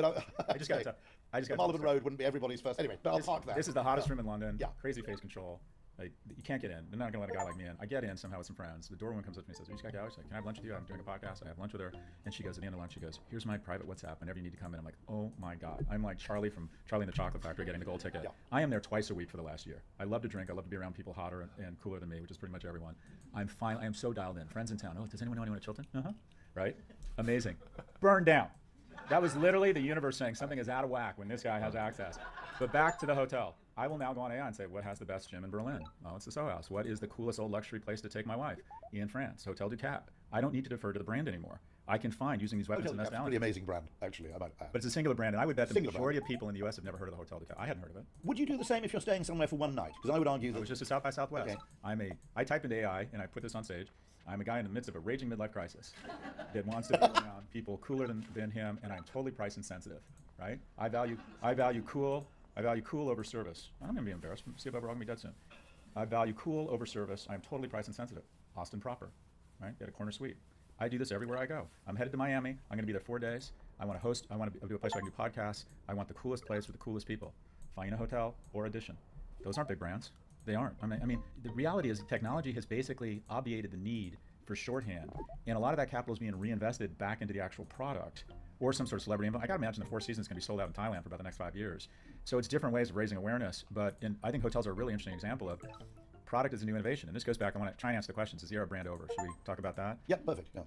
I mean, I just got to. I just got Marylebone Road wouldn't be everybody's first. Anyway, but I'll park there. This is the hottest room in London. Yeah. Crazy face control. Like, you can't get in. They're not gonna let a guy like me in. I get in somehow with some friends. The doorwoman comes up to me and says, "You just got to go." She's like, "Can I have lunch with you? I'm doing a podcast." I have lunch with her, and she goes, at the end of lunch, she goes, "Here's my private WhatsApp whenever you need to come in." I'm like, "Oh my God!" I'm like Charlie from Charlie and the Chocolate Factory getting the gold ticket. Yeah. I am there twice a week for the last year. I love to drink. I love to be around people hotter and cooler than me, which is pretty much everyone. I'm fine. I am so dialed in. Friends in town. Oh, does anyone know anyone at Chilton? Right? Amazing. Burned down. That was literally the universe saying something is out of whack when this guy has access. But back to the hotel. I will now go on AI and say, what has the best gym in Berlin? Oh, it's the Soho House. What is the coolest old luxury place to take my wife? In France, Hotel du Cap. I don't need to defer to the brand anymore. I can find, using these weapons of mass It's a pretty amazing brand, actually. But it's a singular brand, and I would bet the majority of people in the US have never heard of the Hotel du Cap. I hadn't heard of it. Would you do the same if you're staying somewhere for one night? Because I would argue that... It was just a South by Southwest. Okay. I typed into AI, and I put this on stage. I'm a guy in the midst of a raging midlife crisis that wants to be around people cooler than him, and I'm totally price insensitive, right? I value cool over service. I'm gonna be embarrassed. See if I'm wrong, be dead soon. I value cool over service. I'm totally price insensitive. Austin proper, right? Get a corner suite. I do this everywhere I go. I'm headed to Miami. I'm gonna be there 4 days. I want to host. I want to do a place where I can do podcasts. I want the coolest place with the coolest people. Find a hotel or Edition. Those aren't big brands. They aren't. I mean, the reality is technology has basically obviated the need for shorthand, and a lot of that capital is being reinvested back into the actual product or some sort of celebrity info. I gotta imagine the Four Seasons is gonna be sold out in Thailand for about the next 5 years. So it's different ways of raising awareness, but I think hotels are a really interesting example of product is a new innovation. And this goes back, I want to try and answer the questions. Is the era brand over? Should we talk about that? Yeah, perfect. Yeah.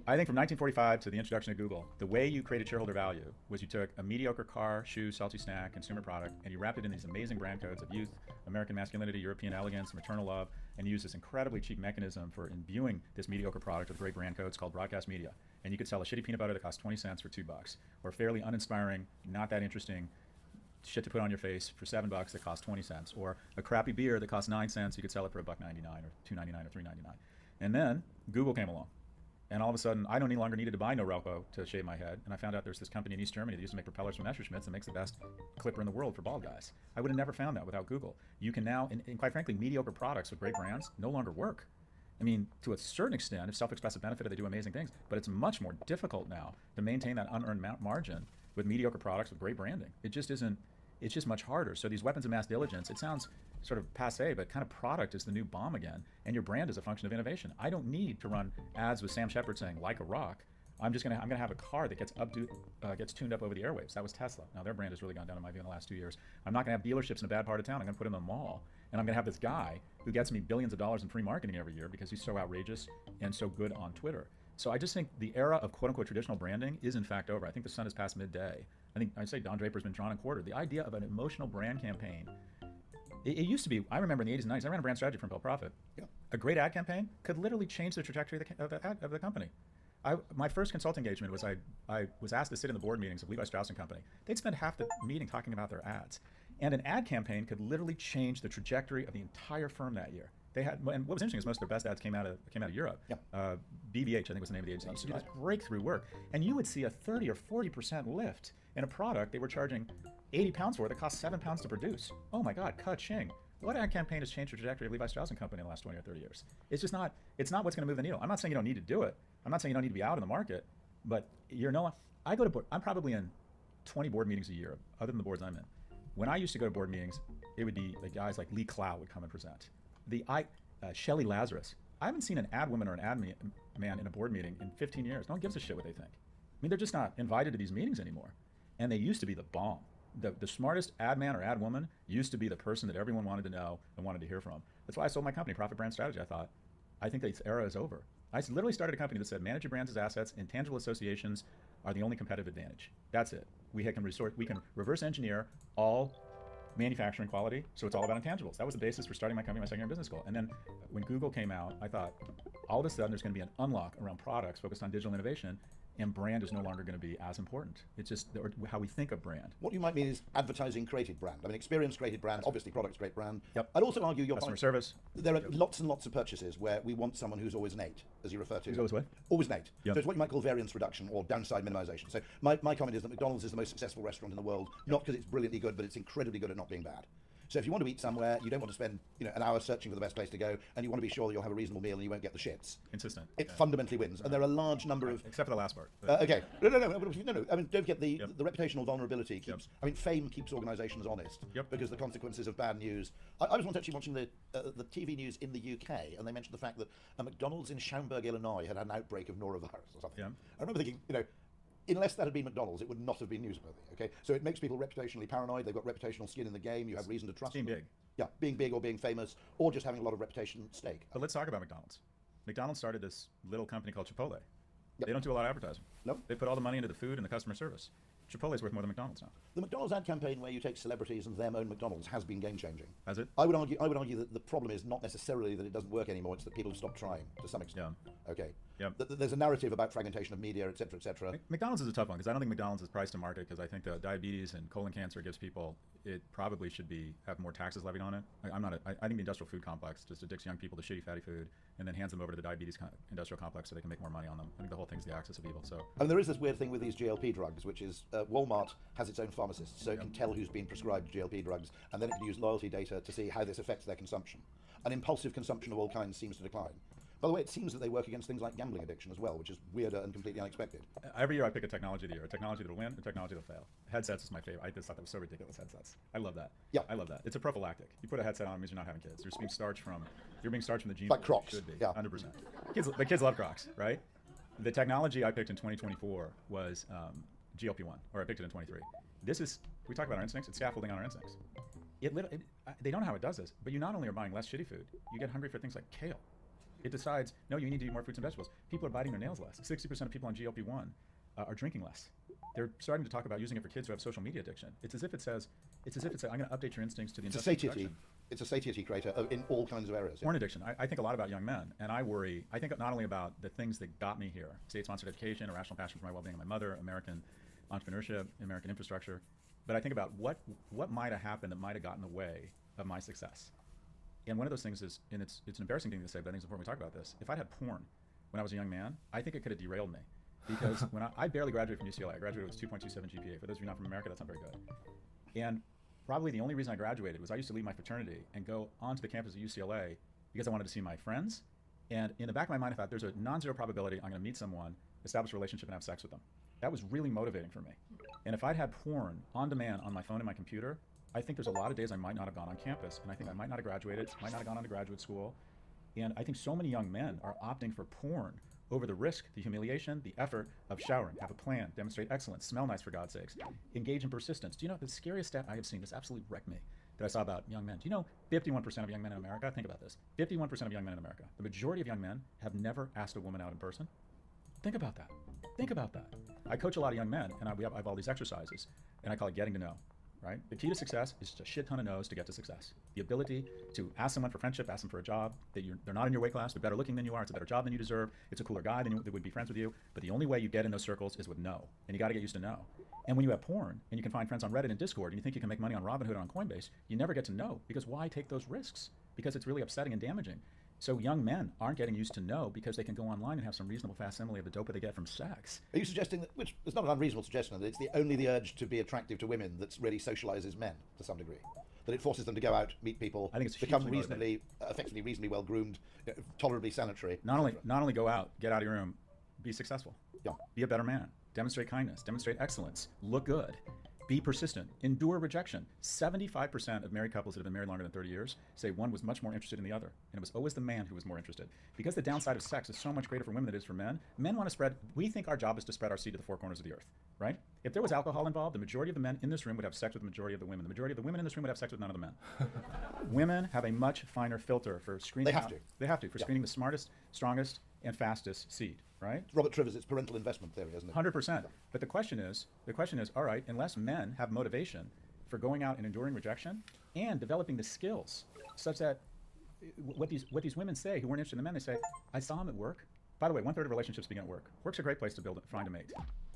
I think from 1945 to the introduction of Google, the way you created shareholder value was you took a mediocre car, shoe, salty snack, consumer product, and you wrapped it in these amazing brand codes of youth, American masculinity, European elegance, maternal love, and you used this incredibly cheap mechanism for imbuing this mediocre product with great brand codes called broadcast media. And you could sell a shitty peanut butter that cost 20 cents for $2, or fairly uninspiring, not that interesting shit to put on your face for $7 that costs 20 cents, or a crappy beer that costs 9 cents, you could sell it for $1.99 or $2.99 or $3.99. And then Google came along. And all of a sudden, I don't any longer needed to buy Norelco to shave my head. And I found out there's this company in East Germany that used to make propellers from Messerschmitts that makes the best clipper in the world for bald guys. I would have never found that without Google. You can now, and quite frankly, mediocre products with great brands no longer work. I mean, to a certain extent, if self-expressive benefit, they do amazing things, but it's much more difficult now to maintain that unearned margin with mediocre products with great branding. It just isn't. It's just much harder. So these weapons of mass diligence, it sounds sort of passe, but kind of product is the new bomb again, and your brand is a function of innovation. I don't need to run ads with Sam Shepard saying "like a rock." I'm gonna have a car that gets tuned up over the airwaves. That was Tesla. Now their brand has really gone down in my view in the last 2 years. I'm not gonna have dealerships in a bad part of town. I'm gonna put them in the mall, and I'm gonna have this guy who gets me billions of dollars in free marketing every year because he's so outrageous and so good on Twitter. So I just think the era of quote unquote traditional branding is in fact over. I think the sun is past midday. I think I'd say Don Draper's been drawn and quartered. The idea of an emotional brand campaign, it used to be, I remember in the 80s and 90s, I ran a brand strategy firm called Profit. Yeah. A great ad campaign could literally change the trajectory of the company. My first consulting engagement was I was asked to sit in the board meetings of Levi Strauss & Company. They'd spend half the meeting talking about their ads. And an ad campaign could literally change the trajectory of the entire firm that year. They had, and what was interesting is most of their best ads came out of Europe. Yeah. BVH, I think was the name of the agency. Used to do this breakthrough work, and you would see a 30 or 40% lift in a product they were charging 80 pounds for that cost 7 pounds to produce. Oh my God, ka-ching. What ad campaign has changed the trajectory of Levi Strauss & Company in the last 20 or 30 years? It's just not. It's not what's going to move the needle. I'm not saying you don't need to do it. I'm not saying you don't need to be out in the market, but I go to board. I'm probably in 20 board meetings a year, other than the boards I'm in. When I used to go to board meetings, it would be the guys like Lee Clow would come and present. Shelley Lazarus. I haven't seen an ad woman or an ad man in a board meeting in 15 years. No one gives a shit what they think. I mean, they're just not invited to these meetings anymore. And they used to be the bomb. The smartest ad man or ad woman used to be the person that everyone wanted to know and wanted to hear from. That's why I sold my company, Profit Brand Strategy. I think this era is over. I literally started a company that said, manage your brands as assets, intangible associations are the only competitive advantage. That's it. We can reverse engineer all manufacturing quality, so it's all about intangibles. That was the basis for starting my company, my second year in business school. And then when Google came out, I thought, all of a sudden there's going to be an unlock around products focused on digital innovation, and brand is no longer going to be as important. It's just how we think of brand. What you might mean is advertising created brand. I mean, experience created brand, obviously products great brand. Yep. I'd also argue your Customer point, service. there are lots and lots of purchases where we want someone who's always Nate, as you refer to. Who's always what? Always Nate. Yep. So it's what you might call variance reduction or downside minimization. So my comment is that McDonald's is the most successful restaurant in the world, not because it's brilliantly good, but it's incredibly good at not being bad. So if you want to eat somewhere, you don't want to spend an hour searching for the best place to go, and you want to be sure that you'll have a reasonable meal and you won't get the shits. Consistent. It fundamentally wins, and there are a large number of. Except for the last part. Okay. No. I mean, don't get the reputational vulnerability keeps. I mean, fame keeps organisations honest. Because the consequences of bad news. I was once actually watching the TV news in the UK, and they mentioned the fact that a McDonald's in Schaumburg, Illinois, had an outbreak of norovirus or something. I remember thinking, unless that had been McDonald's, it would not have been newsworthy. Okay, so it makes people reputationally paranoid. They've got reputational skin in the game. You have reason to trust being them. Big. Yeah, being big or being famous, or just having a lot of reputation stake. But let's talk about McDonald's. McDonald's started this little company called Chipotle. They don't do a lot of advertising. No. They put all the money into the food and the customer service. Chipotle's worth more than McDonald's now. The McDonald's ad campaign, where you take celebrities and them own McDonald's, has been game-changing. Has it? I would argue that the problem is not necessarily that it doesn't work anymore; it's that people have stopped trying to some extent. Okay. There's a narrative about fragmentation of media, etc., etc. McDonald's is a tough one because I don't think McDonald's is priced to market, because I think the diabetes and colon cancer gives people. It probably should have more taxes levied on it. I think the industrial food complex just addicts young people to shitty fatty food and then hands them over to the diabetes industrial complex so they can make more money on them. I think the whole thing's the axis of evil. So. And there is this weird thing with these GLP drugs, which is Walmart has its own pharmacists, so it can tell who's been prescribed GLP drugs, and then it can use loyalty data to see how this affects their consumption. And impulsive consumption of all kinds seems to decline. By the way, it seems that they work against things like gambling addiction as well, which is weirder and completely unexpected. Every year I pick a technology of the year, a technology that'll win, a technology that'll fail. Headsets is my favorite. I just thought that was so ridiculous, headsets. I love that. Yeah. I love that. It's a prophylactic. You put a headset on, it means you're not having kids. You're being starched from the gene. Like Crocs. Should be, yeah. 100%. Kids love Crocs, right? The technology I picked in 2024 was GLP-1, or I picked it in 23. We talk about our instincts, it's scaffolding on our instincts. They don't know how it does this, but you not only are buying less shitty food, you get hungry for things like kale. It decides, no, you need to eat more fruits and vegetables. People are biting their nails less. 60% of people on GLP-1 are drinking less. They're starting to talk about using it for kids who have social media addiction. It's as if it says, I'm going to update your instincts to the industrial production. It's a satiety creator in all kinds of areas. Porn addiction. I think a lot about young men, and I think not only about the things that got me here, state-sponsored education, a rational passion for my well-being of my mother, American entrepreneurship, American infrastructure, but I think about what might have happened that might have gotten in the way of my success. And one of those things is, and it's an embarrassing thing to say, but I think it's important we talk about this. If I'd had porn when I was a young man, I think it could have derailed me. Because when I barely graduated from UCLA, I graduated with 2.27 GPA. For those of you not from America, that's not very good. And probably the only reason I graduated was I used to leave my fraternity and go onto the campus of UCLA because I wanted to see my friends. And in the back of my mind, I thought there's a non-zero probability I'm going to meet someone, establish a relationship, and have sex with them. That was really motivating for me. And if I'd had porn on demand on my phone and my computer, I think there's a lot of days I might not have gone on campus, and I think I might not have graduated, might not have gone on to graduate school. And I think so many young men are opting for porn over the risk, the humiliation, the effort of showering, have a plan, demonstrate excellence, smell nice for God's sakes, engage in persistence. Do you know the scariest stat I have seen, this absolutely wrecked me, that I saw about young men? Do you know 51% of young men in America, think about this, 51% of young men in America, the majority of young men have never asked a woman out in person? Think about that. Think about that. I coach a lot of young men, and I have all these exercises, and I call it getting to know. Right? The key to success is just a shit ton of no's to get to success. The ability to ask someone for friendship, ask them for a job, they're not in your weight class, they're better looking than you are, it's a better job than you deserve, it's a cooler guy that would be friends with you, but the only way you get in those circles is with no, and you got to get used to no. And when you have porn, and you can find friends on Reddit and Discord, and you think you can make money on Robinhood or on Coinbase, you never get to know, because why take those risks? Because it's really upsetting and damaging. So young men aren't getting used to no because they can go online and have some reasonable facsimile of the dope that they get from sex. Are you suggesting that, which is not an unreasonable suggestion, that it's only the urge to be attractive to women that really socializes men to some degree? That it forces them to go out, meet people, I think it's become effectively reasonably well groomed, tolerably sanitary. Not only go out, get out of your room, be successful. Yeah. Be a better man. Demonstrate kindness. Demonstrate excellence. Look good. Be persistent. Endure rejection. 75% of married couples that have been married longer than 30 years say one was much more interested in the other. And it was always the man who was more interested. Because the downside of sex is so much greater for women than it is for men. Men want to spread, we think our job is to spread our seed to the four corners of the earth, right? If there was alcohol involved, the majority of the men in this room would have sex with the majority of the women. The majority of the women in this room would have sex with none of the men. Women have a much finer filter for screening. They have to, for screening the smartest, strongest, and fastest seed, right? Robert Trivers' parental investment theory, isn't it? 100%. But the question is, all right, unless men have motivation for going out and enduring rejection and developing the skills such that what these women say who weren't interested in the men, they say, I saw him at work. By the way, 1/3 of relationships begin at work. Work's a great place to find a mate.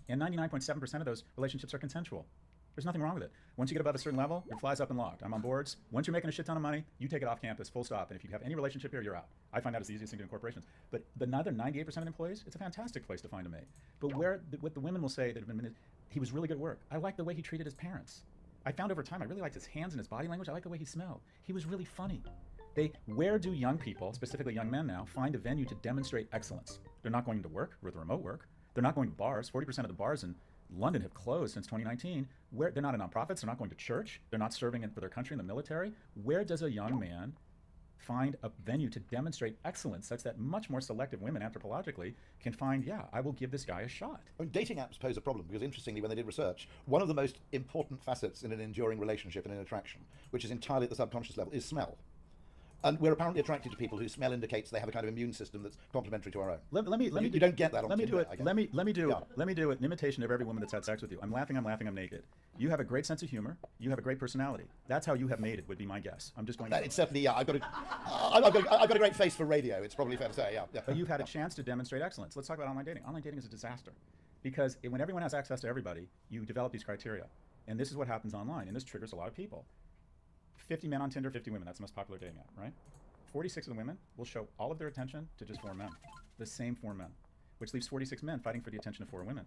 And 99.7% of those relationships are consensual. There's nothing wrong with it. Once you get above a certain level, your fly's up and locked. I'm on boards. Once you're making a shit ton of money, you take it off campus, full stop. And if you have any relationship here, you're out. I find that is the easiest thing to do in corporations. But another 98% of employees, it's a fantastic place to find a mate. But what the women will say that have been, he was really good at work. I like the way he treated his parents. I found over time I really liked his hands and his body language. I liked the way he smelled. He was really funny. Where do young people, specifically young men now, find a venue to demonstrate excellence? They're not going to work with remote work. They're not going to bars. 40% of the bars in London have closed since 2019. They're not in nonprofits. They're not going to church. They're not serving for their country in the military. Where does a young man find a venue to demonstrate excellence such that much more selective women anthropologically can find, yeah, I will give this guy a shot? I mean, dating apps pose a problem because, interestingly, when they did research, one of the most important facets in an enduring relationship and an attraction, which is entirely at the subconscious level, is smell. And we're apparently attracted to people whose smell indicates they have a kind of immune system that's complementary to our own. You don't get that on Tinder, Let me do an imitation of every woman that's had sex with you. I'm laughing, I'm naked. You have a great sense of humor. You have a great personality. That's how you have mated, would be my guess. I'm just going to... It's certainly, yeah, I've got a great face for radio, it's probably fair to say, yeah. But you've had a chance to demonstrate excellence. Let's talk about online dating. Online dating is a disaster because when everyone has access to everybody, you develop these criteria. And this is what happens online, and this triggers a lot of people. 50 men on Tinder, 50 women. That's the most popular dating app, right? 46 of the women will show all of their attention to just 4 men, the same 4 men, which leaves 46 men fighting for the attention of 4 women.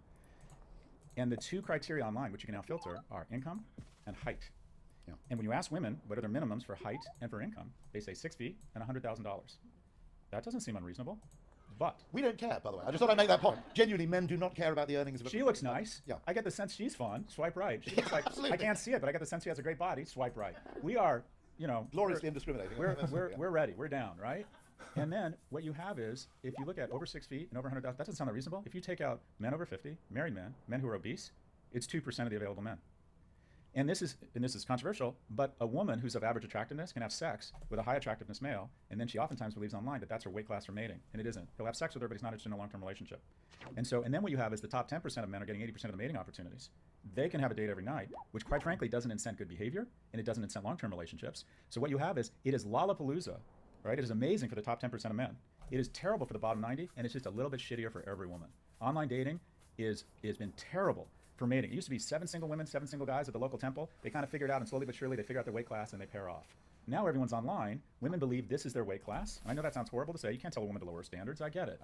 And the 2 criteria online, which you can now filter, are income and height. Yeah. And when you ask women what are their minimums for height and for income, they say 6 feet and $100,000. That doesn't seem unreasonable, but... We don't care, by the way. I just thought I'd make that point. Genuinely, men do not care about the earnings of a... She looks nice. Yeah. I get the sense she's fun. Swipe right. She looks like... I can't see it, but I get the sense she has a great body. Swipe right. We are... gloriously indiscriminating. We're ready. We're down, right? And then what you have is, if you look at over 6 feet and over 100,000, that doesn't sound unreasonable. If you take out men over 50, married men, men who are obese, it's 2% of the available men. And this is controversial, but a woman who's of average attractiveness can have sex with a high attractiveness male, and then she oftentimes believes online that that's her weight class for mating, and it isn't. He'll have sex with her, but he's not interested in a long-term relationship. And then what you have is the top 10% of men are getting 80% of the mating opportunities. They can have a date every night, which quite frankly doesn't incent good behavior, and it doesn't incent long-term relationships. So what you have is, it is Lollapalooza, right? It is amazing for the top 10% of men. It is terrible for the bottom 90, and it's just a little bit shittier for every woman. Online dating has been terrible for mating. It used to be 7 single women, 7 single guys at the local temple. They kind of figured out, and slowly but surely they figure out their weight class and they pair off. Now everyone's online. Women believe this is their weight class. I know that sounds horrible to say. You can't tell a woman to lower standards. I get it.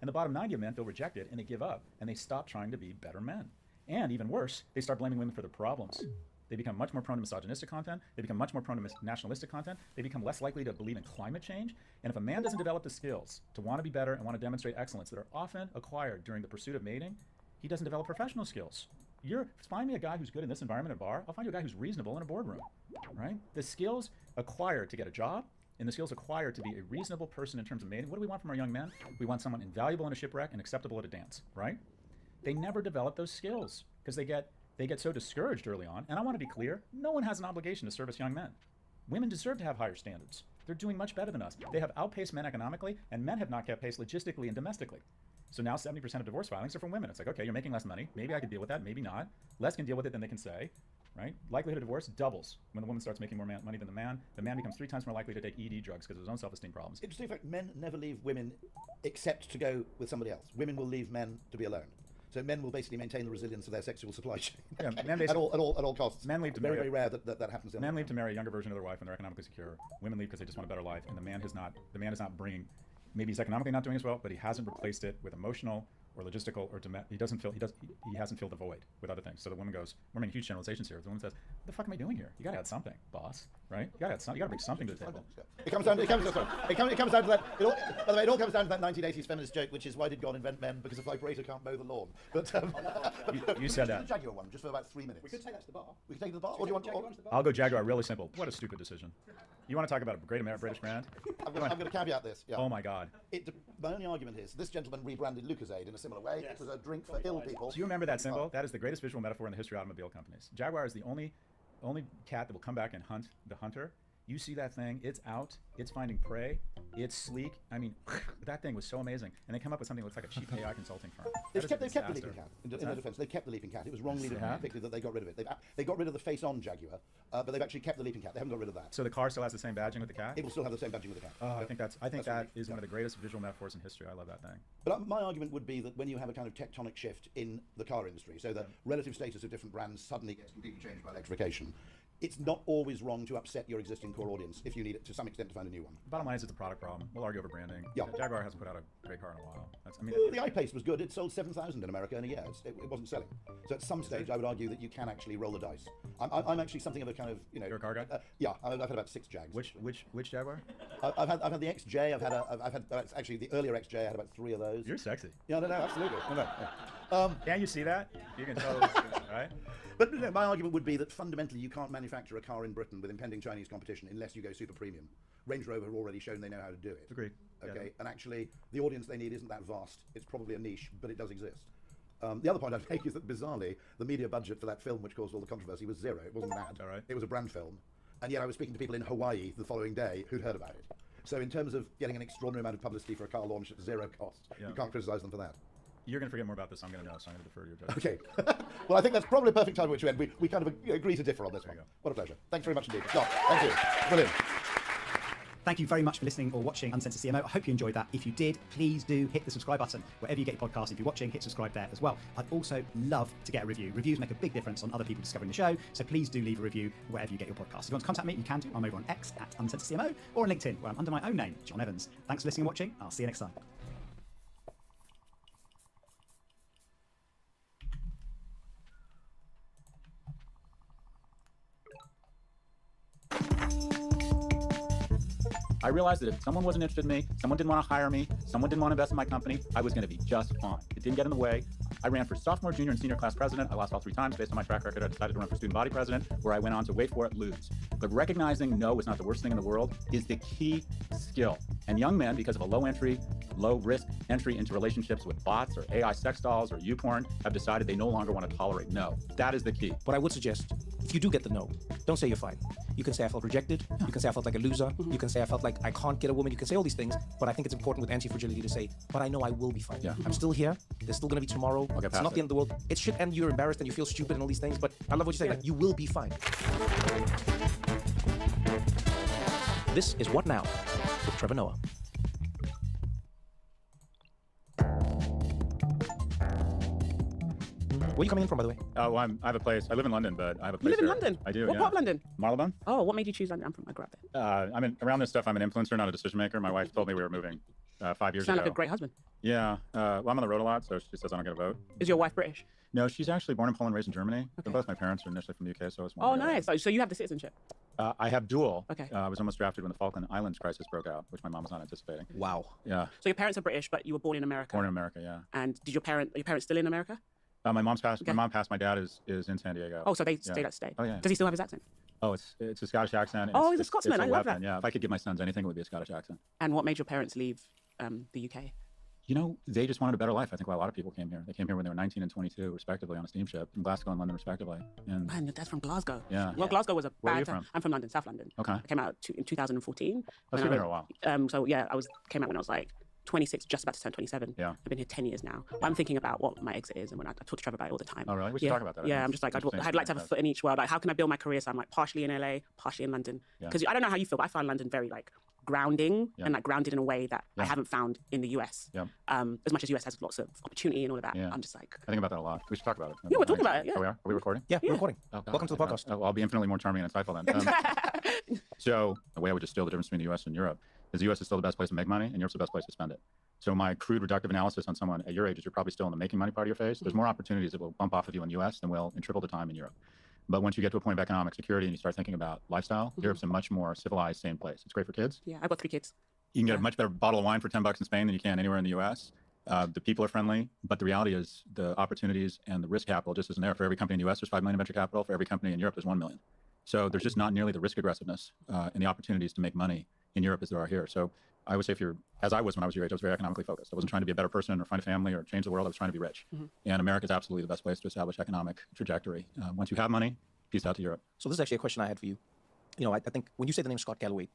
And the bottom 90 of men feel rejected, and they give up, and they stop trying to be better men. And even worse, they start blaming women for their problems. They become much more prone to misogynistic content. They become much more prone to nationalistic content. They become less likely to believe in climate change. And if a man doesn't develop the skills to want to be better and want to demonstrate excellence that are often acquired during the pursuit of mating, he doesn't develop professional skills. Find me a guy who's good in this environment at a bar. I'll find you a guy who's reasonable in a boardroom, right? The skills acquired to get a job and the skills acquired to be a reasonable person in terms of mating. What do we want from our young men? We want someone invaluable in a shipwreck and acceptable at a dance, right? They never develop those skills because they get so discouraged early on. And I want to be clear, no one has an obligation to service young men. Women deserve to have higher standards. They're doing much better than us. They have outpaced men economically, and men have not kept pace logistically and domestically. So now 70% of divorce filings are from women. It's like, okay, you're making less money. Maybe I can deal with that, maybe not. Less can deal with it than they can say, right? Likelihood of divorce doubles when the woman starts making more money than the man. The man becomes 3 times more likely to take ED drugs because of his own self-esteem problems. Interesting fact, men never leave women except to go with somebody else. Women will leave men to be alone. So men will basically maintain the resilience of their sexual supply chain. Yeah, men at all costs. Men leave to very rare that happens. Men leave to marry a younger version of their wife when they're economically secure. Women leave because they just want a better life, and the man is not bringing. Maybe he's economically not doing as well, but he hasn't replaced it with emotional or logistical or he hasn't filled the void with other things. So the woman goes, we're making huge generalizations here. The woman says, what the fuck am I doing here? You gotta add something, boss, right? You gotta bring something to the table. It comes down to that. By the way, it all comes down to that 1980s feminist joke, which is, why did God invent men? Because a vibrator can't mow the lawn. But you said that. The Jaguar one, just for about 3 minutes. We could take that to the bar. We could take it to the bar. Or do you want? I'll go Jaguar. Really simple. What a stupid decision. You want to talk about a great British brand? I'm going to caveat this. Yeah. Oh my God. My only argument is this gentleman rebranded Lucozade in a similar way. Yes. It was a drink for ill people. Do you remember that symbol? That is the greatest visual metaphor in the history of automobile companies. Jaguar is the only cat that will come back and hunt the hunter. You see that thing, it's out, it's finding prey, it's sleek. I mean, that thing was so amazing. And they come up with something that looks like a cheap AI consulting firm. They've kept the leaping cat, in their defense. They've kept the leaping cat. It was wrongly depicted that they got rid of it. They got rid of the face-on Jaguar, but they've actually kept the leaping cat. They haven't got rid of that. So the car still has the same badging with the cat? It will still have the same badging with the cat. I think that is one of the greatest visual metaphors in history. I love that thing. But my argument would be that when you have a kind of tectonic shift in the car industry, so the relative status of different brands suddenly gets completely changed by electrification, it's not always wrong to upset your existing core audience if you need it to some extent to find a new one. Bottom line is it's a product problem. We'll argue over branding. Yeah. Jaguar hasn't put out a great car in a while. Well, the I-Pace was good. It sold 7,000 in America in a year. It wasn't selling. So at some stage, I would argue that you can actually roll the dice. I'm actually something of a kind of, You're a car guy? Yeah, I've had about 6 Jags. Which Jaguar? I've had the XJ. I've had actually the earlier XJ. I had about 3 of those. You're sexy. Yeah, no, absolutely. Can't you see that? You can tell, right? But my argument would be that fundamentally you can't manufacture a car in Britain with impending Chinese competition unless you go super premium. Range Rover have already shown they know how to do it. Agreed. Okay, Yeah. and actually the audience they need isn't that vast. It's probably a niche, but it does exist. The other point I'd make is that bizarrely, the media budget for that film, which caused all the controversy, was 0. It wasn't mad. All right. It was a brand film. And yet I was speaking to people in Hawaii the following day who'd heard about it. So in terms of getting an extraordinary amount of publicity for a car launch at 0 cost, you can't criticize them for that. You're going to forget more about this. I'm going to know, so I'm going to defer to your judgment. Okay. Well, I think that's probably a perfect time at which to end. We kind of agree to differ on this one. What a pleasure. Thanks very much indeed. Scott, thank you. Brilliant. Thank you very much for listening or watching Uncensored CMO. I hope you enjoyed that. If you did, please do hit the subscribe button wherever you get your podcast. If you're watching, hit subscribe there as well. I'd also love to get a review. Reviews make a big difference on other people discovering the show, so please do leave a review wherever you get your podcast. If you want to contact me, you can do. I'm over on X at Uncensored CMO or on LinkedIn, where I'm under my own name, John Evans. Thanks for listening and watching. I'll see you next time. I realized that if someone wasn't interested in me, someone didn't want to hire me, someone didn't want to invest in my company, I was going to be just fine. It didn't get in the way. I ran for sophomore, junior, and senior class president. I lost all 3 times. Based on my track record, I decided to run for student body president, where I went on to, wait for it, lose. But recognizing no is not the worst thing in the world is the key skill. And young men, because of a low risk entry into relationships with bots or AI sex dolls or YouPorn, have decided they no longer want to tolerate no. That is the key. What I would suggest, if you do get the no, don't say you're fine. You can say I felt rejected. Yeah. You can say I felt like a loser. You can say I felt like I can't get a woman. You can say all these things, but I think it's important with anti-fragility to say, but I know I will be fine. Yeah. I'm still here. There's still going to be tomorrow. It's not the end of the world. It's shit and you're embarrassed and you feel stupid and all these things, but I love what you say, like, you will be fine. This is What Now with Trevor Noah. Where are you coming in from, by the way? Oh, I have a place. I live in London, but I have a place. You live in here. London? I do. What part of London? Marylebone. Oh, what made you choose London? I grew up there. Around this stuff. I'm an influencer, not a decision maker. My wife told me we were moving 5 years ago. Sound like a great husband. Yeah. Well, I'm on the road a lot, so she says I don't get a vote. Is your wife British? No, she's actually born in Poland, raised in Germany. Okay. Both my parents are initially from the UK, so it's one. Oh, nice. So you have the citizenship? I have dual. Okay. I was almost drafted when the Falkland Islands crisis broke out, which my mom was not anticipating. Wow. Yeah. So your parents are British, but you were born in America? Born in America, yeah. And did your parents still in America? My mom's passed. Okay. My mom passed. My dad is in San Diego. Oh, so they stayed at stay. Oh, yeah. Does he still have his accent? Oh, it's a Scottish accent. Oh, he's a Scotsman. I love that. Yeah. If I could give my sons anything, it would be a Scottish accent. And what made your parents leave the UK? You know, they just wanted a better life. I think why a lot of people came here. They came here when they were 19 and 22, respectively, on a steamship from Glasgow and London, respectively. And man, your dad's from Glasgow. Yeah. Well, Glasgow was a Where bad are you time. from? I'm from London, South London. Okay. I came out in 2014. That's been here a while. So yeah, came out when I was like 26, just about to turn 27. Yeah. I've been here 10 years now. I'm thinking about what my exit is, and when I talk to Trevor about it all the time. Oh, really? We should talk about that. Yeah, I'm just like, I'd like to have a foot in each world. Like, how can I build my career? So I'm like partially in LA, partially in London. Because I don't know how you feel, but I find London very like grounding and like grounded in a way that I haven't found in the US. Yeah. As much as US has lots of opportunity and all of that, I'm just like. I think about that a lot. We should talk about it. Yeah, we're talking about it. Yeah. Oh, we are? Are we recording? Yeah, we're recording. Oh, welcome to the podcast. I'll be infinitely more charming and insightful then. So the way I would distill the difference between the US and Europe is the US is still the best place to make money and Europe's the best place to spend it. So my crude reductive analysis on someone at your age is you're probably still in the making money part of your phase. There's more opportunities that will bump off of you in the US than will in triple the time in Europe. But once you get to a point of economic security and you start thinking about lifestyle, Europe's a much more civilized, sane place. It's great for kids. Yeah, I've got 3 kids. You can get a much better bottle of wine for $10 in Spain than you can anywhere in the US. The people are friendly, but the reality is the opportunities and the risk capital just isn't there. For every company in the US, there's 5 million in venture capital. For every company in Europe, there's 1 million. So there's just not nearly the risk aggressiveness and the opportunities to make money in Europe as there are here. So I would say if you're, as I was when I was your age, I was very economically focused. I wasn't trying to be a better person or find a family or change the world. I was trying to be rich. And America is absolutely the best place to establish economic trajectory. Once you have money, peace out to Europe. So this is actually a question I had for you. You know, I think when you say the name Scott Galloway,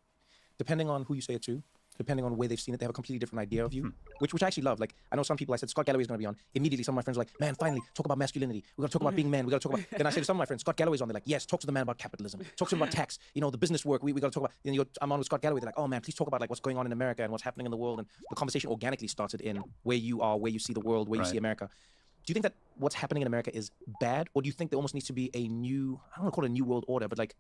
depending on who you say it to, depending on where they've seen it, they have a completely different idea of you, which I actually love. Like, I know some people, I said, Scott Galloway is going to be on. Immediately, some of my friends are like, man, finally, talk about masculinity. We got to talk about being men. We got to talk about, then I say to some of my friends, Scott Galloway's on. They're like, yes, talk to the man about capitalism. Talk to him about tax. You know, the business work. We got to talk about, then I'm on with Scott Galloway. They're like, oh man, please talk about like what's going on in America and what's happening in the world. And the conversation organically started in where you are, where you see the world, where you see America. you think that what's happening in America is bad, or do you think there almost needs to be a new, I don't want to call it a new world order, but like,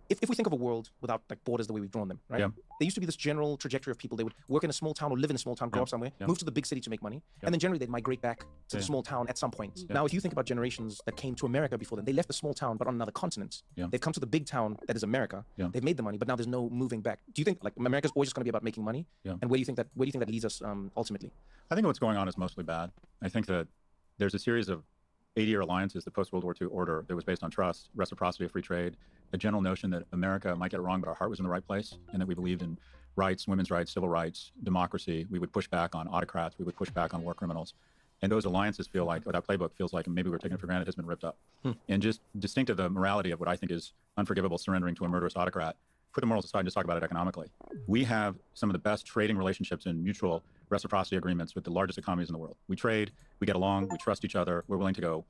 if we think of a world without like borders the way we've drawn them, right? Yeah. There used to be this general trajectory of people. They would work in a small town or live in a small town, grow up somewhere, move to the big city to make money, and then generally they'd migrate back to the small town at some point. Now, if you think about generations that came to America before them, they left the small town but on another continent. They've come to the big town that is America. They've made the money, but now there's no moving back. Do you think like America's always just going to be about making money? And where do you think that leads us ultimately? I think what's going on is mostly bad. I think that there's a series of 80-year alliances, the post-World War II order that was based on trust, reciprocity of free trade, a general notion that America might get it wrong, but our heart was in the right place, and that we believed in rights, women's rights, civil rights, democracy. We would push back on autocrats. We would push back on war criminals. And those alliances feel like, or that playbook feels like, and maybe we're taking it for granted, has been ripped up. And just distinct of the morality of what I think is unforgivable surrendering to a murderous autocrat, put the morals aside and just talk about it economically. We have some of the best trading relationships and mutual reciprocity agreements with the largest economies in the world. We trade, we get along, we trust each other, we're willing to go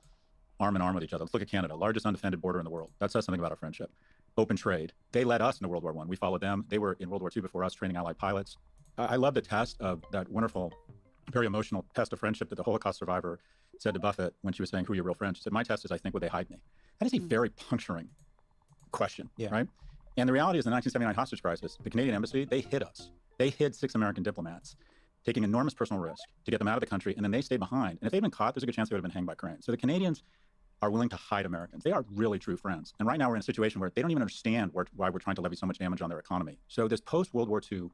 arm in arm with each other. Let's look at Canada, largest undefended border in the world. That says something about our friendship. Open trade. They led us into World War I. We followed them. They were in World War II before us, training Allied pilots. I love the test of that wonderful, very emotional test of friendship that the Holocaust survivor said to Buffett when she was saying, who are your real friends? She said, my test is, I think, would they hide me? That is a very puncturing question, right? And the reality is the 1979 hostage crisis, the Canadian embassy, they hid us. They hid 6 American diplomats, taking enormous personal risk to get them out of the country, and then they stayed behind. And if they'd been caught, there's a good chance they would have been hanged by crane. So the Canadians are willing to hide Americans. They are really true friends. And right now we're in a situation where they don't even understand why we're trying to levy so much damage on their economy. So this post-World War II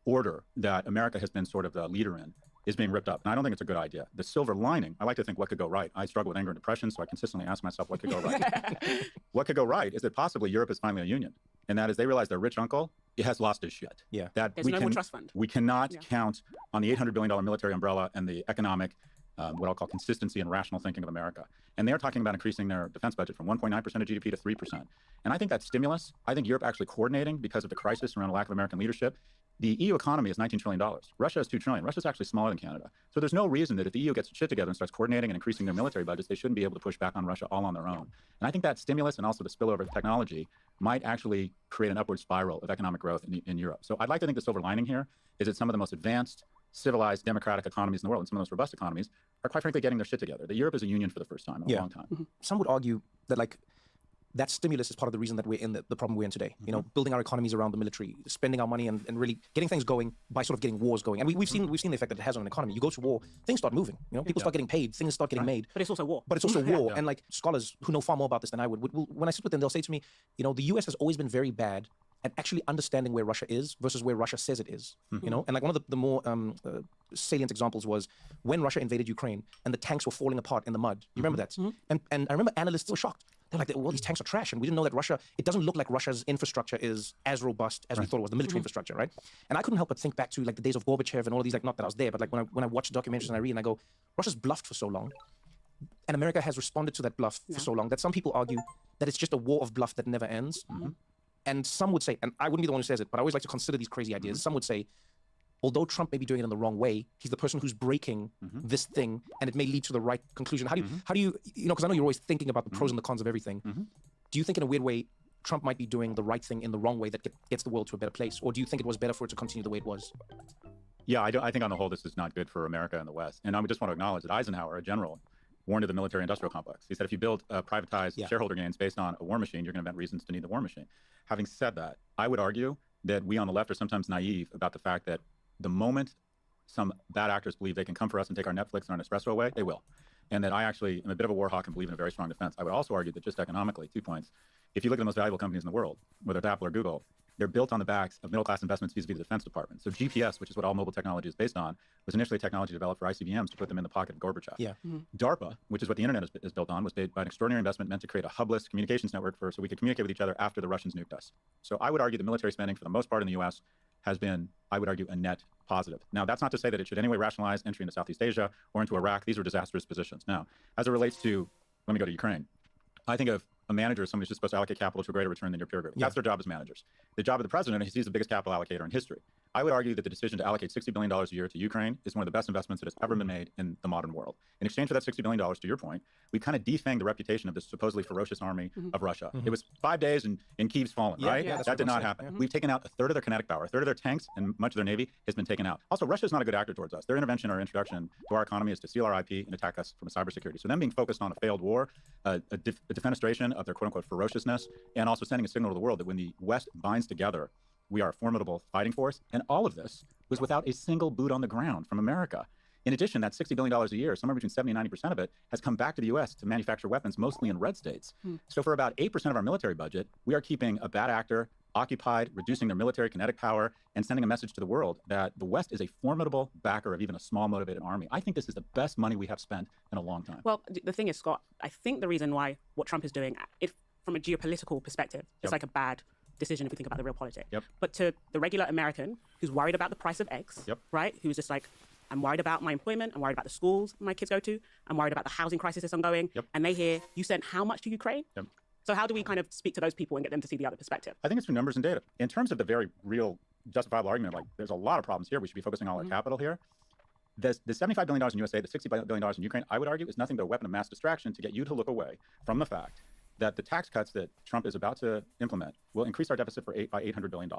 order that America has been sort of the leader in is being ripped up. And I don't think it's a good idea. The silver lining, I like to think what could go right. I struggle with anger and depression, so I consistently ask myself what could go right. What could go right is that possibly Europe is finally a union. And that is they realize their rich uncle, it has lost his shit. That There's no more trust fund. We cannot count on the $800 billion military umbrella and the economic what I'll call consistency and rational thinking of America. And they're talking about increasing their defense budget from 1.9% of GDP to 3%. And I think that stimulus, I think Europe actually coordinating because of the crisis around a lack of American leadership. The EU economy is $19 trillion. Russia is $2 trillion. Russia's actually smaller than Canada. So there's no reason that if the EU gets its shit together and starts coordinating and increasing their military budgets, they shouldn't be able to push back on Russia all on their own. And I think that stimulus and also the spillover of technology might actually create an upward spiral of economic growth in Europe. So I'd like to think the silver lining here is that some of the most advanced, civilized, democratic economies in the world and some of the most robust economies are quite frankly getting their shit together. That Europe is a union for the first time in a long time. Some would argue that like that stimulus is part of the reason that we're in the problem we're in today. You know, building our economies around the military, spending our money and really getting things going by sort of getting wars going. And we've seen the effect that it has on an economy. You go to war, things start moving. You know, people start getting paid, things start getting made. But it's also war. But it's also war. And like scholars who know far more about this than I would, when I sit with them, they'll say to me, you know, the US has always been very bad at actually understanding where Russia is versus where Russia says it is. You know, and like one of the more salient examples was when Russia invaded Ukraine and the tanks were falling apart in the mud. You remember that? And I remember analysts were shocked. They're like, well, these tanks are trash. And we didn't know that Russia, it doesn't look like Russia's infrastructure is as robust as we thought it was, the military infrastructure, right? And I couldn't help but think back to like the days of Gorbachev and all of these, like not that I was there, but like when I watch documentaries and I read and I go, Russia's bluffed for so long. And America has responded to that bluff for so long that some people argue that it's just a war of bluff that never ends. And some would say, and I wouldn't be the one who says it, but I always like to consider these crazy ideas. Some would say, although Trump may be doing it in the wrong way, he's the person who's breaking this thing, and it may lead to the right conclusion. How do you, you know, because I know you're always thinking about the pros and the cons of everything. Do you think in a weird way, Trump might be doing the right thing in the wrong way that gets the world to a better place? Or do you think it was better for it to continue the way it was? Yeah, I think on the whole, this is not good for America and the West. And I just want to acknowledge that Eisenhower, a general, warned of the military-industrial complex. He said, if you build privatized shareholder gains based on a war machine, you're going to invent reasons to need the war machine. Having said that, I would argue that we on the left are sometimes naive about the fact that the moment some bad actors believe they can come for us and take our Netflix and our Nespresso away, they will. And that I actually am a bit of a war hawk and believe in a very strong defense. I would also argue that just economically, 2 points, if you look at the most valuable companies in the world, whether it's Apple or Google, they're built on the backs of middle-class investments vis-a-vis the Defense Department. So GPS, which is what all mobile technology is based on, was initially technology developed for ICBMs to put them in the pocket of Gorbachev. DARPA, which is what the internet is built on, was made by an extraordinary investment meant to create a hubless communications network so we could communicate with each other after the Russians nuked us. So I would argue the military spending for the most part in the U.S. has been, I would argue, a net positive. Now, that's not to say that it should anyway rationalize entry into Southeast Asia or into Iraq. These are disastrous positions. Now, as it relates to, let me go to Ukraine. I think of a manager as somebody who's just supposed to allocate capital to a greater return than your peer group. That's their job as managers. The job of the president is he's the biggest capital allocator in history. I would argue that the decision to allocate $60 billion a year to Ukraine is one of the best investments that has ever been made in the modern world. In exchange for that $60 billion, to your point, we kind of defanged the reputation of this supposedly ferocious army of Russia. It was 5 days and Kyiv's fallen, right? Yeah, that did not happen. We've taken out a third of their kinetic power, a third of their tanks, and much of their navy has been taken out. Also, Russia is not a good actor towards us. Their intervention or introduction to our economy is to steal our IP and attack us from a cybersecurity. So them being focused on a failed war, a defenestration of their quote-unquote ferociousness, and also sending a signal to the world that when the West binds together, we are a formidable fighting force. And all of this was without a single boot on the ground from America. In addition, that $60 billion a year, somewhere between 70 and 90% of it, has come back to the U.S. to manufacture weapons, mostly in red states. So for about 8% of our military budget, we are keeping a bad actor occupied, reducing their military kinetic power, and sending a message to the world that the West is a formidable backer of even a small motivated army. I think this is the best money we have spent in a long time. Well, the thing is, Scott, I think the reason why what Trump is doing, from a geopolitical perspective, it's like a bad decision if we think about the real politics. But to the regular American who's worried about the price of eggs, right? Who's just like, I'm worried about my employment, I'm worried about the schools my kids go to, I'm worried about the housing crisis that's ongoing, and they hear, you sent how much to Ukraine? So how do we kind of speak to those people and get them to see the other perspective? I think it's through numbers and data. In terms of the very real justifiable argument, like there's a lot of problems here, we should be focusing all our capital here. The $75 billion in USA, the $60 billion in Ukraine, I would argue is nothing but a weapon of mass distraction to get you to look away from the fact that the tax cuts that Trump is about to implement will increase our deficit by $800 billion.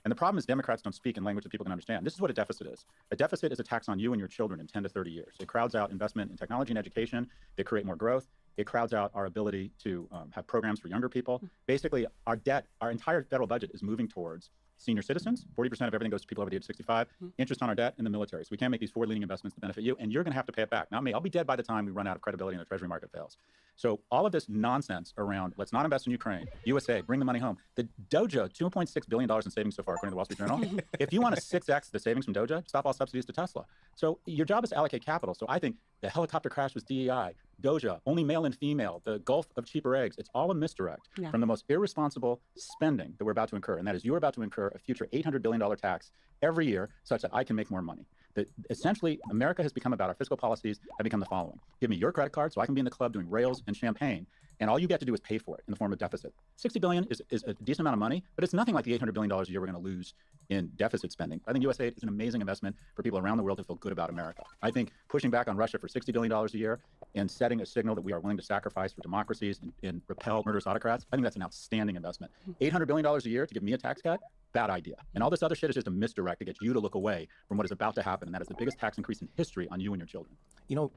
And the problem is Democrats don't speak in language that people can understand. This is what a deficit is. A deficit is a tax on you and your children in 10 to 30 years. It crowds out investment in technology and education. They create more growth. It crowds out our ability to have programs for younger people. Basically, our debt, our entire federal budget is moving towards senior citizens. 40% of everything goes to people over the age of 65. Interest on our debt in the military. So we can't make these forward-leaning investments to benefit you, and you're going to have to pay it back. Not me. I'll be dead by the time we run out of credibility and the treasury market fails. So all of this nonsense around let's not invest in Ukraine, USA, bring the money home. The Doja, $2.6 billion in savings so far, according to the Wall Street Journal. If you want to 6x the savings from Doja, stop all subsidies to Tesla. So your job is to allocate capital. So I think the helicopter crash was DEI, Doja, only male and female, the gulf of cheaper eggs. It's all a misdirect from the most irresponsible spending that we're about to incur. And that is you're about to incur a future $800 billion tax every year such that I can make more money. That essentially, America has become about our fiscal policies have become the following. Give me your credit card so I can be in the club doing rails and champagne. And all you get to do is pay for it in the form of deficit. $60 billion is a decent amount of money, but it's nothing like the $800 billion a year we're going to lose in deficit spending. I think USAID is an amazing investment for people around the world to feel good about America. I think pushing back on Russia for $60 billion a year and setting a signal that we are willing to sacrifice for democracies and repel murderous autocrats, I think that's an outstanding investment. $800 billion a year to give me a tax cut? Bad idea. And all this other shit is just a misdirect to get you to look away from what is about to happen, and that is the biggest tax increase in history on you and your children. You know,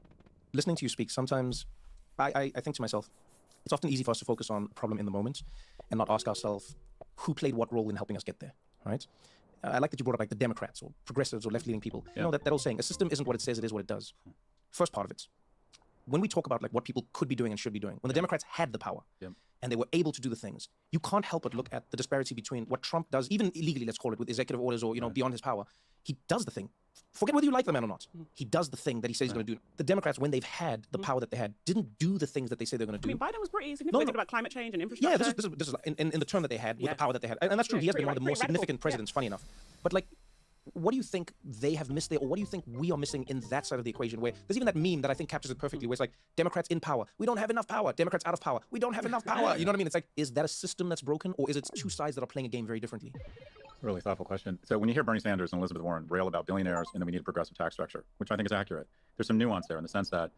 listening to you speak, sometimes I think to myself, it's often easy for us to focus on a problem in the moment and not ask ourselves who played what role in helping us get there, right? I like that you brought up like the Democrats or progressives or left-leaning people. You know, that old saying, a system isn't what it says, it is what it does. First part of it. When we talk about like what people could be doing and should be doing, when the Democrats had the power and they were able to do the things, you can't help but look at the disparity between what Trump does, even illegally, let's call it, with executive orders or, you know, beyond his power. He does the thing. Forget whether you like the man or not. He does the thing that he says he's going to do. The Democrats, when they've had the power that they had, didn't do the things that they say they're going to do. I mean, Biden was pretty significant about climate change and infrastructure. Yeah, this is in the term that they had, with the power that they had. And that's true. He has been one of the more significant presidents, funny enough. But like, what do you think they have missed there, or what do you think we are missing in that side of the equation, where there's even that meme that I think captures it perfectly, where it's like, Democrats in power, we don't have enough power. Democrats out of power, we don't have enough power. You know what I mean? It's like, is that a system that's broken, or is it two sides that are playing a game very differently? Really thoughtful question. So when you hear Bernie Sanders and Elizabeth Warren rail about billionaires and that we need a progressive tax structure, which I think is accurate, there's some nuance there in the sense that,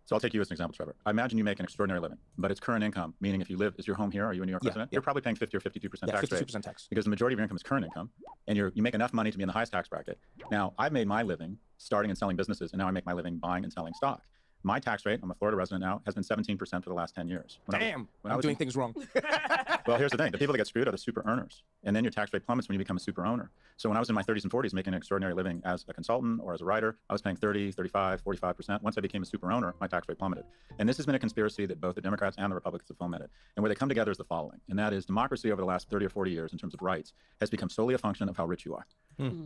so I'll take you as an example, Trevor. I imagine you make an extraordinary living, but it's current income, meaning if you live, is your home here? Are you a New York resident? You're probably paying 50 or 52% tax rate. 52% tax. Because the majority of your income is current income, and you make enough money to be in the highest tax bracket. Now, I've made my living starting and selling businesses, and now I make my living buying and selling stock. My tax rate, I'm a Florida resident now, has been 17% for the last 10 years. Damn, I'm doing things wrong. Well, here's the thing. The people that get screwed are the super earners. And then your tax rate plummets when you become a super owner. So when I was in my 30s and 40s making an extraordinary living as a consultant or as a writer, I was paying 30, 35, 45%. Once I became a super owner, my tax rate plummeted. And this has been a conspiracy that both the Democrats and the Republicans have fomented. And where they come together is the following. And that is democracy over the last 30 or 40 years in terms of rights has become solely a function of how rich you are.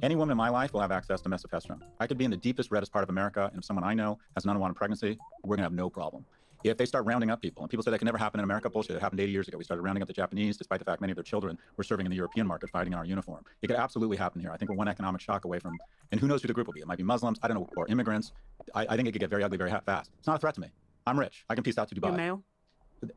Any woman in my life will have access to mesotestrone. I could be in the deepest, reddest part of America, and if someone I know has an unwanted pregnancy, we're going to have no problem. If they start rounding up people, and people say that can never happen in America, bullshit, it happened 80 years ago. We started rounding up the Japanese, despite the fact many of their children were serving in the European market, fighting in our uniform. It could absolutely happen here. I think we're one economic shock away from, and who knows who the group will be. It might be Muslims, I don't know, or immigrants. I think it could get very ugly very fast. It's not a threat to me. I'm rich. I can piece out to Dubai. You're male?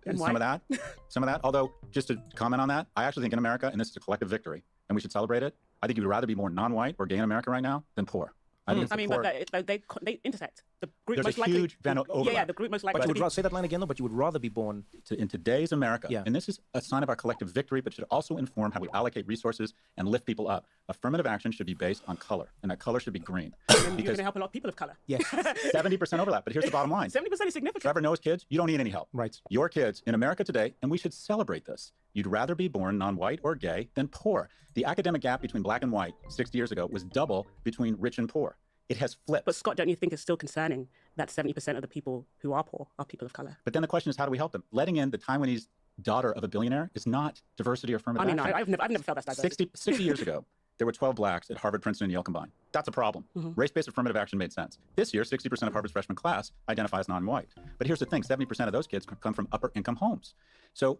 And some of that. Although, just to comment on that, I actually think in America, and this is a collective victory, and we should celebrate it, I think you'd rather be born non-white or gay in America right now than poor. I mean, but they intersect. The group There's most a likely, huge overlap. yeah, the group most likely. But you would rather say that line again, though. But you would rather be born in today's America, yeah. And this is a sign of our collective victory, but should also inform how we allocate resources and lift people up. Affirmative action should be based on color, and that color should be green. And you're going to help a lot of people of color. Yes. 70% overlap, but here's the bottom line. 70% is significant. Trevor Noah's kids, you don't need any help. Right. Your kids in America today, and we should celebrate this. You'd rather be born non-white or gay than poor. The academic gap between black and white 60 years ago was double between rich and poor. It has flipped. But Scott, don't you think it's still concerning that 70% of the people who are poor are people of color? But then the question is, how do we help them? Letting in the Taiwanese daughter of a billionaire is not diversity or affirmative action. I've never felt that's diversity. 60 years ago, there were 12 blacks at Harvard, Princeton, and Yale combined. That's a problem. Race-based affirmative action made sense. This year, 60% of Harvard's freshman class identify as non-white. But here's the thing, 70% of those kids come from upper-income homes. So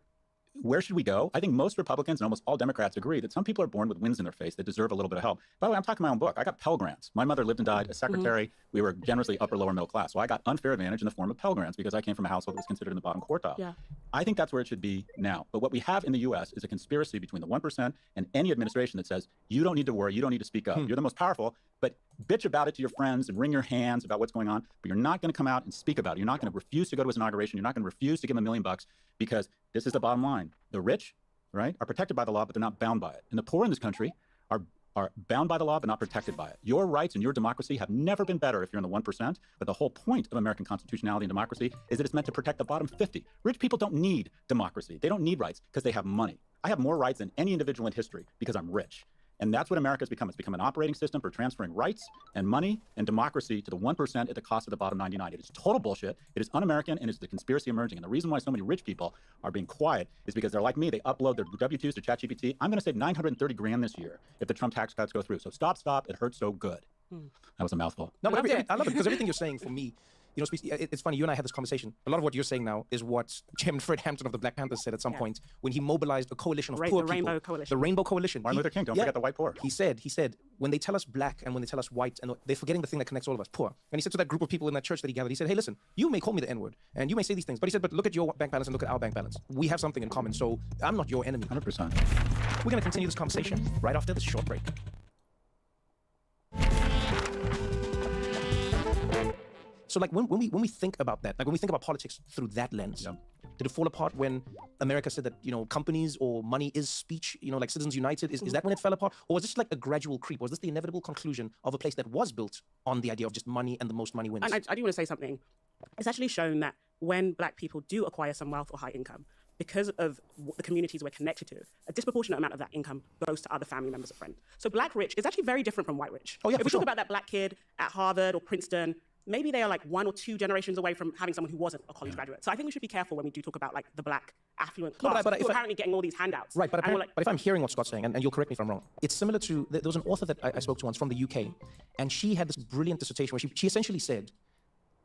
where should we go? I think most Republicans and almost all Democrats agree that some people are born with wins in their face that deserve a little bit of help. By the way, I'm talking my own book. I got Pell Grants. My mother lived and died a secretary. We were generously upper-lower middle class. So I got unfair advantage in the form of Pell Grants because I came from a household that was considered in the bottom quartile. Yeah. I think that's where it should be now. But what we have in the U.S. is a conspiracy between the 1% and any administration that says, you don't need to worry, you don't need to speak up. You're the most powerful, but bitch about it to your friends and wring your hands about what's going on, but you're not going to come out and speak about it. You're not going to refuse to go to his inauguration. You're not going to refuse to give him $1 million because this is the bottom line. The rich, right, are protected by the law, but they're not bound by it. And the poor in this country are bound by the law, but not protected by it. Your rights and your democracy have never been better if you're in the 1%, but the whole point of American constitutionality and democracy is that it's meant to protect the bottom 50. Rich people don't need democracy. They don't need rights because they have money. I have more rights than any individual in history because I'm rich. And that's what America has become. It's become an operating system for transferring rights and money and democracy to the 1% at the cost of the bottom 99. It is total bullshit. It is un-American, and it's the conspiracy emerging. And the reason why so many rich people are being quiet is because they're like me. They upload their W-2s to ChatGPT. I'm going to save $930 grand this year if the Trump tax cuts go through. So stop. It hurts so good. That was a mouthful. No, but I love it because everything you're saying for me, you know, it's funny, you and I had this conversation. A lot of what you're saying now is what Chairman Fred Hampton of the Black Panthers said at some point when he mobilized a coalition of poor people. The Rainbow Coalition. The Rainbow Coalition. Martin Luther King, don't forget the white poor. He said, when they tell us black and when they tell us white, and they're forgetting the thing that connects all of us, poor. And he said to that group of people in that church that he gathered, he said, hey, listen, you may call me the N-word, and you may say these things, but he said, but look at your bank balance and look at our bank balance. We have something in common, so I'm not your enemy. 100%. We're going to continue this conversation right after this short break. So like when we think about that, like when we think about politics through that lens, did it fall apart when America said that, you know, companies or money is speech, you know, like Citizens United, is that when it fell apart? Or was this like a gradual creep? Was this the inevitable conclusion of a place that was built on the idea of just money and the most money wins? And I do want to say something. It's actually shown that when black people do acquire some wealth or high income, because of the communities we're connected to, a disproportionate amount of that income goes to other family members or friends. So black rich is actually very different from white rich. Oh, yeah, if we talk about that black kid at Harvard or Princeton, maybe they are like 1 or 2 generations away from having someone who wasn't a college graduate. So I think we should be careful when we do talk about like the black affluent class who are apparently getting all these handouts. Right, but if I'm hearing what Scott's saying, and you'll correct me if I'm wrong, it's similar to, there was an author that I spoke to once from the UK, and she had this brilliant dissertation where she essentially said,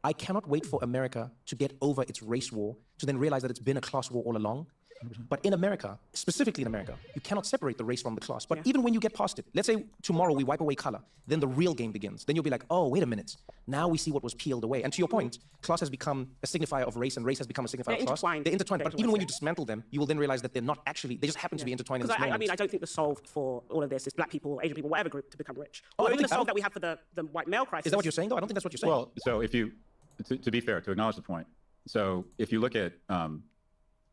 I cannot wait for America to get over its race war to then realize that it's been a class war all along. But in America, specifically in America, you cannot separate the race from the class. But even when you get past it, let's say tomorrow we wipe away color, then the real game begins. Then you'll be like, oh, wait a minute. Now we see what was peeled away. And to your point, class has become a signifier of race and race has become a signifier of class. They're intertwined. But even when you dismantle them, you will then realize that they're not actually, they just happen to be intertwined in this moment. I mean, I don't think the solve for all of this is black people, Asian people, whatever group to become rich. Or even the solve that we have for the white male crisis. Is that what you're saying, though? I don't think that's what you're saying. Well, so if you, to be fair, to acknowledge the point, so if you look at,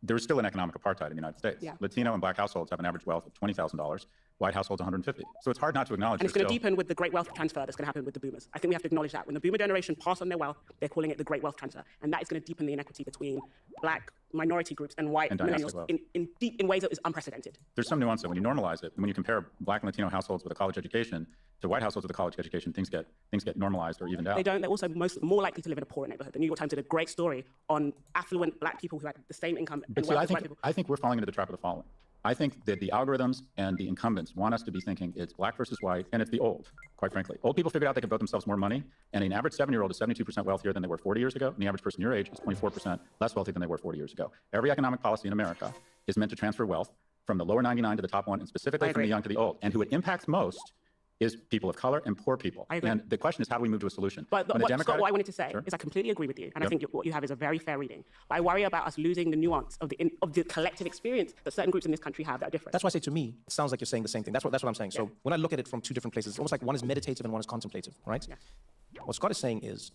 there is still an economic apartheid in the United States. Latino and black households have an average wealth of $20,000. White households, $150,000. So it's hard not to acknowledge. And it's going to deepen with the great wealth transfer that's going to happen with the boomers. I think we have to acknowledge that. When the boomer generation pass on their wealth, they're calling it the great wealth transfer. And that is going to deepen the inequity between black minority groups and white millennials in ways that is unprecedented. There's some nuance though. When you normalize it, when you compare black and Latino households with a college education to white households with a college education, things get normalized or evened out. They don't. They're also more likely to live in a poorer neighborhood. The New York Times did a great story on affluent black people who had the same income and wealth as white people. I think we're falling into the trap of the following. I think that the algorithms and the incumbents want us to be thinking it's black versus white, and it's the old, quite frankly. Old people figured out they could vote themselves more money, and an average 7-year-old is 72% wealthier than they were 40 years ago, and the average person your age is 24% less wealthy than they were 40 years ago. Every economic policy in America is meant to transfer wealth from the lower 99 to the top 1, and specifically from the young to the old. And who it impacts most is people of color and poor people. I agree. And the question is, how do we move to a solution? But what I wanted to say Sure. is I completely agree with you, and I think what you have is a very fair reading. But I worry about us losing the nuance of the collective experience that certain groups in this country have that are different. That's why I say, to me, it sounds like you're saying the same thing. That's what I'm saying. So when I look at it from two different places, it's almost like one is meditative and one is contemplative, right? Yeah. What Scott is saying is,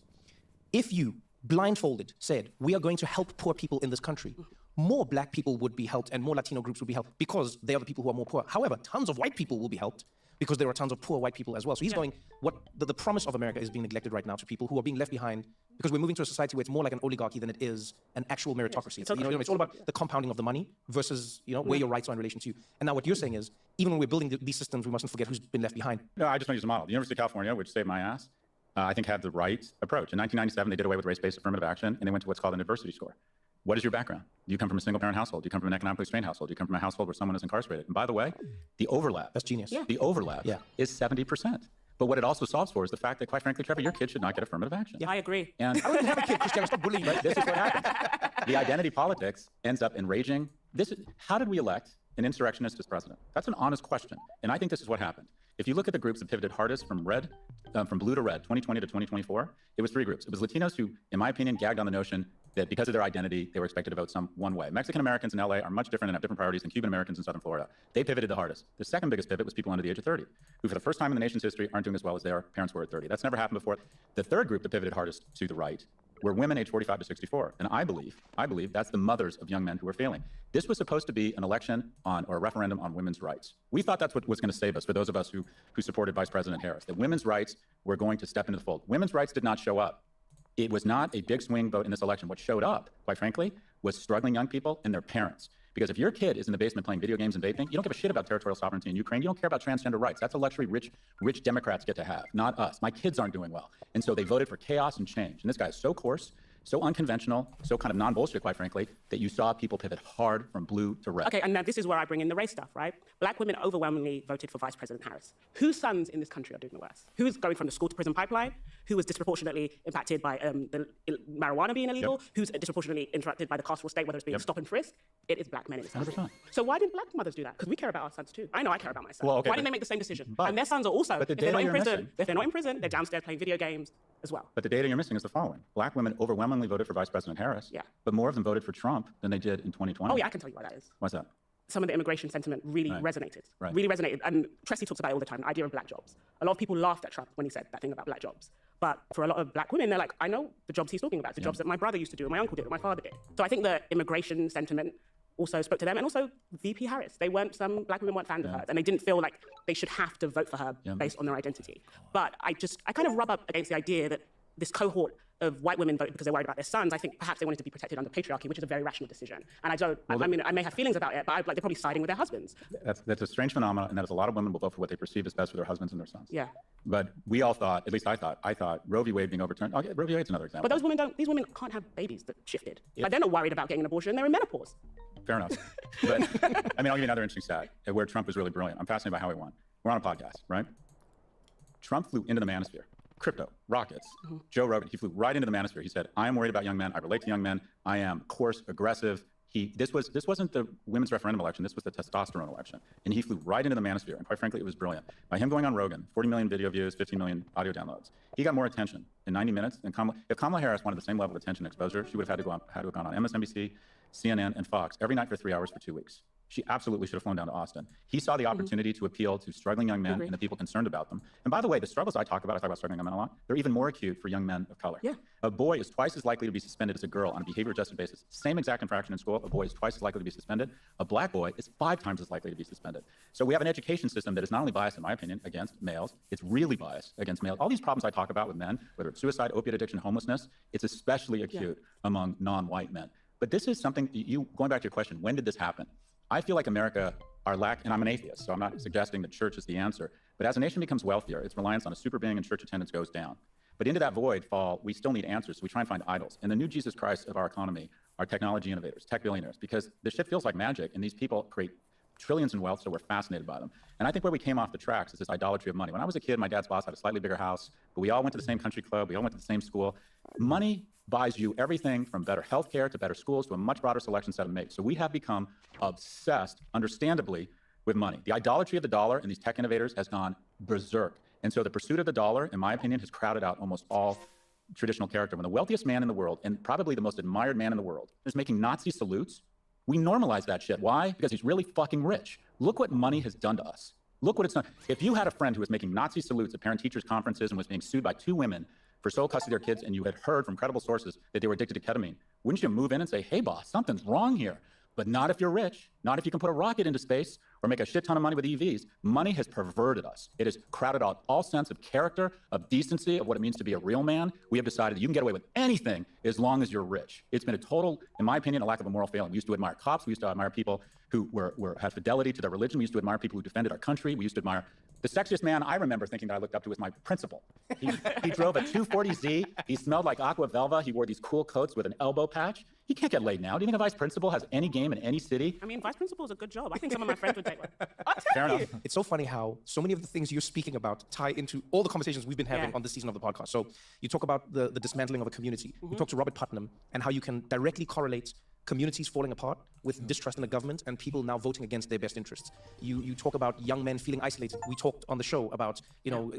if you blindfolded said, we are going to help poor people in this country, more black people would be helped and more Latino groups would be helped because they are the people who are more poor. However, tons of white people will be helped because there are tons of poor white people as well. So he's going, what the promise of America is being neglected right now to people who are being left behind because we're moving to a society where it's more like an oligarchy than it is an actual meritocracy. It's all about the compounding of the money versus where your rights are in relation to you. And now what you're saying is, even when we're building these systems, we mustn't forget who's been left behind. No, I just want to use a model. The University of California, which saved my ass, I think had the right approach. In 1997, they did away with race-based affirmative action, and they went to what's called an adversity score. What is your background? Do you come from a single-parent household? Do you come from an economically strained household? Do you come from a household where someone is incarcerated? And by the way, the overlap. That's genius. Yeah. The overlap is 70%. But what it also solves for is the fact that, quite frankly, Trevor, your kid should not get affirmative action. Yeah, I agree. And I wouldn't have a kid, Christiana, stop bullying me. This is what happens. The identity politics ends up enraging. How did we elect an insurrectionist as president? That's an honest question. And I think this is what happened. If you look at the groups that pivoted hardest from blue to red, 2020 to 2024, it was three groups. It was Latinos who, in my opinion, gagged on the notion that because of their identity, they were expected to vote one way. Mexican Americans in LA are much different and have different priorities than Cuban Americans in Southern Florida. They pivoted the hardest. The second biggest pivot was people under the age of 30, who for the first time in the nation's history aren't doing as well as their parents were at 30. That's never happened before. The third group that pivoted hardest to the right were women aged 45 to 64. And I believe that's the mothers of young men who are failing. This was supposed to be an election or a referendum on women's rights. We thought that's what was going to save us, for those of us who supported Vice President Harris, that women's rights were going to step into the fold. Women's rights did not show up. It was not a big swing vote in this election. What showed up, quite frankly, was struggling young people and their parents. Because if your kid is in the basement playing video games and vaping, you don't give a shit about territorial sovereignty in Ukraine. You don't care about transgender rights. That's a luxury rich Democrats get to have, not us. My kids aren't doing well. And so they voted for chaos and change. And this guy is so coarse, so unconventional, so kind of non-bullshit, quite frankly, that you saw people pivot hard from blue to red. Okay, and now this is where I bring in the race stuff, right? Black women overwhelmingly voted for Vice President Harris. Whose sons in this country are doing the worst? Who's going from the school to prison pipeline? Who was disproportionately impacted by the marijuana being illegal? Who's disproportionately interrupted by the carceral state, whether it's being stop and frisk? It is black men in this country. 100%. So why didn't black mothers do that? Because we care about our sons too. I know I care about my sons. Well, okay, why didn't they make the same decision? But, and their sons are also, if they're not in prison, they're downstairs playing video games as well. But the data you're missing is the following. Black women overwhelmingly voted for Vice President Harris, but more of them voted for Trump than they did in 2020. Oh yeah, I can tell you why that is. Why's that? Some of the immigration sentiment really resonated. Right. Really resonated. And Tressie talks about it all the time, the idea of black jobs. A lot of people laughed at Trump when he said that thing about black jobs. But for a lot of black women, they're like, I know the jobs he's talking about, the jobs that my brother used to do, and my uncle did, and my father did. So I think the immigration sentiment also spoke to them, and also VP Harris. Some black women weren't fans of her, and they didn't feel like they should have to vote for her based on their identity. But I kind of rub up against the idea that this cohort of white women vote because they're worried about their sons. I think perhaps they wanted to be protected under patriarchy, which is a very rational decision. And I may have feelings about it, but they're probably siding with their husbands. That's a strange phenomenon, and that is a lot of women will vote for what they perceive as best for their husbands and their sons. Yeah. But we all thought, at least I thought Roe v. Wade being overturned. Roe v. Wade's another example. But these women can't have babies that shifted. Like, they're not worried about getting an abortion, they're in menopause. Fair enough. But I'll give you another interesting stat where Trump was really brilliant. I'm fascinated by how he won. We're on a podcast, right? Trump flew into the manosphere. Crypto, rockets. Joe Rogan, he flew right into the manosphere. He said, I am worried about young men. I relate to young men. I am coarse, aggressive. This wasn't the women's referendum election. This was the testosterone election. And he flew right into the manosphere. And quite frankly, it was brilliant. By him going on Rogan, 40 million video views, 15 million audio downloads, he got more attention in 90 minutes than Kamala. If Kamala Harris wanted the same level of attention and exposure, she would have had to have gone on MSNBC, CNN, and Fox every night for 3 hours for 2 weeks. She absolutely should have flown down to Austin. He saw the opportunity to appeal to struggling young men and the people concerned about them. And by the way, the struggles I talk about struggling young men a lot, they're even more acute for young men of color. Yeah. A boy is twice as likely to be suspended as a girl on a behavior-adjusted basis. Same exact infraction in school, a boy is twice as likely to be suspended. A black boy is 5 times as likely to be suspended. So we have an education system that is not only biased, in my opinion, against males, it's really biased against males. All these problems I talk about with men, whether it's suicide, opiate addiction, homelessness, it's especially acute among non-white men. But this is something, going back to your question, when did this happen? I feel like America, and I'm an atheist, so I'm not suggesting that church is the answer, but as a nation becomes wealthier, its reliance on a super being and church attendance goes down. But into that void we still need answers, so we try and find idols. And the new Jesus Christ of our economy are technology innovators, tech billionaires, because this shit feels like magic, and these people create trillions in wealth, so we're fascinated by them. And I think where we came off the tracks is this idolatry of money. When I was a kid, my dad's boss had a slightly bigger house, but we all went to the same country club, we all went to the same school. Money buys you everything from better healthcare to better schools to a much broader selection set of mates. So we have become obsessed, understandably, with money. The idolatry of the dollar and these tech innovators has gone berserk. And so the pursuit of the dollar, in my opinion, has crowded out almost all traditional character. When the wealthiest man in the world, and probably the most admired man in the world, is making Nazi salutes, we normalize that shit. Why? Because he's really fucking rich. Look what money has done to us. Look what it's done. If you had a friend who was making Nazi salutes at parent-teachers conferences and was being sued by 2 women for sole custody of their kids, and you had heard from credible sources that they were addicted to ketamine, wouldn't you move in and say, hey, boss, something's wrong here? But not if you're rich, not if you can put a rocket into space or make a shit ton of money with EVs. Money has perverted us. It has crowded out all sense of character, of decency, of what it means to be a real man. We have decided that you can get away with anything as long as you're rich. It's been a total, in my opinion, a lack of a moral failing. We used to admire cops. We used to admire people who had fidelity to their religion. We used to admire people who defended our country. We used to admire the sexiest man I remember thinking that I looked up to was my principal. He drove a 240Z. He smelled like aqua velva. He wore these cool coats with an elbow patch. He can't get laid now. Do you think a vice principal has any game in any city? I mean, vice principal is a good job. I think some of my friends would take one. Fair enough. It's so funny how so many of the things you're speaking about tie into all the conversations we've been having on this season of the podcast. So you talk about the dismantling of a community. You talk to Robert Putnam and how you can directly correlate communities falling apart with distrust in the government and people now voting against their best interests. You talk about young men feeling isolated. We talked on the show about,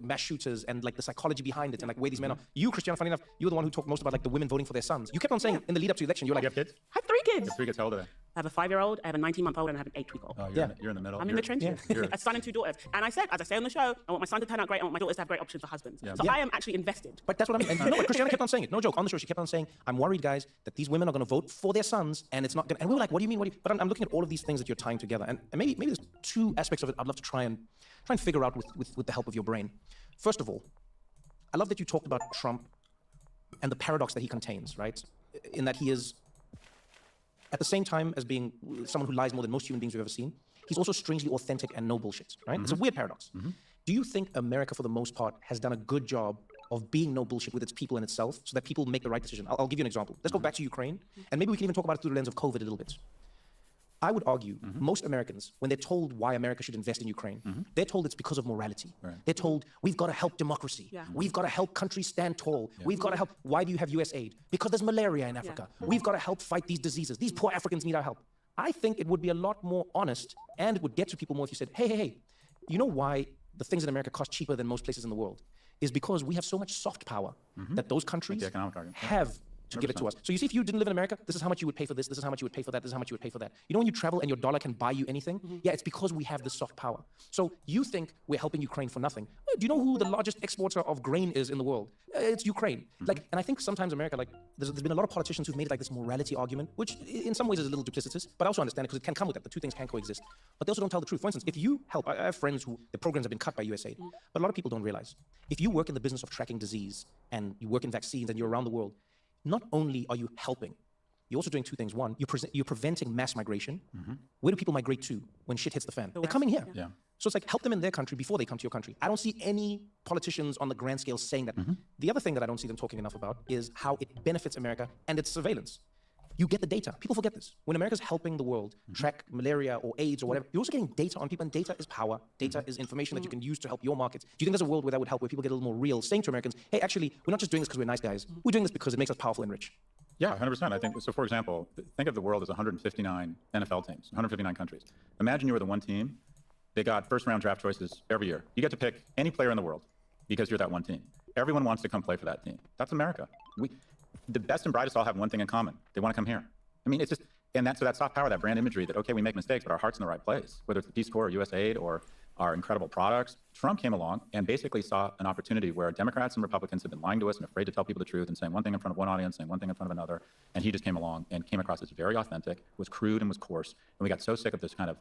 mass shooters and like the psychology behind it and like where these men are. You, Christiana, funny enough, you were the one who talked most about like the women voting for their sons. You kept on saying in the lead up to the election, you were like, you have kids? I have 3 kids. You have 3 kids. How old are they? I have a 5-year-old, I have a 19-month-old, and I have an 8-week-old. Oh, you're in the middle. I'm in the trenches. A son and 2 daughters. And I said, as I say on the show, I want my son to turn out great. I want my daughters to have great options for husbands. So I am actually invested. But that's what I mean. And you know what? Christiana kept on saying it. No joke. On the show, she kept on saying, I'm worried, guys, that these women are going to vote for their sons, and it's not going to... And we were like, what do you mean? But I'm looking at all of these things that you're tying together. And maybe there's 2 aspects of it I'd love to try and figure out with the help of your brain. First of all, I love that you talked about Trump and the paradox that he contains, right? In that he is, at the same time as being someone who lies more than most human beings we've ever seen, he's also strangely authentic and no bullshit, right? It's a weird paradox. Do you think America, for the most part, has done a good job of being no bullshit with its people and itself so that people make the right decision? I'll give you an example. Let's go back to Ukraine, and maybe we can even talk about it through the lens of COVID a little bit. I would argue most Americans, when they're told why America should invest in Ukraine, they're told it's because of morality. Right. They're told, we've got to help democracy. We've got to help countries stand tall. We've got to help. Why do you have US aid? Because there's malaria in Africa. We've got to help fight these diseases. These poor Africans need our help. I think it would be a lot more honest, and it would get to people more if you said, hey, you know why the things in America cost cheaper than most places in the world? Is because we have so much soft power that those countries have to 100%. Give it to us. So you see, if you didn't live in America, this is how much you would pay for this, this is how much you would pay for that, this is how much you would pay for that. You know when you travel and your dollar can buy you anything? Yeah, it's because we have this soft power. So you think we're helping Ukraine for nothing. Do you know who the largest exporter of grain is in the world? It's Ukraine. And I think sometimes America, there's been a lot of politicians who've made this morality argument, which in some ways is a little duplicitous, but I also understand it because it can come with that. The 2 things can coexist. But they also don't tell the truth. For instance, if you help, I have friends who the programs have been cut by USAID, but a lot of people don't realize. If you work in the business of tracking disease and you work in vaccines and you're around the world, not only are you helping, you're also doing 2 things. One, you're preventing mass migration. Where do people migrate to when shit hits the fan? They're coming here. Yeah. So it's like help them in their country before they come to your country. I don't see any politicians on the grand scale saying that. The other thing that I don't see them talking enough about is how it benefits America and its surveillance. You get the data. People forget this. When America's helping the world track malaria or AIDS or whatever, you're also getting data on people, and data is power. Data is information that you can use to help your markets. Do you think there's a world where that would help, where people get a little more real, saying to Americans, hey, actually, we're not just doing this because we're nice guys. We're doing this because it makes us powerful and rich. Yeah, 100%. I think so. For example, think of the world as 159 NFL teams, 159 countries. Imagine you were the one team. They got first-round draft choices every year. You get to pick any player in the world because you're that one team. Everyone wants to come play for that team. That's America. The best and brightest all have one thing in common. They want to come here. I mean, it's just, and that's so that soft power, that brand imagery that, okay, we make mistakes, but our heart's in the right place, whether it's the Peace Corps or USAID or our incredible products. Trump came along and basically saw an opportunity where Democrats and Republicans have been lying to us and afraid to tell people the truth and saying one thing in front of one audience, saying one thing in front of another. And he just came along and came across as very authentic, was crude and was coarse. And we got so sick of this kind of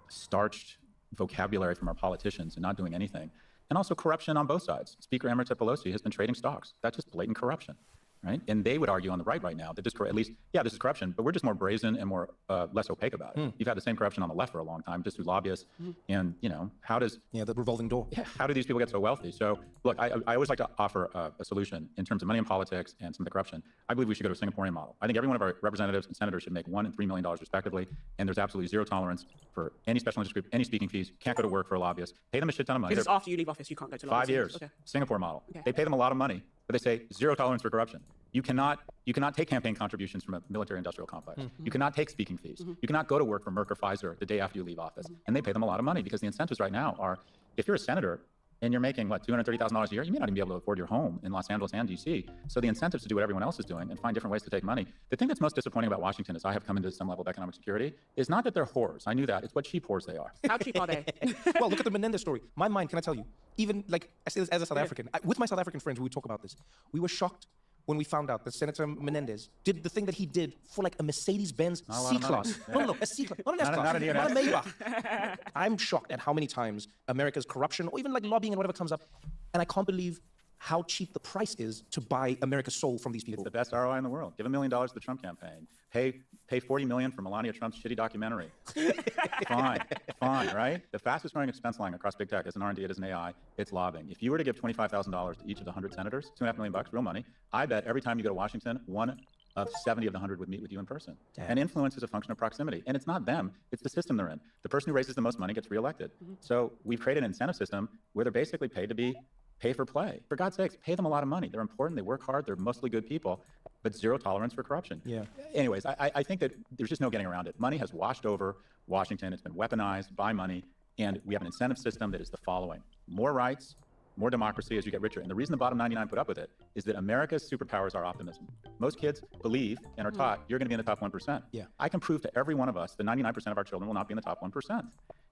starched vocabulary from our politicians and not doing anything. And also corruption on both sides. Speaker Emerita Pelosi has been trading stocks. That's just blatant corruption. Right? And they would argue on the right now that this, at least, yeah, this is corruption, but we're just more brazen and more less opaque about it. You've had the same corruption on the left for a long time, just through lobbyists. And, how does... Yeah, the revolving door. Yeah, how do these people get so wealthy? So, look, I always like to offer a solution in terms of money in politics and some of the corruption. I believe we should go to a Singaporean model. I think every one of our representatives and senators should make $1 and $3 million respectively, and there's absolutely zero tolerance for any special interest group, any speaking fees, can't go to work for a lobbyist, pay them a shit ton of money. Because after you leave office, you can't go to 5 years. Okay. Singapore model. Okay. They pay them a lot of money, but they say zero tolerance for corruption. You cannot take campaign contributions from a military-industrial complex. You cannot take speaking fees. You cannot go to work for Merck or Pfizer the day after you leave office. And they pay them a lot of money because the incentives right now are, if you're a senator and you're making, what, $230,000 a year, you may not even be able to afford your home in Los Angeles and DC. So the incentives to do what everyone else is doing and find different ways to take money. The thing that's most disappointing about Washington, as I have come into some level of economic security, is not that they're whores. I knew that. It's what cheap whores they are. How cheap are they? Well, look at the Menendez story. My mind, can I tell you, even like I say this as a South African, with my South African friends, we would talk about this. We were shocked when we found out that Senator Menendez did the thing that he did for like a Mercedes-Benz C-Class. Yeah. No, a C-Class, not an S-Class, not a Maybach. I'm shocked at how many times America's corruption or even like lobbying and whatever comes up, and I can't believe how cheap the price is to buy America's soul from these people. It's the best ROI in the world. Give $1 million to the Trump campaign. Pay $40 million for Melania Trump's shitty documentary. Fine, right? The fastest growing expense line across big tech as an R&D, it is an AI, it's lobbying. If you were to give $25,000 to each of the 100 senators, $2.5 million bucks, real money, I bet every time you go to Washington, one of 70 of the 100 would meet with you in person. Damn. And influence is a function of proximity. And it's not them, it's the system they're in. The person who raises the most money gets reelected. So we've created an incentive system where they're basically paid to be pay for play. For God's sakes, pay them a lot of money. They're important, they work hard, they're mostly good people, but zero tolerance for corruption. Yeah. Anyways, I think that there's just no getting around it. Money has washed over Washington, it's been weaponized by money, and we have an incentive system that is the following. More rights, more democracy as you get richer. And the reason the bottom 99 put up with it is that America's superpower is our optimism. Most kids believe and are taught you're going to be in the top 1%. Yeah. I can prove to every one of us that 99% of our children will not be in the top 1%.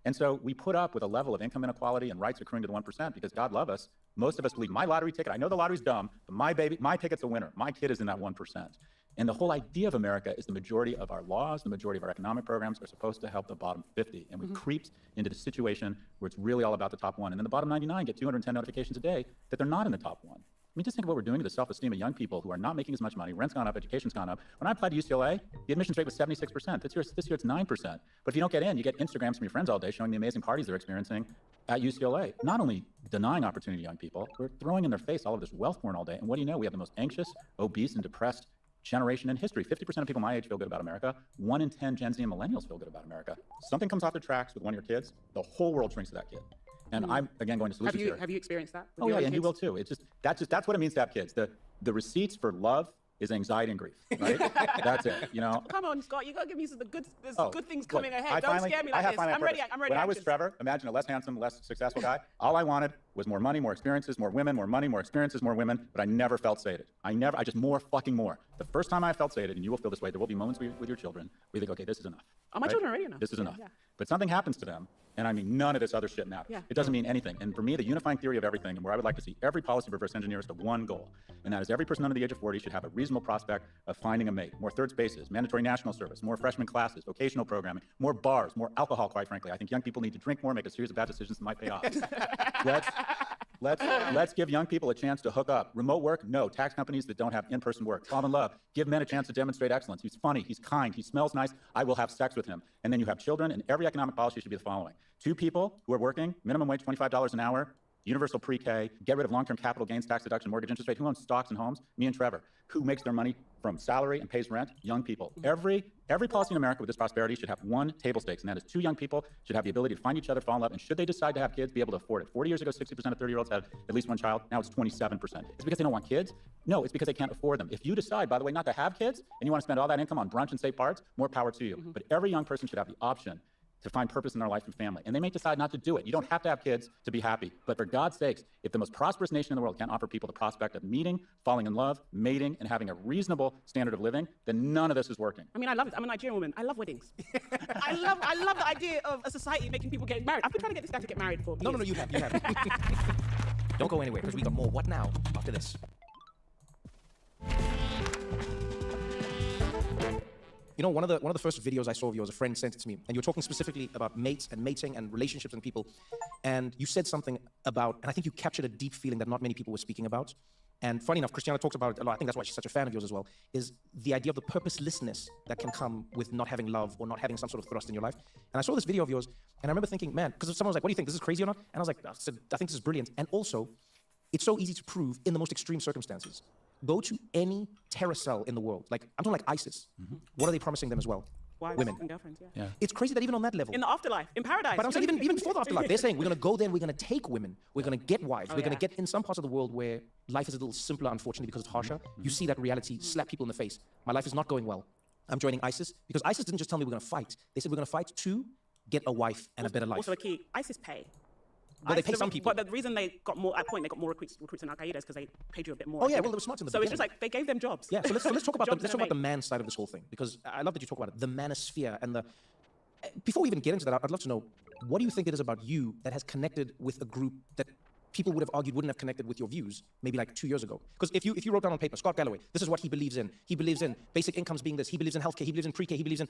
And so we put up with a level of income inequality and rights accruing to the 1% because God love us. Most of us believe my lottery ticket, I know the lottery's dumb, but my ticket's a winner. My kid is in that 1%. And the whole idea of America is the majority of our laws, the majority of our economic programs are supposed to help the bottom 50. And we've creeped into the situation where it's really all about the top 1. And then the bottom 99 get 210 notifications a day that they're not in the top 1. I mean, just think of what we're doing to the self-esteem of young people who are not making as much money. Rent's gone up, education's gone up. When I applied to UCLA, the admissions rate was 76%. This year it's 9%. But if you don't get in, you get Instagrams from your friends all day showing the amazing parties they're experiencing at UCLA. Not only denying opportunity to young people, we're throwing in their face all of this wealth porn all day. And what do you know? We have the most anxious, obese, and depressed generation in history. 50% of people my age feel good about America. 1 in 10 Gen Z and millennials feel good about America. Something comes off the tracks with one of your kids, the whole world shrinks to that kid. And I'm, again, going to solutions here. Have you experienced that? Oh, yeah, and you will too. It's just that's what it means to have kids. The receipts for love is anxiety and grief, right? That's it, you know? Come on, Scott, you got to give me some good things coming ahead. I Don't scare me like this. I'm ready. When I was Trevor, imagine a less handsome, less successful guy, all I wanted was more money, more experiences, more women, more money, more experiences, more women, but I never felt sated. I just more fucking more. The first time I felt sated, and you will feel this way, there will be moments with your children where you think, okay, this is enough. Oh, my children are ready enough. This is enough. Yeah. But something happens to them, and I mean, none of this other shit matters. Yeah. It doesn't mean anything. And for me, the unifying theory of everything, and where I would like to see every policy reverse engineer is to one goal, and that is every person under the age of 40 should have a reasonable prospect of finding a mate. More third spaces, mandatory national service, more freshman classes, vocational programming, more bars, more alcohol, quite frankly. I think young people need to drink more, make a series of bad decisions that might pay off. Let's give young people a chance to hook up. Remote work? No. Tax companies that don't have in-person work. Fall in love. Give men a chance to demonstrate excellence. He's funny. He's kind. He smells nice. I will have sex with him. And then you have children, and every economic policy should be the following. 2 people who are working, minimum wage $25 an hour, universal pre-K, get rid of long-term capital gains tax deduction, mortgage interest rate. Who owns stocks and homes? Me and Trevor. Who makes their money from salary and pays rent? Young people. Every policy in America with this prosperity should have one table stakes, and that is 2 young people should have the ability to find each other, fall in love, and should they decide to have kids, be able to afford it. 40 years ago, 60% of 30-year-olds had at least 1 child. Now it's 27%. It's because they don't want kids? No, it's because they can't afford them. If you decide, by the way, not to have kids, and you want to spend all that income on brunch and state parts, more power to you. But every young person should have the option to find purpose in their life and family. And they may decide not to do it. You don't have to have kids to be happy. But for God's sakes, if the most prosperous nation in the world can't offer people the prospect of meeting, falling in love, mating, and having a reasonable standard of living, then none of this is working. I mean, I love it. I'm a Nigerian woman. I love weddings. I love the idea of a society making people get married. I've been trying to get this guy to get married for years. No, you have. Don't go anywhere, because we got more What Now after this. You know, one of the first videos I saw of yours, a friend sent it to me, and you were talking specifically about mates and mating and relationships and people, and you said something about, and I think you captured a deep feeling that not many people were speaking about. And funny enough, Christiana talks about it a lot. I think that's why she's such a fan of yours as well, is the idea of the purposelessness that can come with not having love or not having some sort of thrust in your life. And I saw this video of yours, and I remember thinking, man, because someone was like, what do you think, this is crazy or not? And I was like, I think this is brilliant. And also, it's so easy to prove in the most extreme circumstances. Go to any terror cell in the world. Like, I'm talking like ISIS. What are they promising them as well? Wives Women. and girlfriends, yeah. It's crazy that even on that level. In the afterlife, in paradise. But I'm saying even before the afterlife, they're saying we're going to go there and we're going to take women. We're going to get wives. We're going to get in some parts of the world where life is a little simpler, unfortunately, because it's harsher. You see that reality slap people in the face. My life is not going well. I'm joining ISIS. Because ISIS didn't just tell me we're going to fight. They said we're going to fight to get a wife and a better life. Also a key, ISIS pay. Well, they pay some people. But the reason they got more, at point, they got more recruits in Al Qaeda is because they paid you a bit more. Oh yeah, well, they were smart in the So beginning. it's just like they gave them jobs. Yeah, so let's talk about the man side of this whole thing, because I love that you talk about it, the manosphere and the. Before we even get into that, I'd love to know, what do you think it is about you that has connected with a group that people would have argued wouldn't have connected with your views maybe like 2 years ago? Because if you wrote down on paper, Scott Galloway, this is what he believes in. He believes in basic incomes being this. He believes in healthcare. He believes in pre-K. He believes in.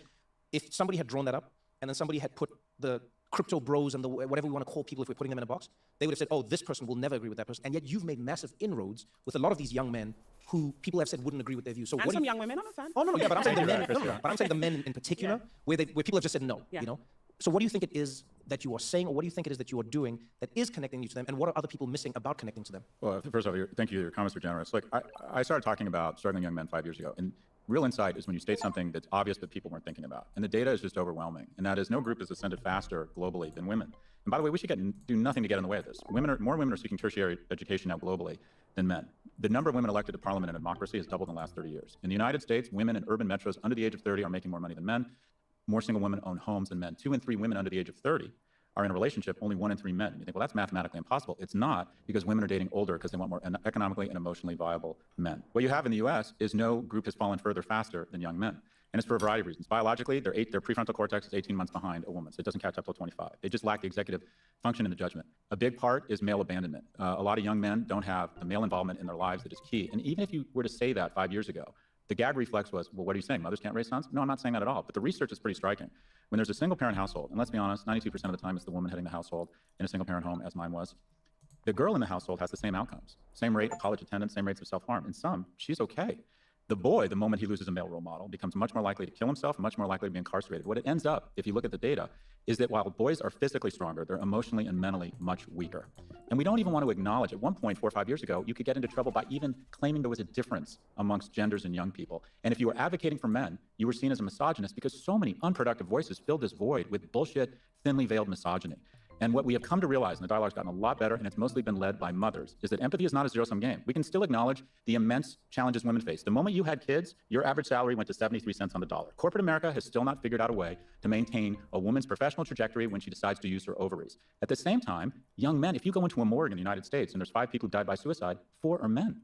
If somebody had drawn that up and then somebody had put the crypto bros and the whatever we want to call people if we're putting them in a box, they would have said, oh, this person will never agree with that person. And yet you've made massive inroads with a lot of these young men who people have said wouldn't agree with their views. So and some young women, I'm a fan. Oh no, yeah, but I'm saying the men. But I'm saying the men in particular, where people have just said no. Yeah. You know. So what do you think it is that you are saying, or what do you think it is that you are doing that is connecting you to them, and what are other people missing about connecting to them? Well, first of all, thank you. Your comments were generous. Look, I started talking about struggling young men 5 years ago, and real insight is when you state something that's obvious that people weren't thinking about, and the data is just overwhelming. And that is, no group has ascended faster globally than women. And by the way, we should do nothing to get in the way of this. More women are seeking tertiary education now globally than men. The number of women elected to parliament in a democracy has doubled in the last 30 years. In the United States, women in urban metros under the age of 30 are making more money than men. More single women own homes than men. 2 in 3 women under the age of 30 are in a relationship, only 1 in 3 men. You think, well, that's mathematically impossible. It's not, because women are dating older because they want more economically and emotionally viable men. What you have in the US is no group has fallen further faster than young men. And it's for a variety of reasons. Biologically, their prefrontal cortex is 18 months behind a woman, so it doesn't catch up till 25. They just lack the executive function and the judgment. A big part is male abandonment. A lot of young men don't have the male involvement in their lives that is key. And even if you were to say that 5 years ago, the gag reflex was, well, what are you saying? Mothers can't raise sons? No, I'm not saying that at all. But the research is pretty striking. When there's a single-parent household, and let's be honest, 92% of the time it's the woman heading the household in a single-parent home, as mine was, the girl in the household has the same outcomes. Same rate of college attendance, same rates of self-harm. In some, she's okay. The boy, the moment he loses a male role model, becomes much more likely to kill himself, much more likely to be incarcerated. What it ends up, if you look at the data, is that while boys are physically stronger, they're emotionally and mentally much weaker. And we don't even want to acknowledge, at one point, 4 or 5 years ago, you could get into trouble by even claiming there was a difference amongst genders and young people. And if you were advocating for men, you were seen as a misogynist because so many unproductive voices filled this void with bullshit, thinly veiled misogyny. And what we have come to realize, and the dialogue's gotten a lot better, and it's mostly been led by mothers, is that empathy is not a zero-sum game. We can still acknowledge the immense challenges women face. The moment you had kids, your average salary went to 73 cents on the dollar. Corporate America has still not figured out a way to maintain a woman's professional trajectory when she decides to use her ovaries. At the same time, young men, if you go into a morgue in the United States and there's 5 people who died by suicide, 4 are men.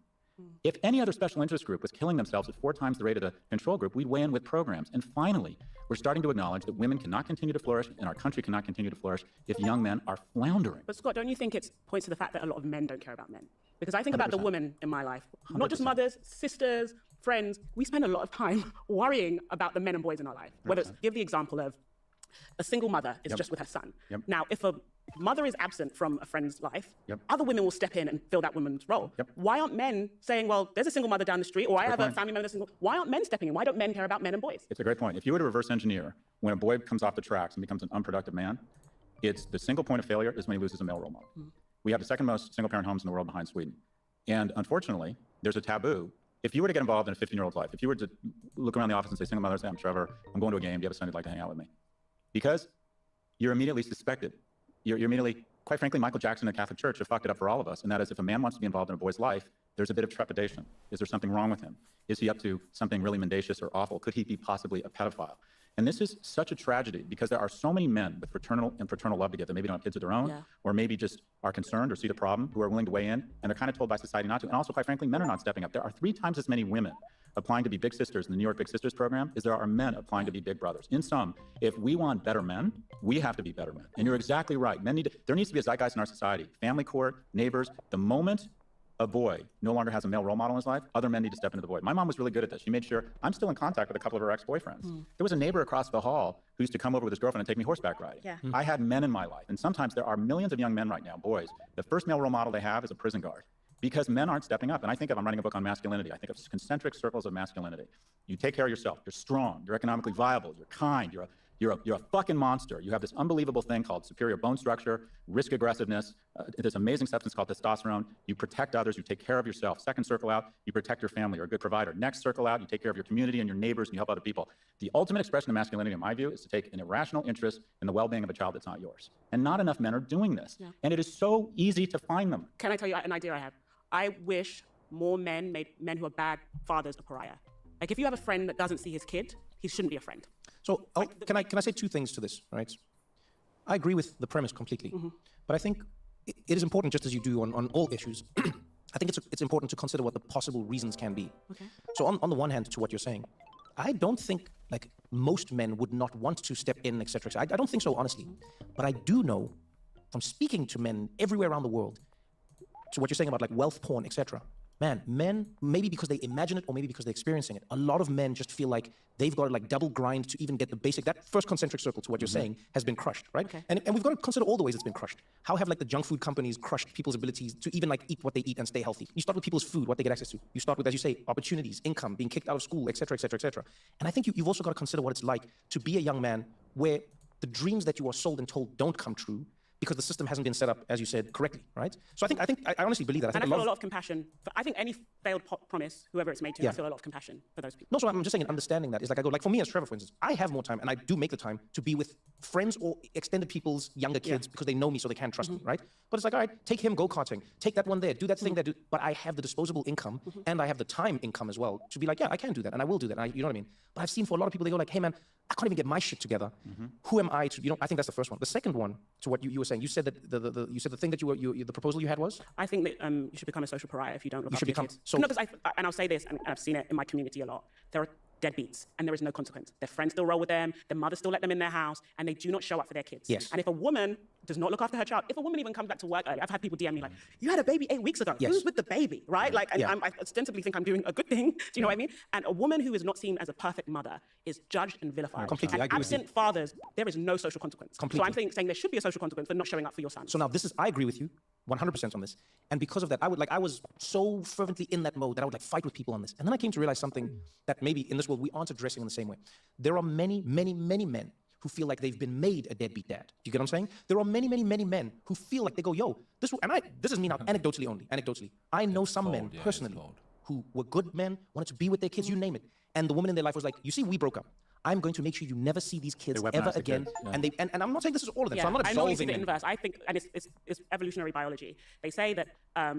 If any other special interest group was killing themselves at 4 times the rate of the control group, we'd weigh in with programs. And finally, we're starting to acknowledge that women cannot continue to flourish and our country cannot continue to flourish if young men are floundering. But Scott, don't you think it points to the fact that a lot of men don't care about men? Because I think 100%. about the women in my life, 100%. not just mothers, sisters, friends. We spend a lot of time worrying about the men and boys in our life. Whether it's, give the example of a single mother is just with her son. Now, if a mother is absent from a friend's life, other women will step in and fill that woman's role. Why aren't men saying, well, there's a single mother down the street, or I have a family member that's single. Why aren't men stepping in? Why don't men care about men and boys? It's a great point. If you were to reverse engineer, when a boy comes off the tracks and becomes an unproductive man, it's the single point of failure is when he loses a male role model. We have the second most single-parent homes in the world behind Sweden. And unfortunately, there's a taboo. If you were to get involved in a 15-year-old's life, if you were to look around the office and say, single mother, say, I'm Trevor, I'm going to a game, do you have a son who'd like to hang out with me? Because you're immediately suspected. You're immediately, quite frankly, Michael Jackson and the Catholic Church have fucked it up for all of us. And that is, if a man wants to be involved in a boy's life, there's a bit of trepidation. Is there something wrong with him? Is he up to something really mendacious or awful? Could he be possibly a pedophile? And this is such a tragedy because there are so many men with fraternal love to give that maybe don't have kids of their own, or maybe just are concerned or see the problem, who are willing to weigh in, and they're kind of told by society not to. And also, quite frankly, men are not stepping up. There are 3 times as many women applying to be Big Sisters in the New York Big Sisters program as there are men applying to be Big Brothers. In sum, if we want better men, we have to be better men. And you're exactly right. There needs to be a zeitgeist in our society. Family court, neighbors. The moment a boy no longer has a male role model in his life, other men need to step into the void. My mom was really good at this. She made sure I'm still in contact with a couple of her ex-boyfriends. There was a neighbor across the hall who used to come over with his girlfriend and take me horseback riding. I had men in my life. And sometimes there are millions of young men right now, boys. The first male role model they have is a prison guard. Because men aren't stepping up. And I think I'm writing a book on masculinity. I think of concentric circles of masculinity. You take care of yourself. You're strong. You're economically viable. You're kind. You're a fucking monster. You have this unbelievable thing called superior bone structure, risk aggressiveness, this amazing substance called testosterone. You protect others. You take care of yourself. Second circle out, you protect your family. You're a good provider. Next circle out, you take care of your community and your neighbors and you help other people. The ultimate expression of masculinity, in my view, is to take an irrational interest in the well-being of a child that's not yours. And not enough men are doing this. And it is so easy to find them. Can I tell you an idea I have? I wish more men made men who are bad fathers a pariah. Like, if you have a friend that doesn't see his kid, he shouldn't be a friend. So can I say 2 things to this, right? I agree with the premise completely. But I think it is important, just as you do on all issues. I think it's important to consider what the possible reasons can be. Okay. So on the one hand, to what you're saying, I don't think like most men would not want to step in, etc. I don't think so, honestly. But I do know from speaking to men everywhere around the world, to what you're saying about like wealth porn, etc. Man, men, maybe because they imagine it or maybe because they're experiencing it, a lot of men just feel like they've got to like double grind to even get the basic, that first concentric circle to what you're saying has been crushed, right? Okay. And we've got to consider all the ways it's been crushed. How have like the junk food companies crushed people's abilities to even like eat what they eat and stay healthy? You start with people's food, what they get access to. You start with, as you say, opportunities, income, being kicked out of school, etc., etc., etc. And I think you've also got to consider what it's like to be a young man where the dreams that you are sold and told don't come true, because the system hasn't been set up, as you said, correctly, right? So I honestly believe that. I feel a lot of compassion. I think any failed promise, whoever it's made to, I feel a lot of compassion for those people. No, so I'm just saying, understanding that is like, I go, like for me as Trevor, for instance, I have more time and I do make the time to be with friends or extended people's younger kids because they know me so they can trust me, right? But it's like, all right, take him go-karting, take that one there, do that thing there, but I have the disposable income and I have the time income as well to be like, yeah, I can do that and I will do that. And you know what I mean? But I've seen for a lot of people, they go like, hey man, I can't even get my shit together. Who am I to, I think that's the first one. The second one, to what you were saying, you said that you said the thing that the proposal you had was? I think that you should become a social pariah if you don't look after your kids. So, no, because and I'll say this, and I've seen it in my community a lot. There are deadbeats, and there is no consequence. Their friends still roll with them, their mothers still let them in their house, and they do not show up for their kids. Yes. And if a woman does not look after her child, if a woman even comes back to work early, I've had people DM me like, you had a baby 8 weeks ago. Yes. Who's with the baby, right? Like, and I ostensibly think I'm doing a good thing. Do you know what I mean? And a woman who is not seen as a perfect mother is judged and vilified. Completely, and I agree with you. absent fathers, there is no social consequence. Completely. So I'm saying there should be a social consequence for not showing up for your son. So now I agree with you 100% on this. And because of that, I was so fervently in that mode that I would like fight with people on this. And then I came to realize something that maybe in this world we aren't addressing in the same way. There are many, many, many men who feel like they've been made a deadbeat dad. Do you get what I'm saying? There are many, many, many men who feel like they go, yo, this is me now, anecdotally only, anecdotally. I know some men personally who were good men, wanted to be with their kids, you name it. And the woman in their life was like, you see, we broke up. I'm going to make sure you never see these kids ever again. And I'm not saying this is all of them, so I'm not absolving them. I know the inverse. I think, and it's evolutionary biology. They say that,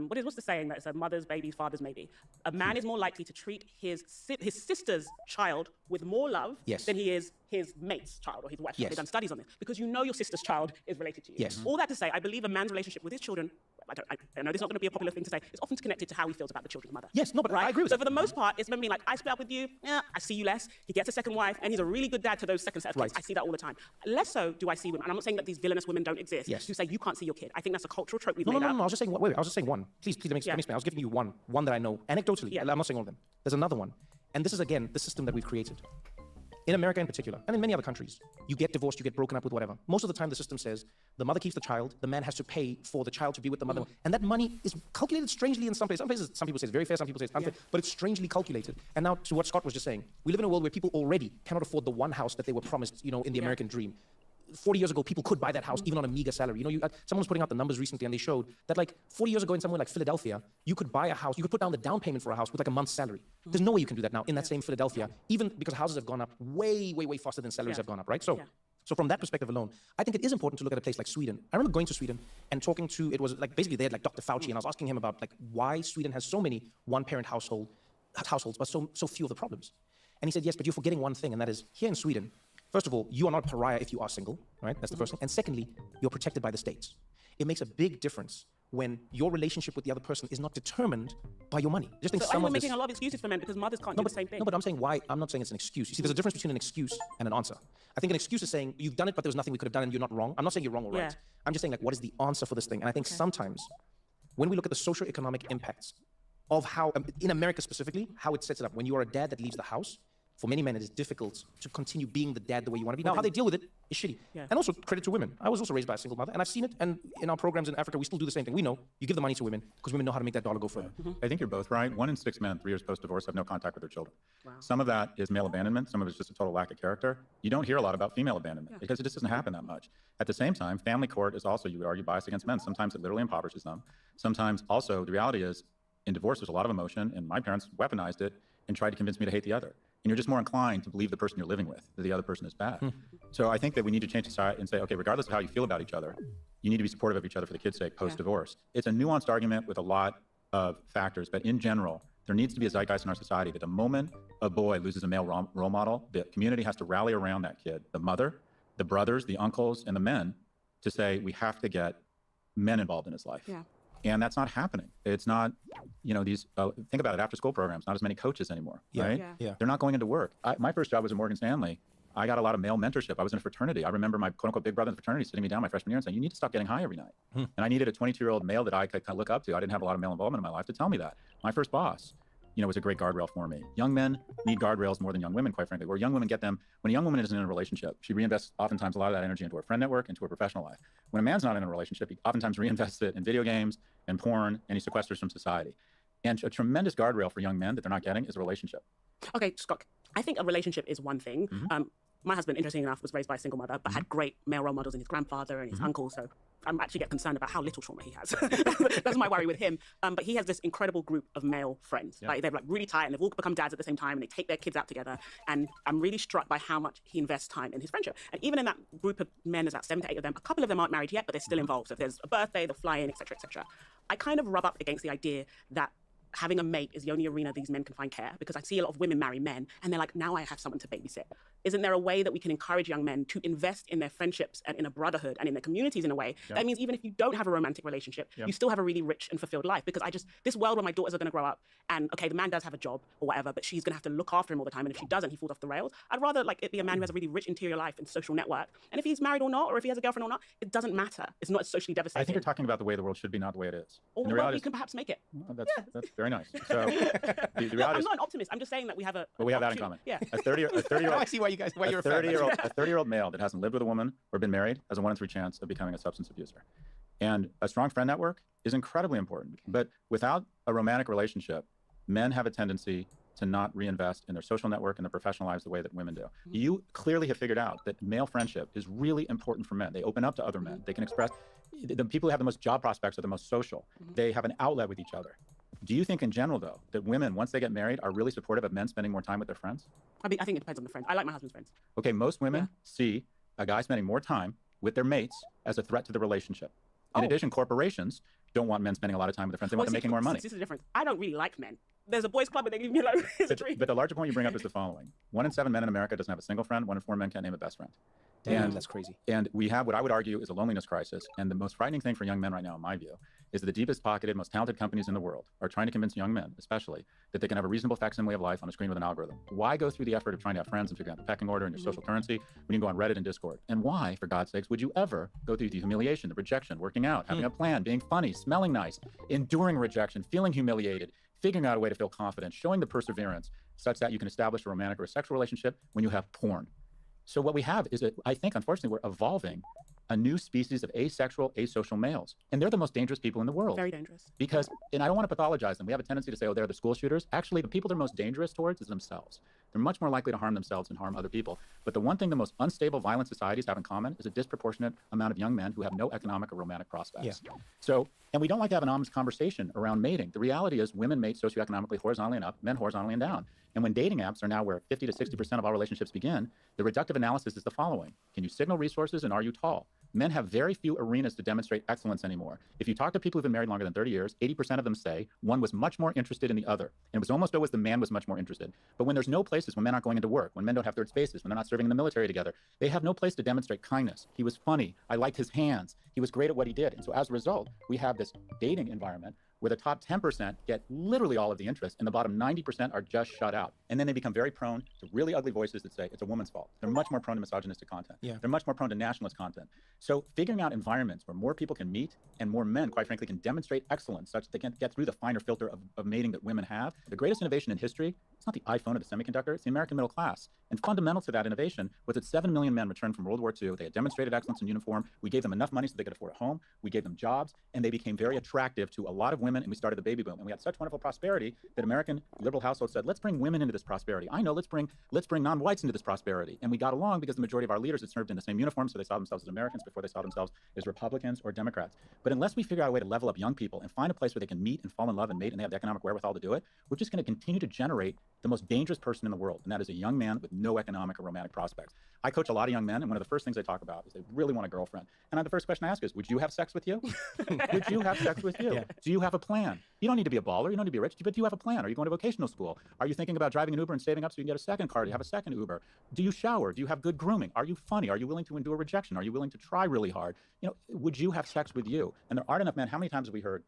what's the saying that it's a mother's baby's father's maybe? A man is more likely to treat his sister's child with more love than he is his mate's child or his wife's child. They've done studies on this. Because you know your sister's child is related to you. Yes. All that to say, I believe a man's relationship with his children, I know this is not going to be a popular thing to say, it's often connected to how he feels about the children's mother. Yes, no, but I agree with that. So for the most part, it's maybe like, I split up with you, I see you less. He gets a second wife, and he's a really good dad to those second set of kids. I see that all the time. Less so do I see women, and I'm not saying that these villainous women don't exist, who say you can't see your kid. I think that's a cultural trope we've made up. No, I was just saying, wait, I was just saying one. Please, let me explain. I was giving you one that I know, anecdotally. I'm not saying all of them. There's another one. And this is, again, the system that we've created. In America in particular, and in many other countries, you get divorced, you get broken up with whatever. Most of the time, the system says the mother keeps the child, the man has to pay for the child to be with the mother. And that money is calculated strangely in some places. Some people say it's very fair, some people say it's unfair, but it's strangely calculated. And now, to what Scott was just saying, we live in a world where people already cannot afford the one house that they were promised, in the American dream. 40 years ago, people could buy that house even on a meager salary. Someone was putting out the numbers recently, and they showed that like 40 years ago in somewhere like Philadelphia, you could buy a house, you could put down the down payment for a house with like a month's salary. There's no way you can do that now in that same Philadelphia, even because houses have gone up way, way, way faster than salaries have gone up, right? So from that perspective alone, I think it is important to look at a place like Sweden. I remember going to Sweden and talking to, it was like basically they had like Dr. Fauci, and I was asking him about like why Sweden has so many one-parent households, but so few of the problems. And he said, yes, but you're forgetting one thing, and that is here in Sweden, first of all, you are not a pariah if you are single, right? That's the first thing. And secondly, you're protected by the states. It makes a big difference when your relationship with the other person is not determined by your money. Just think so making a lot of excuses for men because mothers can't do the same thing. No, but I'm saying why. I'm not saying it's an excuse. You see, there's a difference between an excuse and an answer. I think an excuse is saying you've done it, but there was nothing we could have done, and you're not wrong. I'm not saying you're wrong or right. I'm just saying like what is the answer for this thing? And I think sometimes when we look at the socioeconomic impacts of how, in America specifically, how it sets it up. When you are a dad that leaves the house, for many men, it is difficult to continue being the dad the way you want to be. Now, how they deal with it is shitty. And also, credit to women. I was also raised by a single mother, and I've seen it, and in our programs in Africa, we still do the same thing. We know, you give the money to women, because women know how to make that dollar go further. I think you're both right. 1 in 6 men, 3 years post-divorce, have no contact with their children. Some of that is male abandonment. Some of it's just a total lack of character. You don't hear a lot about female abandonment, because it just doesn't happen that much. At the same time, family court is also, you would argue, biased against men. Sometimes it literally impoverishes them. Sometimes, also, the reality is, in divorce, there's a lot of emotion, and my parents weaponized it and tried to convince me to hate the other. And you're just more inclined to believe the person you're living with, that the other person is bad. So I think that we need to change society and say, okay, regardless of how you feel about each other, you need to be supportive of each other for the kids' sake post-divorce. It's a nuanced argument with a lot of factors, but in general, there needs to be a zeitgeist in our society that the moment a boy loses a male role model, the community has to rally around that kid, the mother, the brothers, the uncles, and the men, to say we have to get men involved in his life. Yeah. And that's not happening. It's not, these, think about it, after school programs, not as many coaches anymore, right? Yeah. They're not going into work. My first job was at Morgan Stanley. I got a lot of male mentorship. I was in a fraternity. I remember my quote unquote big brother in the fraternity sitting me down my freshman year and saying, you need to stop getting high every night. And I needed a 22-year-old male that I could kind of look up to. I didn't have a lot of male involvement in my life to tell me that. My first boss, was a great guardrail for me. Young men need guardrails more than young women, quite frankly, where young women get them. When a young woman isn't in a relationship, she reinvests oftentimes a lot of that energy into her friend network, into her professional life. When a man's not in a relationship, he oftentimes reinvests it in video games and porn, and he sequesters from society. And a tremendous guardrail for young men that they're not getting is a relationship. Okay, Scott, I think a relationship is one thing. My husband, interesting enough, was raised by a single mother, but had great male role models in his grandfather and his uncle. So I'm actually get concerned about how little trauma he has. That's my worry with him. But he has this incredible group of male friends. Yeah. Like they're like really tight and they've all become dads at the same time and they take their kids out together. And I'm really struck by how much he invests time in his friendship. And even in that group of men, there's about 7 to 8 of them. A couple of them aren't married yet, but they're still involved. So if there's a birthday, they'll fly in, etc., etc. I kind of rub up against the idea that having a mate is the only arena these men can find care, because I see a lot of women marry men and they're like, now I have someone to babysit. Isn't there a way that we can encourage young men to invest in their friendships and in a brotherhood and in their communities in a way that means even if you don't have a romantic relationship, you still have a really rich and fulfilled life? Because this world where my daughters are going to grow up and okay, the man does have a job or whatever, but she's going to have to look after him all the time, and if she doesn't, he falls off the rails. I'd rather like it be a man who has a really rich interior life and social network, and if he's married or not, or if he has a girlfriend or not, it doesn't matter. It's not socially devastating. I think you're talking about the way the world should be, not the way it is. Or the world we can perhaps make it. Well, that's very nice. So the reality I'm not an optimist. I'm just saying that we have but we have that in common. Yeah. A 30-year-old. I see why you're a 30-year-old male that hasn't lived with a woman or been married has a 1 in 3 chance of becoming a substance abuser. And a strong friend network is incredibly important. But without a romantic relationship, men have a tendency to not reinvest in their social network and their professional lives the way that women do. You clearly have figured out that male friendship is really important for men. They open up to other men. They can express. The people who have the most job prospects are the most social. They have an outlet with each other. Do you think in general, though, that women, once they get married, are really supportive of men spending more time with their friends? I think it depends on the friends. I like my husband's friends. Okay, most women see a guy spending more time with their mates as a threat to the relationship. In addition, corporations don't want men spending a lot of time with their friends. They want them making more money. This is the difference. I don't really like men. There's a boys' club and they leave me alone. But the larger point you bring up is the following. 1 in 7 men in America doesn't have a single friend. 1 in 4 men can't name a best friend. Damn, that's crazy. And we have what I would argue is a loneliness crisis. And the most frightening thing for young men right now, in my view, is that the deepest pocketed, most talented companies in the world are trying to convince young men, especially, that they can have a reasonable facsimile of life on a screen with an algorithm. Why go through the effort of trying to have friends and figure out the pecking order and your social currency when you can go on Reddit and Discord? And why, for God's sakes, would you ever go through the humiliation, the rejection, working out, having a plan, being funny, smelling nice, enduring rejection, feeling humiliated, figuring out a way to feel confident, showing the perseverance such that you can establish a romantic or a sexual relationship when you have porn? So what we have is, I think, unfortunately, we're evolving a new species of asexual, asocial males. And they're the most dangerous people in the world. Very dangerous. Because, and I don't want to pathologize them. We have a tendency to say, oh, they're the school shooters. Actually, the people they're most dangerous towards is themselves. They're much more likely to harm themselves and harm other people. But the one thing the most unstable, violent societies have in common is a disproportionate amount of young men who have no economic or romantic prospects. Yeah. So, and we don't like to have an honest conversation around mating. The reality is women mate socioeconomically horizontally and up, men horizontally and down. And when dating apps are now where 50 to 60% of all relationships begin, the reductive analysis is the following. Can you signal resources and are you tall? Men have very few arenas to demonstrate excellence anymore. If you talk to people who've been married longer than 30 years, 80% of them say one was much more interested in the other. And it was almost always the man was much more interested. But when there's no places, when men aren't going into work, when men don't have third spaces, when they're not serving in the military together, they have no place to demonstrate kindness. He was funny. I liked his hands. He was great at what he did. And so as a result, we have this dating environment where the top 10% get literally all of the interest and the bottom 90% are just shut out. And then they become very prone to really ugly voices that say it's a woman's fault. They're much more prone to misogynistic content. Yeah. They're much more prone to nationalist content. So figuring out environments where more people can meet and more men, quite frankly, can demonstrate excellence such that they can get through the finer filter of mating that women have. The greatest innovation in history, it's not the iPhone or the semiconductor, it's the American middle class. And fundamental to that innovation was that 7 million men returned from World War II. They had demonstrated excellence in uniform. We gave them enough money so they could afford a home. We gave them jobs, and they became very attractive to a lot of women, and we started the baby boom. And we had such wonderful prosperity that American liberal households said, let's bring women into this prosperity. I know, let's bring non-whites into this prosperity. And we got along because the majority of our leaders had served in the same uniform, so they saw themselves as Americans before they saw themselves as Republicans or Democrats. But unless we figure out a way to level up young people and find a place where they can meet and fall in love and mate, and they have the economic wherewithal to do it, we're just going to continue to generate the most dangerous person in the world, and that is a young man with no economic or romantic prospects. I coach a lot of young men, and one of the first things they talk about is they really want a girlfriend. And the first question I ask is, would you have sex with you? Would you have sex with you? Yeah. Do you have a plan? You don't need to be a baller, you don't need to be rich, but do you have a plan? Are you going to vocational school? Are you thinking about driving an Uber and saving up so you can get a second car? Do you have a second Uber? Do you shower? Do you have good grooming? Are you funny? Are you willing to endure rejection? Are you willing to try really hard? Would you have sex with you? And there aren't enough men. How many times have we heard,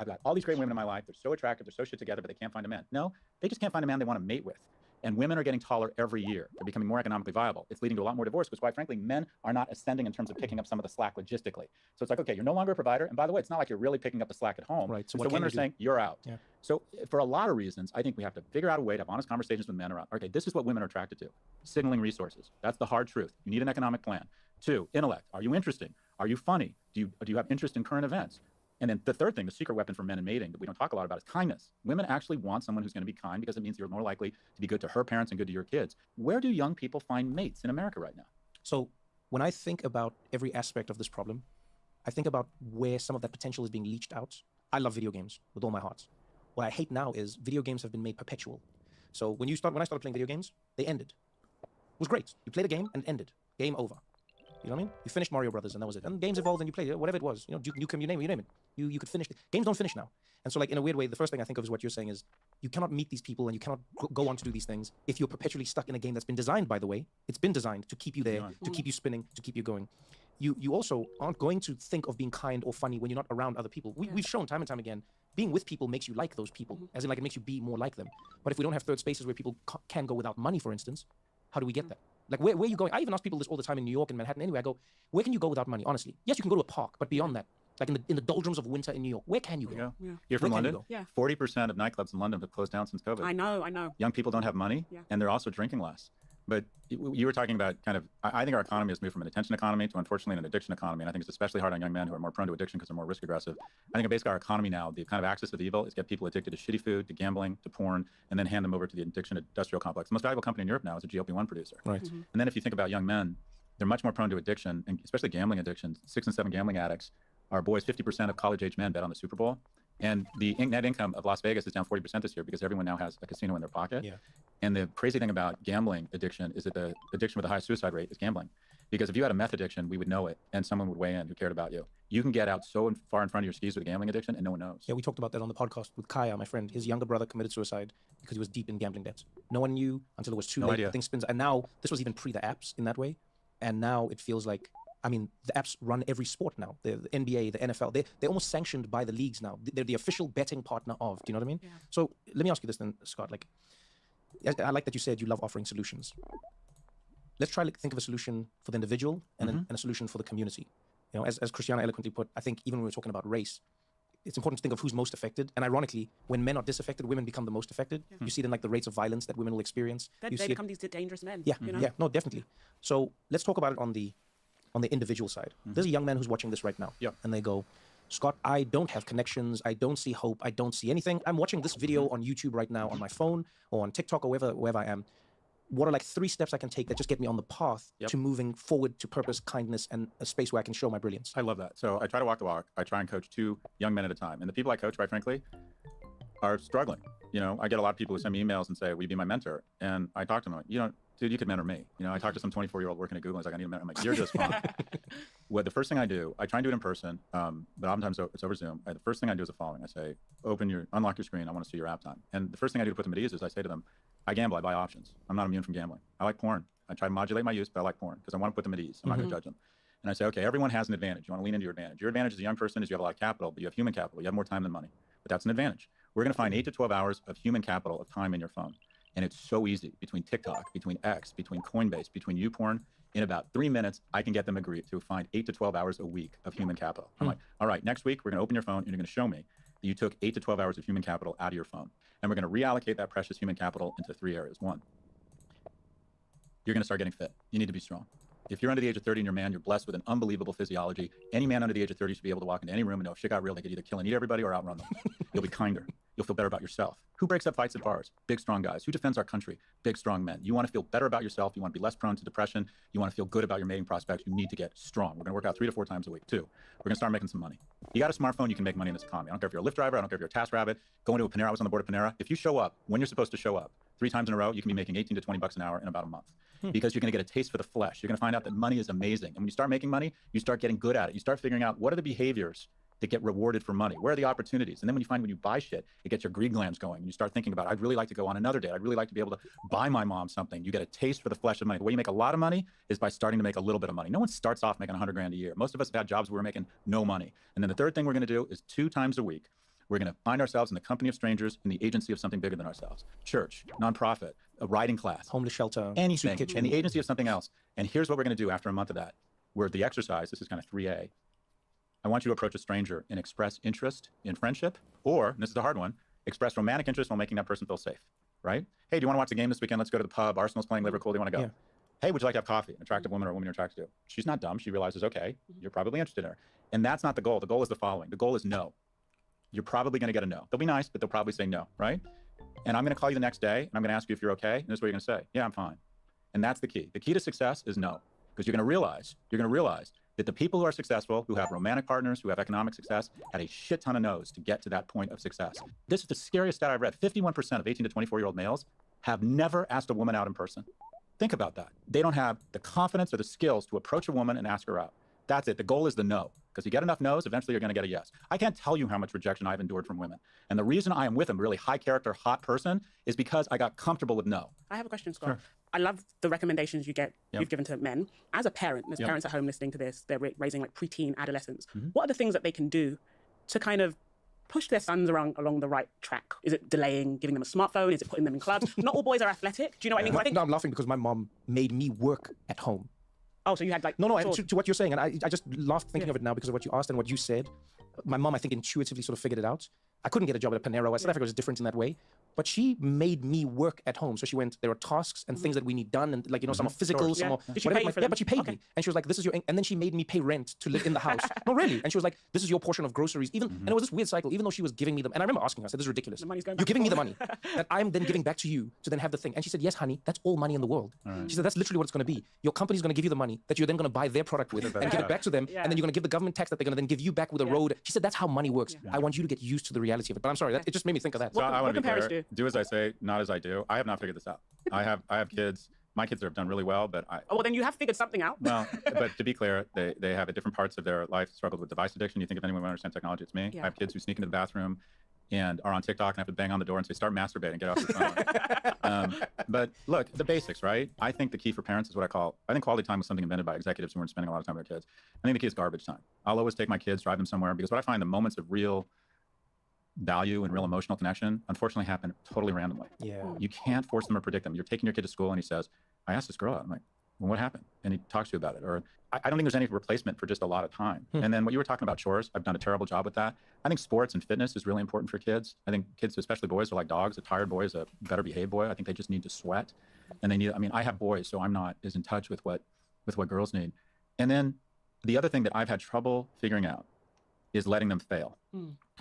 I've got all these great women in my life, they're so attractive, they're so shit together, but they can't find a man. No, they just can't find a man they want to mate with. And women are getting taller every year. They're becoming more economically viable. It's leading to a lot more divorce because, quite frankly, men are not ascending in terms of picking up some of the slack logistically. So it's like, okay, you're no longer a provider. And by the way, it's not like you're really picking up the slack at home. Right. So women are saying, you're out. Yeah. So for a lot of reasons, I think we have to figure out a way to have honest conversations with men around, okay, this is what women are attracted to. Signaling resources. That's the hard truth. You need an economic plan. 2, intellect. Are you interesting? Are you funny? Do you have interest in current events? And then the third thing, the secret weapon for men in mating that we don't talk a lot about is kindness. Women actually want someone who's going to be kind because it means you're more likely to be good to her parents and good to your kids. Where do young people find mates in America right now? So when I think about every aspect of this problem, I think about where some of that potential is being leached out. I love video games with all my heart. What I hate now is video games have been made perpetual. So when I started playing video games, they ended. It was great. You played a game and it ended. Game over. You know what I mean? You finished Mario Brothers and that was it. And games evolved and you played it, whatever it was. Duke Nukem, you name it. You could finish it. Games don't finish now. And so like in a weird way, the first thing I think of is what you're saying is you cannot meet these people and you cannot go on to do these things if you're perpetually stuck in a game that's been designed, by the way. It's been designed to keep you there, to keep you spinning, to keep you going. You also aren't going to think of being kind or funny when you're not around other people. We've shown time and time again, being with people makes you like those people, as in like it makes you be more like them. But if we don't have third spaces where people can go without money, for instance, how do we get that? Like, where are you going? I even ask people this all the time in New York and Manhattan. Anyway, I go, where can you go without money? Honestly, yes, you can go to a park, but beyond that, like in the doldrums of winter in New York, where can you go? Yeah. You're from London? Yeah. 40% of nightclubs in London have closed down since COVID. I know. Young people don't have money, and they're also drinking less. But you were talking about kind of, I think our economy has moved from an attention economy to, unfortunately, an addiction economy. And I think it's especially hard on young men who are more prone to addiction because they're more risk aggressive. I think basically our economy now, the kind of axis of evil is get people addicted to shitty food, to gambling, to porn, and then hand them over to the addiction industrial complex. The most valuable company in Europe now is a GLP-1 producer. Right. And then if you think about young men, they're much more prone to addiction, and especially gambling addiction. 6 and 7 gambling addicts are boys. 50% of college-age men bet on the Super Bowl. And the net income of Las Vegas is down 40% this year because everyone now has a casino in their pocket. Yeah. And the crazy thing about gambling addiction is that the addiction with the highest suicide rate is gambling. Because if you had a meth addiction, we would know it, and someone would weigh in who cared about you. You can get out so far in front of your skis with a gambling addiction, and no one knows. Yeah, we talked about that on the podcast with Kaya, my friend. His younger brother committed suicide because he was deep in gambling debts. No one knew until it was too late. Idea. Things spins, and now this was even pre the apps in that way, and now it feels like. I mean, the apps run every sport now. The NBA, the NFL, they're almost sanctioned by the leagues now. They're the official betting partner of. Do you know what I mean? Yeah. So let me ask you this then, Scott. Like, I like that you said you love offering solutions. Let's try to think of a solution for the individual and a solution for the community. You know, as Christiana eloquently put, I think even when we're talking about race, it's important to think of who's most affected. And ironically, when men are disaffected, women become the most affected. Yeah. You see it in like the rates of violence that women will experience. They become these dangerous men. Yeah, you know? Yeah, no, definitely. So let's talk about it on the individual side. There's a young man who's watching this right now. Yeah. And they go, Scott, I don't have connections. I don't see hope. I don't see anything. I'm watching this video on YouTube right now on my phone or on TikTok or wherever I am. What are like 3 steps I can take that just get me on the path to moving forward to purpose, kindness, and a space where I can show my brilliance? I love that. So I try to walk the walk. I try and coach 2 young men at a time. And the people I coach, quite frankly, are struggling. You know, I get a lot of people who send me emails and say, will you be my mentor? And I talk to them, like, dude, you could mentor me. You know, I talked to some 24-year-old working at Google. He's like, I need a mentor. I'm like, you're just fine. Well, the first thing I do, I try and do it in person, but oftentimes it's over Zoom. The first thing I do is the following. I say, unlock your screen. I want to see your app time. And the first thing I do to put them at ease is I say to them, I gamble, I buy options. I'm not immune from gambling. I like porn. I try to modulate my use, but I like porn because I want to put them at ease. I'm not going to judge them. And I say, okay, everyone has an advantage. You want to lean into your advantage. Your advantage as a young person is you have a lot of capital, but you have human capital. You have more time than money, but that's an advantage. We're going to find 8 to 12 hours of human capital of time in your phone. And it's so easy between TikTok, between X, between Coinbase, between YouPorn. In about 3 minutes, I can get them agreed to find 8 to 12 hours a week of human capital. I'm like, all right, next week, we're going to open your phone and you're going to show me that you took 8 to 12 hours of human capital out of your phone. And we're going to reallocate that precious human capital into 3 areas. 1, you're going to start getting fit. You need to be strong. If you're under the age of 30 and you're a man, you're blessed with an unbelievable physiology. Any man under the age of 30 should be able to walk into any room and know if shit got real, they could either kill and eat everybody or outrun them. You'll be kinder. you'll feel better about yourself. Who breaks up fights at bars? Big, strong guys. Who defends our country? Big, strong men. You want to feel better about yourself. You want to be less prone to depression. You want to feel good about your mating prospects. You need to get strong. We're going to work out 3 to 4 times a week, too. We're going to start making some money. You got a smartphone, you can make money in this economy. I don't care if you're a Lyft driver. I don't care if you're a TaskRabbit. Going to a Panera, I was on the board of Panera. If you show up when you're supposed to show up 3 times in a row, you can be making 18 to 20 bucks an hour in about a month. Because you're going to get a taste for the flesh. You're going to find out that money is amazing. And when you start making money, you start getting good at it. You start figuring out what are the behaviors that get rewarded for money? Where are the opportunities? And then when you buy shit, it gets your greed glands going. And you start thinking about, I'd really like to go on another date. I'd really like to be able to buy my mom something. You get a taste for the flesh of money. The way you make a lot of money is by starting to make a little bit of money. No one starts off making 100 grand a year. Most of us have had jobs where we're making no money. And then the third thing we're going to do is 2 times a week, we're going to find ourselves in the company of strangers in the agency of something bigger than ourselves. Church, nonprofit, a riding class, homeless shelter, anything, in the agency of something else. And here's what we're going to do after a month of that. Where the exercise, this is kind of 3A, I want you to approach a stranger and express interest in friendship, or, and this is the hard one, express romantic interest while making that person feel safe, right? Hey, do you want to watch the game this weekend? Let's go to the pub. Arsenal's playing Liverpool. Do you want to go? Yeah. Hey, would you like to have coffee? An attractive woman or a woman you're attracted to. She's not dumb. She realizes, okay, you're probably interested in her. And that's not the goal. The goal is the following. The goal is no. You're probably going to get a no. They'll be nice, but they'll probably say no, right? And I'm going to call you the next day, and I'm going to ask you if you're okay. And this is what you're going to say. Yeah, I'm fine. And that's the key. The key to success is no. Because you're going to realize that the people who are successful, who have romantic partners, who have economic success, had a shit ton of no's to get to that point of success. This is the scariest stat I've read. 51% of 18 to 24-year-old males have never asked a woman out in person. Think about that. They don't have the confidence or the skills to approach a woman and ask her out. That's it. The goal is the no. Because you get enough no's, eventually you're going to get a yes. I can't tell you how much rejection I've endured from women. And the reason I am with a really high character, hot person is because I got comfortable with no. I have a question, Scott. Sure. I love the recommendations you've given to men. As a parent, there's parents at home listening to this, they're raising like preteen adolescents. What are the things that they can do to kind of push their sons along the right track? Is it delaying giving them a smartphone? Is it putting them in clubs? Not all boys are athletic. Do you know what I mean? No, I'm laughing because my mom made me work at home. Oh, so you had like... No, to what you're saying, and I just laughed thinking of it now because of what you asked and what you said. My mom, I think, intuitively sort of figured it out. I couldn't get a job at a Panera. South Africa was different in that way. But she made me work at home. So she went, there are tasks and things that we need done. And like, some are physical, some are... Did she pay you for them? Yeah, but she paid me. And she was like, this is your... And then she made me pay rent to live in the house. No, really. And she was like, this is your portion of groceries. And it was this weird cycle, even though she was giving me them. And I remember asking her, I said, this is ridiculous. The money's going You're giving me the money that I'm then giving back to you to then have the thing. And she said, yes, honey, that's all money in the world. Right. She said, that's literally what it's going to be. Your company's going to give you the money that you're then going to buy their product with and give it back to them. And then you're going to give the government tax that they're going to then give you back with a road. She said, that's how money works. I want you to get used to the reality of it. But I'm sorry, it just made me think of that. So I want to be clear. Do as I say, not as I do. I have not figured this out. I have kids. My kids have done really well, but well, then you have figured something out. Well, but to be clear, they have at different parts of their life struggled with device addiction. You think if anyone would understand technology, it's me. I have kids who sneak into the bathroom and are on TikTok and have to bang on the door and say, start masturbating, get off your phone. But look, the basics, right? I think the key for parents is what I think quality time was something invented by executives who weren't spending a lot of time with their kids. I think the key is garbage time. I'll always take my kids, drive them somewhere, because what I find the moments of real value and real emotional connection, unfortunately, happen totally randomly. Yeah. You can't force them or predict them. You're taking your kid to school and he says, I asked this girl out. I'm like, well, what happened? And he talks to you about it. Or I don't think there's any replacement for just a lot of time. And then what you were talking about chores, I've done a terrible job with that. I think sports and fitness is really important for kids. I think kids, especially boys, are like dogs. A tired boy is a better behaved boy. I think they just need to sweat. And they need, I have boys, so I'm not as in touch with what girls need. And then the other thing that I've had trouble figuring out is letting them fail.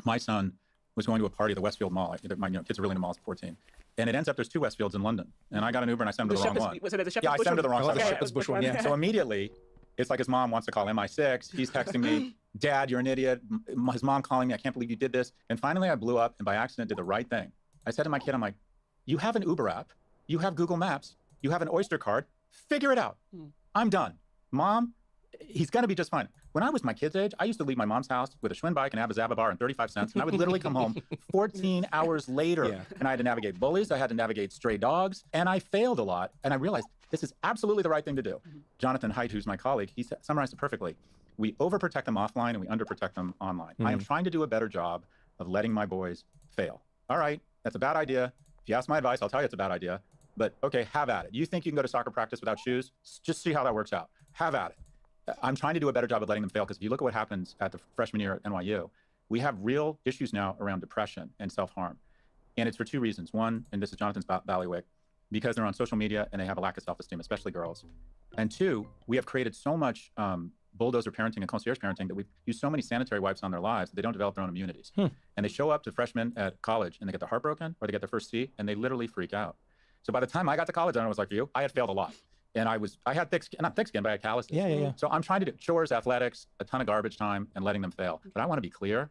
My son was going to a party at the Westfield Mall. My kids are really into malls at 14. And it ends up there's 2 Westfields in London. And I got an Uber and I sent him to the wrong one. Was it the Shepherd's Bush? Yeah, I sent him to the wrong one. The Shepherd's Bush one, yeah. So immediately, it's like his mom wants to call MI6. He's texting me, Dad, you're an idiot. His mom calling me, I can't believe you did this. And finally, I blew up and by accident did the right thing. I said to my kid, I'm like, you have an Uber app. You have Google Maps. You have an Oyster card. Figure it out. I'm done. Mom, he's going to be just fine. When I was my kid's age, I used to leave my mom's house with a Schwinn bike and Abba Zaba bar and 35 cents, and I would literally come home 14 hours later, and I had to navigate bullies, I had to navigate stray dogs, and I failed a lot, and I realized this is absolutely the right thing to do. Jonathan Haidt, who's my colleague, he summarized it perfectly. We overprotect them offline and we underprotect them online. I am trying to do a better job of letting my boys fail. All right, that's a bad idea. If you ask my advice, I'll tell you it's a bad idea, but okay, have at it. You think you can go to soccer practice without shoes? Just see how that works out. Have at it. I'm trying to do a better job of letting them fail because if you look at what happens at the freshman year at NYU, we have real issues now around depression and self-harm. And it's for 2 reasons. One, and this is Jonathan's ballywick, because they're on social media and they have a lack of self-esteem, especially girls. And 2, we have created so much bulldozer parenting and concierge parenting that we've used so many sanitary wipes on their lives that they don't develop their own immunities. And they show up to freshmen at college and they get their heart broken or they get their first C and they literally freak out. So by the time I got to college, I was like you, I had failed a lot. And I had thick skin, not thick skin, but I had calluses. Yeah. So I'm trying to do chores, athletics, a ton of garbage time, and letting them fail. But I want to be clear.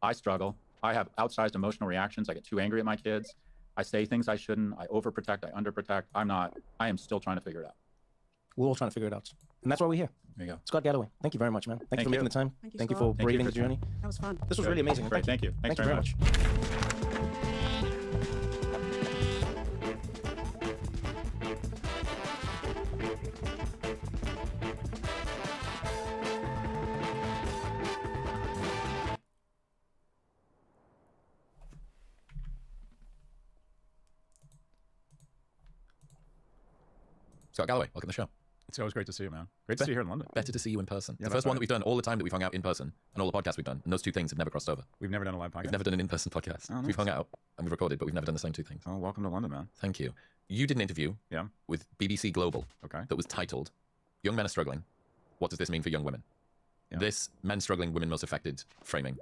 I struggle. I have outsized emotional reactions. I get too angry at my kids. I say things I shouldn't. I overprotect. I underprotect. I am still trying to figure it out. We're all trying to figure it out. And that's why we're here. There you go. Scott Galloway, thank you very much, man. Thank you for making the time. Thank you, for Scott. braving the journey. That was fun. This was really amazing. Great. Thank you. Thanks very much. Scott Galloway, welcome to the show. It's always great to see you, man. Great to see you here in London. Better to see you in person. Yeah, the first one that we've done, all the time that we've hung out in person, and all the podcasts we've done, and those two things have never crossed over. We've never done a live podcast. We've never done an in-person podcast. Oh, nice. We've hung out and we've recorded, but we've never done the same two things. Oh, welcome to London, man. Thank you. You did an interview with BBC Global that was titled, Young Men Are Struggling. What does this mean for young women? Yeah. This men struggling, women most affected framing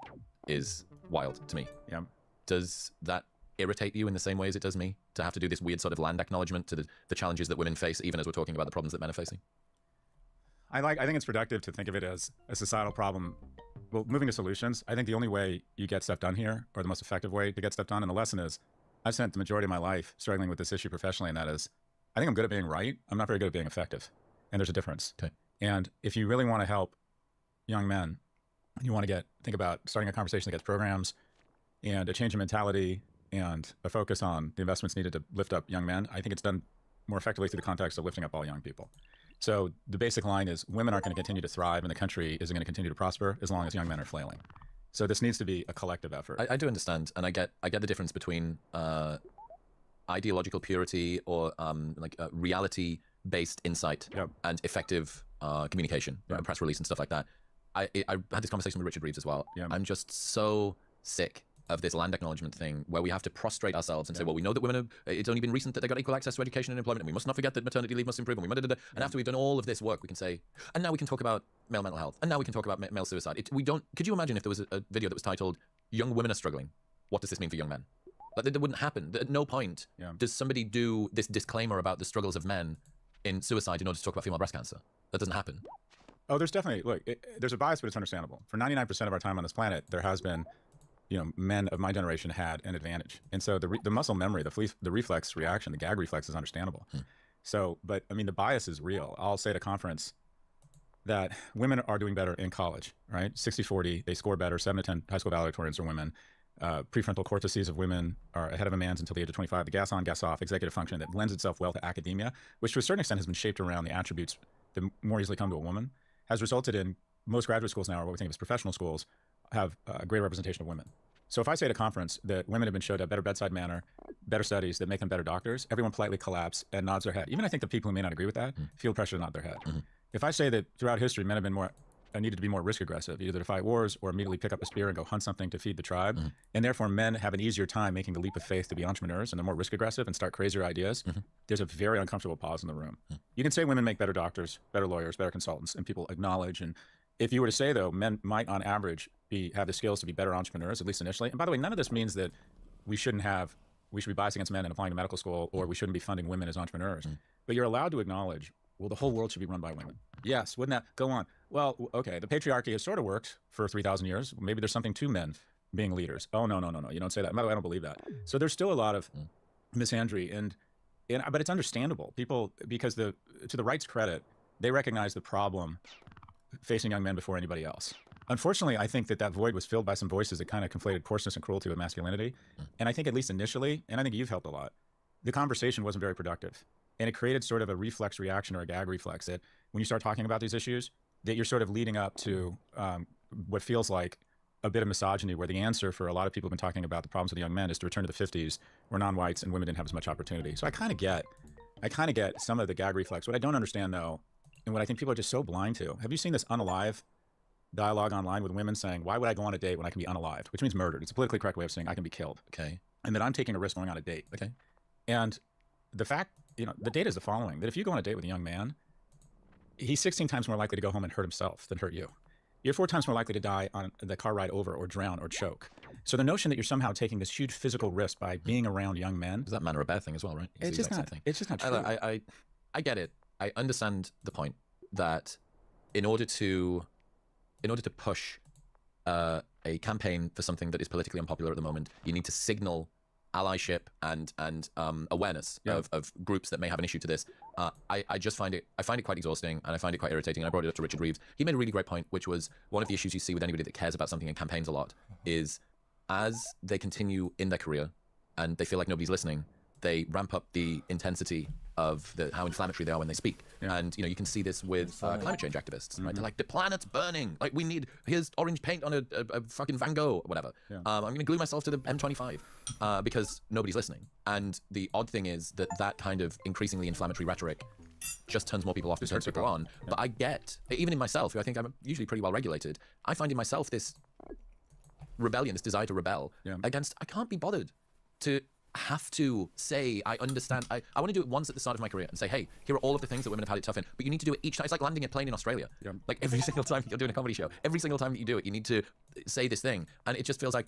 is wild to me. Yeah. Does that irritate you in the same way as it does me, to have to do this weird sort of land acknowledgement to the challenges that women face, even as we're talking about the problems that men are facing? I think it's productive to think of it as a societal problem. Well, moving to solutions, I think the only way you get stuff done here, or the most effective way to get stuff done, and the lesson is, I've spent the majority of my life struggling with this issue professionally, and that is, I think I'm good at being right. I'm not very good at being effective. And there's a difference. Okay. And if you really want to help young men, you want to think about starting a conversation that gets programs and a change in mentality and a focus on the investments needed to lift up young men, I think it's done more effectively through the context of lifting up all young people. So the basic line is women aren't going to continue to thrive and the country isn't going to continue to prosper as long as young men are flailing. So this needs to be a collective effort. I do understand, and I get the difference between ideological purity or reality-based insight and effective communication, press release and stuff like that. I had this conversation with Richard Reeves as well. I'm just so sick of this land acknowledgement thing where we have to prostrate ourselves and say, well, we know that women have, it's only been recent that they got equal access to education and employment, and we must not forget that maternity leave must improve, and and after we've done all of this work, we can say, and now we can talk about male mental health, and now we can talk about male suicide. Could you imagine if there was a video that was titled, Young Women Are Struggling, what does this mean for young men? Like, that wouldn't happen. At no point does somebody do this disclaimer about the struggles of men in suicide in order to talk about female breast cancer. That doesn't happen. Oh, there's definitely, there's a bias, but it's understandable. For 99% of our time on this planet, there has been, men of my generation had an advantage. And so the muscle memory, the reflex reaction, the gag reflex is understandable. So, but I mean, the bias is real. I'll say at a conference that women are doing better in college, right? 60-40, they score better. 7 to 10 high school valedictorians are women. Prefrontal cortices of women are ahead of a man's until the age of 25. The gas on, gas off executive function that lends itself well to academia, which to a certain extent has been shaped around the attributes that more easily come to a woman, has resulted in most graduate schools now, or what we think of as professional schools, have a greater representation of women. So if I say at a conference that women have been shown to have better bedside manner, better studies that make them better doctors, everyone politely collapses and nods their head. Even I think the people who may not agree with that feel pressure to nod their head. If I say that throughout history, men have been needed to be more risk aggressive, either to fight wars or immediately pick up a spear and go hunt something to feed the tribe, and therefore men have an easier time making the leap of faith to be entrepreneurs and they're more risk aggressive and start crazier ideas, there's a very uncomfortable pause in the room. You can say women make better doctors, better lawyers, better consultants, and people acknowledge. And if you were to say, though, men might on average have the skills to be better entrepreneurs, at least initially. And by the way, none of this means that we should be biased against men and applying to medical school, or we shouldn't be funding women as entrepreneurs. But you're allowed to acknowledge, well, the whole world should be run by women. Yes, wouldn't that go on? Well, okay, the patriarchy has sort of worked for 3,000 years. Maybe there's something to men being leaders. Oh, no, you don't say that. By the way, I don't believe that. So there's still a lot of misandry, but it's understandable. People, because to the right's credit, they recognize the problem facing young men before anybody else. Unfortunately, I think that void was filled by some voices that kind of conflated coarseness and cruelty with masculinity. And I think at least initially, and I think you've helped a lot, the conversation wasn't very productive. And it created sort of a reflex reaction or a gag reflex that when you start talking about these issues, that you're sort of leading up to what feels like a bit of misogyny, where the answer for a lot of people who've been talking about the problems with young men is to return to the 50s where non-whites and women didn't have as much opportunity. So I kind of get some of the gag reflex. What I don't understand, though, and what I think people are just so blind to, have you seen this unalive dialogue online with women saying, why would I go on a date when I can be unalived? Which means murdered. It's a politically correct way of saying I can be killed. Okay. And that I'm taking a risk going on a date. Okay. And the fact, the data is the following, that if you go on a date with a young man, he's 16 times more likely to go home and hurt himself than hurt you. You're 4 times more likely to die on the car ride over or drown or choke. So the notion that you're somehow taking this huge physical risk by being around young men. Is that man or a bear thing as well, right? It's just not, it's just not true. I get it. I understand the point that in order to push a campaign for something that is politically unpopular at the moment, you need to signal allyship and awareness of groups that may have an issue to this. I find it quite exhausting, and I find it quite irritating. And I brought it up to Richard Reeves. He made a really great point, which was one of the issues you see with anybody that cares about something and campaigns a lot is as they continue in their career and they feel like nobody's listening, they ramp up the intensity of how inflammatory they are when they speak. And you can see this with climate change activists, right? They're like, the planet's burning, like here's orange paint on a fucking Van Gogh, whatever. I'm gonna glue myself to the M25 because nobody's listening. And the odd thing is that kind of increasingly inflammatory rhetoric just turns more people off, turns people on. But I get, even in myself, who I think I'm usually pretty well regulated, I find in myself this rebellion, this desire to rebel against, I can't be bothered to have to say, I understand. I want to do it once at the start of my career and say, hey, here are all of the things that women have had it tough in, but you need to do it each time. It's like landing a plane in Australia. Like every single time you're doing a comedy show, every single time that you do it, you need to say this thing. And it just feels like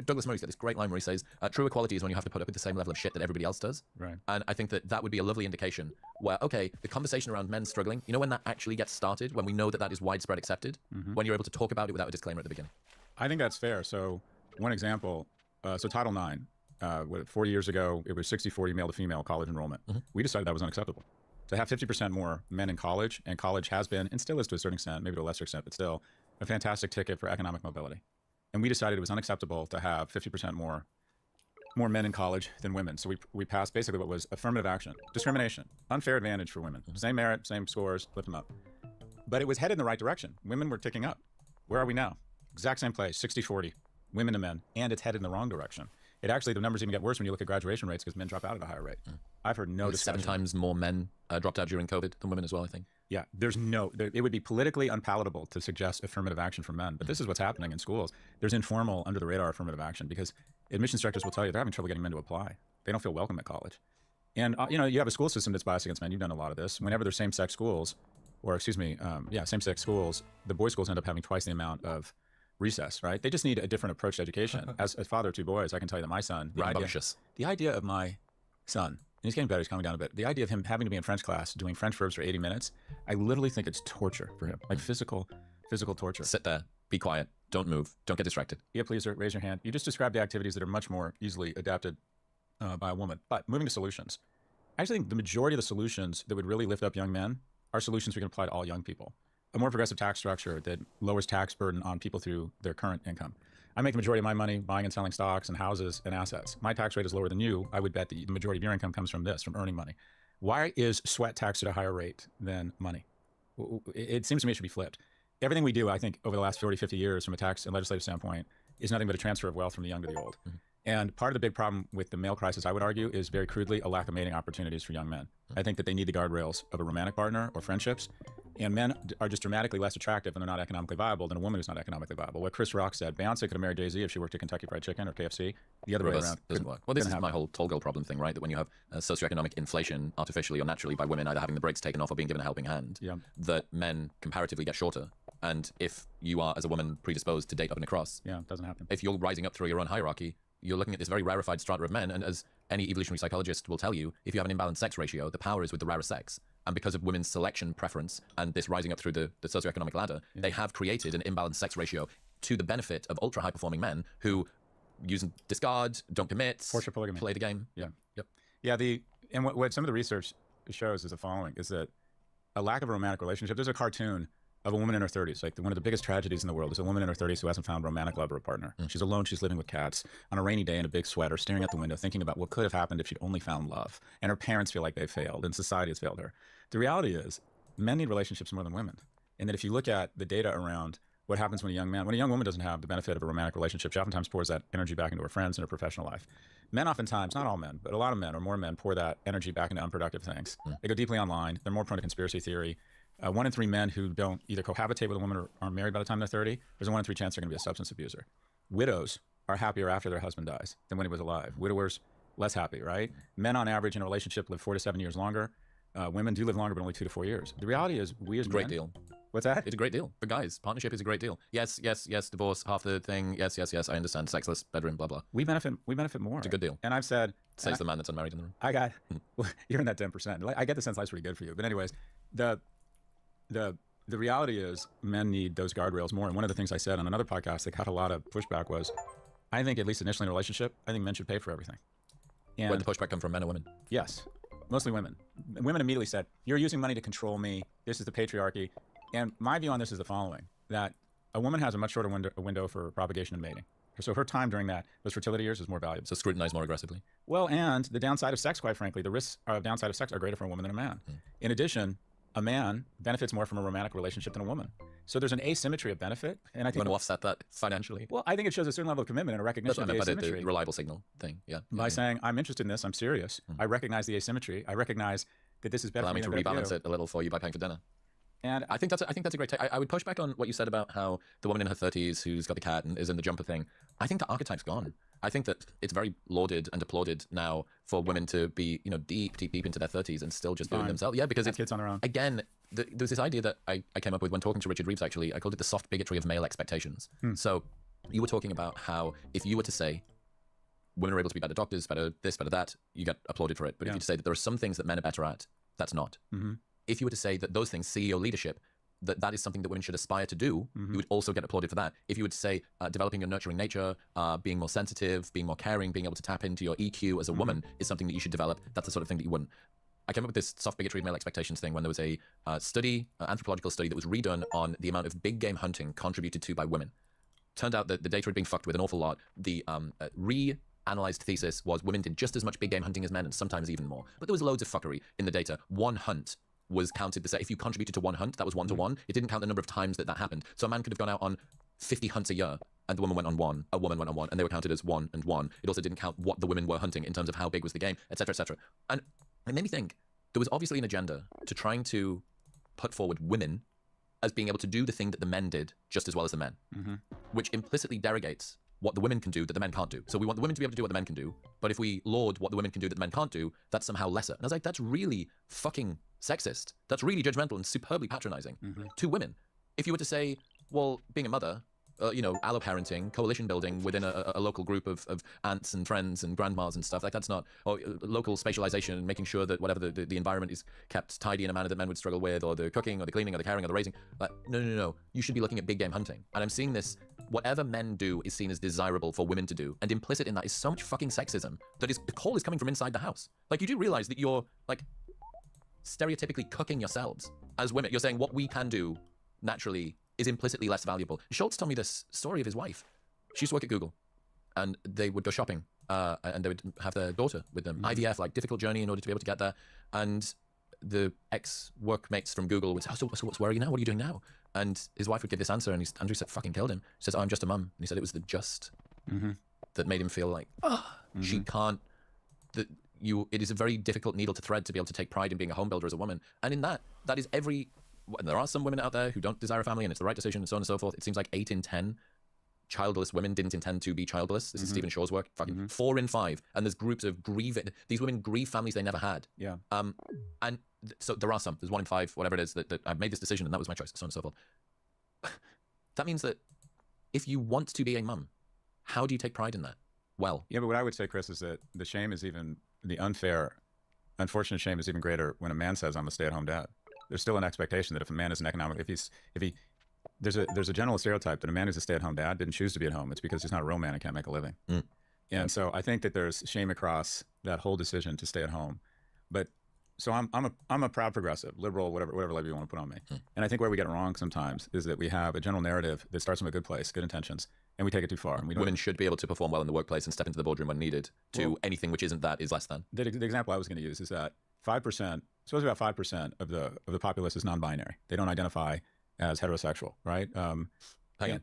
Douglas Murray's got this great line where he says, true equality is when you have to put up with the same level of shit that everybody else does. Right. And I think that would be a lovely indication where, okay, the conversation around men struggling, when that actually gets started, when we know that is widespread accepted, when you're able to talk about it without a disclaimer at the beginning. I think that's fair. So one example, so Title IX, 40 years ago, it was 60-40 male to female college enrollment. We decided that was unacceptable. To have 50% more men in college, and college has been, and still is to a certain extent, maybe to a lesser extent, but still, a fantastic ticket for economic mobility. And we decided it was unacceptable to have 50% more men in college than women. So we passed basically what was affirmative action, discrimination, unfair advantage for women. Same merit, same scores, lift them up. But it was headed in the right direction. Women were ticking up. Where are we now? Exact same place, 60-40, women to men, and it's headed in the wrong direction. It actually, the numbers even get worse when you look at graduation rates because men drop out at a higher rate. I've heard no discussion. 7 times more men dropped out during COVID than women as well, I think. Yeah, it would be politically unpalatable to suggest affirmative action for men, but this is what's happening in schools. There's informal, under the radar affirmative action because admissions directors will tell you they're having trouble getting men to apply. They don't feel welcome at college. And, you have a school system that's biased against men. You've done a lot of this. Whenever there's same-sex schools, same-sex schools, the boys' schools end up having twice the amount of recess, right? They just need a different approach to education. As a father of 2 boys, I can tell you that my son, the idea of my son, and he's getting better, he's coming down a bit, the idea of him having to be in French class, doing French verbs for 80 minutes, I literally think it's torture for him, like physical torture. Sit there, be quiet, don't move, don't get distracted. Yeah, please raise your hand. You just described the activities that are much more easily adapted by a woman. But moving to solutions, I actually think the majority of the solutions that would really lift up young men are solutions we can apply to all young people. A more progressive tax structure that lowers tax burden on people through their current income. I make the majority of my money buying and selling stocks and houses and assets. My tax rate is lower than you. I would bet the majority of your income comes from earning money. Why is sweat taxed at a higher rate than money? It seems to me it should be flipped. Everything we do, I think, over the last 40, 50 years from a tax and legislative standpoint is nothing but a transfer of wealth from the young to the old. And part of the big problem with the male crisis, I would argue, is very crudely a lack of mating opportunities for young men. I think that they need the guardrails of a romantic partner or friendships. And men are just dramatically less attractive and they're not economically viable than a woman who's not economically viable. What Chris Rock said, Beyonce could have married Jay-Z if she worked at Kentucky Fried Chicken or KFC. The other way around doesn't work. Well, this is my whole tall girl problem thing, right? That when you have socioeconomic inflation artificially or naturally by women either having the brakes taken off or being given a helping hand, that men comparatively get shorter. And if you are, as a woman, predisposed to date up and across, it doesn't happen. If you're rising up through your own hierarchy, you're looking at this very rarefied strata of men, and as any evolutionary psychologist will tell you, if you have an imbalanced sex ratio, the power is with the rarer sex. And because of women's selection preference and this rising up through the socioeconomic ladder, they have created an imbalanced sex ratio to the benefit of ultra high-performing men who use and discard, don't commit, force polygamy, play the game. And what some of the research shows is the following, is that a lack of a romantic relationship, there's a cartoon of a woman in her 30s. Like one of the biggest tragedies in the world is a woman in her 30s who hasn't found romantic love or a partner. She's alone, she's living with cats on a rainy day in a big sweater, staring out the window, thinking about what could have happened if she'd only found love. And her parents feel like they failed and society has failed her. The reality is men need relationships more than women. And that if you look at the data around what happens when a young woman doesn't have the benefit of a romantic relationship, she oftentimes pours that energy back into her friends and her professional life. Men oftentimes, not all men, but a lot of men or more men pour that energy back into unproductive things. They go deeply online. They're more prone to conspiracy theory. 1 in 3 men who don't either cohabitate with a woman or are married by the time they're 30, there's a 1 in 3 chance they're going to be a substance abuser. Widows are happier after their husband dies than when he was alive. Widowers, less happy, right? Men on average in a relationship live 4 to 7 years longer. women do live longer, but only 2 to 4 years. The reality is, we as great men, deal. What's that? It's a great deal for guys. Partnership is a great deal. Yes, divorce, half the thing. Yes, I understand. Sexless bedroom, blah blah. We benefit more. It's a good deal. And I've said, says the man that's unmarried in the room. I got you're in that 10%. I get the sense life's pretty good for you. But anyways, the reality is, men need those guardrails more. And one of the things I said on another podcast that got a lot of pushback was, I think, at least initially in a relationship, I think men should pay for everything. And where the pushback come from, men or women? Yes, mostly women. Women immediately said, you're using money to control me. This is the patriarchy. And my view on this is the following, that a woman has a much shorter window for propagation and mating. So her time during those fertility years is more valuable. So scrutinize more aggressively. Well, and the downside of sex, quite frankly, the risks of downside of sex are greater for a woman than a man. In addition, a man benefits more from a romantic relationship than a woman. So there's an asymmetry of benefit. And I think you want to offset that financially? Well, I think it shows a certain level of commitment and a recognition of the asymmetry. The reliable signal thing, yeah. By saying, I'm interested in this, I'm serious. I recognize the asymmetry. I recognize that this is better for me to rebalance it a little for you by paying for dinner. And I think that's a great take. I would push back on what you said about how the woman in her 30s who's got the cat and is in the jumper thing. I think the archetype's gone. I think that it's very lauded and applauded now for women to be, deep into their 30s and still just doing themselves. Yeah, because it's kids on their own. Again, there's this idea that I came up with when talking to Richard Reeves, actually. I called it the soft bigotry of male expectations. So you were talking about how if you were to say women are able to be better doctors, better this, better that, you get applauded for it. But if you were to say that there are some things that men are better at, that's not. If you were to say that those things, CEO leadership, that is something that women should aspire to do, you would also get applauded for that. If you were to say developing your nurturing nature, being more sensitive, being more caring, being able to tap into your EQ as a woman is something that you should develop, that's the sort of thing that you wouldn't. I came up with this soft bigotry of male expectations thing when there was a anthropological study that was redone on the amount of big game hunting contributed to by women. Turned out that the data had been fucked with an awful lot. The reanalyzed thesis was women did just as much big game hunting as men, and sometimes even more. But there was loads of fuckery in the data. One hunt was counted to say, if you contributed to one hunt, that was 1 to 1. It didn't count the number of times that happened. So a man could have gone out on 50 hunts a year, and the woman went on 1, a woman went on 1, and they were counted as 1 and 1. It also didn't count what the women were hunting in terms of how big was the game, etc., etc. And it made me think, there was obviously an agenda to trying to put forward women as being able to do the thing that the men did just as well as the men, which implicitly derogates what the women can do that the men can't do. So we want the women to be able to do what the men can do, but if we laud what the women can do that the men can't do, that's somehow lesser. And I was like, that's really fucking sexist. That's really judgmental and superbly patronizing to women. If you were to say, well, being a mother, alloparenting, coalition building within a local group of aunts and friends and grandmas and stuff, like that's not, or local spatialization and making sure that whatever the environment is kept tidy in a manner that men would struggle with, or the cooking or the cleaning or the caring or the raising. Like, no. You should be looking at big game hunting. And I'm seeing this, whatever men do is seen as desirable for women to do. And implicit in that is so much fucking sexism that the call is coming from inside the house. Like, you do realize that you're, like, stereotypically cooking yourselves as women. You're saying what we can do naturally is implicitly less valuable. Schultz told me this story of his wife. She used to work at Google, and they would go shopping, and they would have their daughter with them. IVF, like difficult journey in order to be able to get there. And the ex-workmates from Google would say, so where are you now? What are you doing now? And his wife would give this answer, and Andrew said, fucking killed him. He says, I'm just a mum. And he said it was the just that made him feel like, she can't, it is a very difficult needle to thread to be able to take pride in being a home builder as a woman. And in that is every, and there are some women out there who don't desire a family and it's the right decision and so on and so forth. It seems like 8 in 10 childless women didn't intend to be childless. This is Stephen Shaw's work. Fucking 4 in 5. And there's groups of these women grieve families they never had. Yeah. And so there are some. There's 1 in 5, whatever it is, that I've made this decision and that was my choice, so on and so forth. That means that if you want to be a mum, how do you take pride in that? Well. Yeah, but what I would say, Chris, is that the shame is even, the unfortunate shame is even greater when a man says, I'm a stay-at-home dad. There's still an expectation that if a man is an economic, there's a general stereotype that a man who's a stay-at-home dad didn't choose to be at home. It's because he's not a real man and can't make a living. And so I think that there's shame across that whole decision to stay at home. But so I'm a proud progressive, liberal, whatever label you want to put on me. And I think where we get it wrong sometimes is that we have a general narrative that starts from a good place, good intentions, and we take it too far. And women should be able to perform well in the workplace and step into the boardroom when needed. Anything which isn't that is less than. The example I was going to use is that 5%, supposedly about 5% of the populace is non-binary. They don't identify as heterosexual, right? Hang on.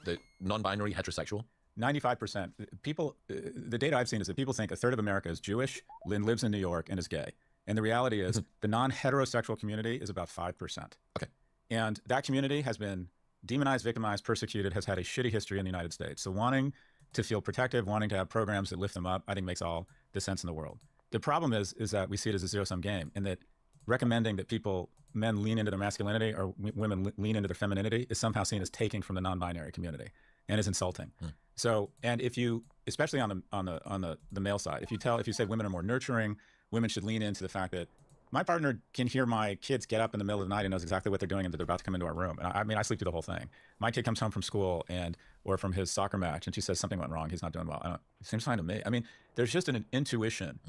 The non-binary heterosexual? 95% people, the data I've seen is that people think a third of America is Jewish, lives in New York, and is gay. And the reality is the non-heterosexual community is about 5%. Okay. And that community has been demonized, victimized, persecuted, has had a shitty history in the United States. So wanting to feel protective, wanting to have programs that lift them up, I think makes all the sense in the world. The problem is that we see it as a zero-sum game, and that recommending that men lean into their masculinity or women lean into their femininity is somehow seen as taking from the non-binary community and is insulting. So, and if you, especially on the male side, if you say women are more nurturing, women should lean into the fact that my partner can hear my kids get up in the middle of the night and knows exactly what they're doing and that they're about to come into our room. And I mean, I sleep through the whole thing. My kid comes home from school or from his soccer match and she says something went wrong. He's not doing well. It seems fine to me. I mean, there's just an intuition.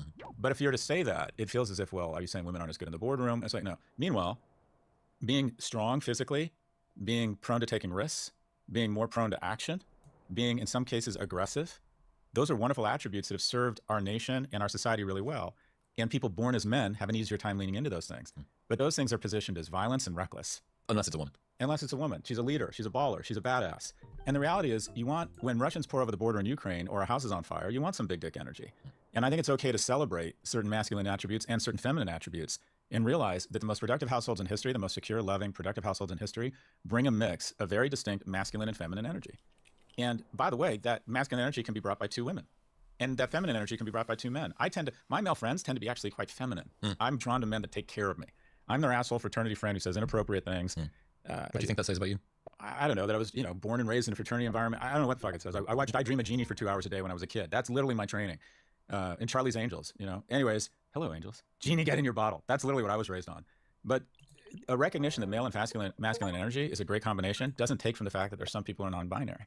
But if you're to say that, it feels as if, well, are you saying women aren't as good in the boardroom? It's like, no. Meanwhile, being strong physically, being prone to taking risks, being more prone to action, being in some cases aggressive, those are wonderful attributes that have served our nation and our society really well. And people born as men have an easier time leaning into those things. But those things are positioned as violence and reckless. Unless it's a woman. Unless it's a woman. She's a leader. She's a baller. She's a badass. And the reality is, when Russians pour over the border in Ukraine or a house is on fire, you want some big dick energy. And I think it's okay to celebrate certain masculine attributes and certain feminine attributes and realize that the most productive households in history, the most secure, loving, productive households in history, bring a mix of very distinct masculine and feminine energy. And by the way, that masculine energy can be brought by two women. And that feminine energy can be brought by two men. My male friends tend to be actually quite feminine. I'm drawn to men that take care of me. I'm their asshole fraternity friend who says inappropriate things. What do you think that says about you? I don't know, that I was, born and raised in a fraternity environment. I don't know what the fuck it says. I watched I Dream of Jeannie for 2 hours a day when I was a kid. That's literally my training. And Charlie's Angels, Anyways, hello, angels. Jeannie, get in your bottle. That's literally what I was raised on. But a recognition that male and masculine energy is a great combination doesn't take from the fact that there's some people who are non-binary.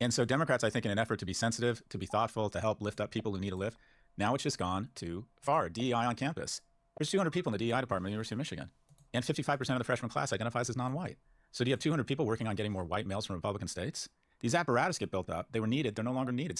And so Democrats, I think, in an effort to be sensitive, to be thoughtful, to help lift up people who need a lift, now it's just gone too far. DEI on campus. There's 200 people in the DEI department at the University of Michigan. And 55% of the freshman class identifies as non-white. So do you have 200 people working on getting more white males from Republican states? These apparatus get built up. They were needed. They're no longer needed.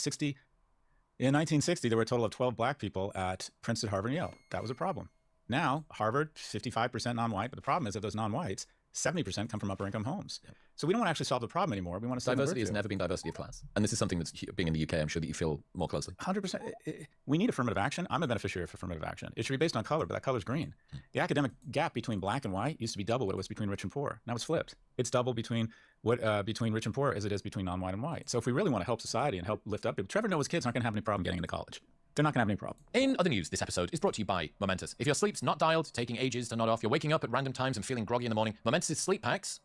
In 1960, there were a total of 12 black people at Princeton, Harvard, and Yale. That was a problem. Now, Harvard, 55% non-white. But the problem is that those non-whites, 70% come from upper-income homes. So we don't want to actually solve the problem anymore. We want to solve diversity has never been diversity of class. And this is something that's, being in the UK, I'm sure that you feel more closely. 100%. We need affirmative action. I'm a beneficiary of affirmative action. It should be based on color, but that color's green. The academic gap between black and white used to be double what it was between rich and poor. Now it's flipped. It's double between rich and poor as it is between non-white and white. So if we really want to help society and help lift up people, Trevor Noah's kids aren't going to have any problem getting into college. They're not going to have any problem. In other news, this episode is brought to you by Momentous. If your sleep's not dialed, taking ages to nod off, you're waking up at random times and feeling groggy in the morning, Momentous sleep packs,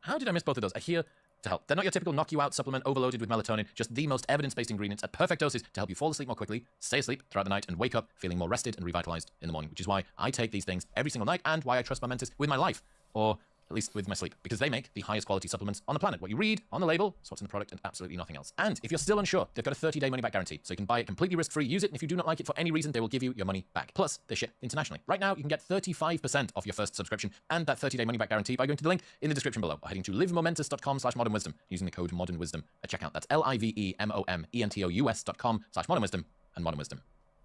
how did I miss both of those? Are here to help. They're not your typical knock-you-out supplement overloaded with melatonin, just the most evidence-based ingredients at perfect doses to help you fall asleep more quickly, stay asleep throughout the night, and wake up feeling more rested and revitalized in the morning, which is why I take these things every single night and why I trust Momentous with my life, or at least with my sleep, because they make the highest quality supplements on the planet. What you read on the label is what's in the product and absolutely nothing else. And if you're still unsure, they've got a 30-day money-back guarantee, so you can buy it completely risk-free, use it, and if you do not like it for any reason, they will give you your money back. Plus, they ship internationally. Right now, you can get 35% off your first subscription and that 30-day money-back guarantee by going to the link in the description below, or heading to livemomentous.com/modernwisdom, using the code modernwisdom at checkout. That's livemomentous.com/modernwisdom and modernwisdom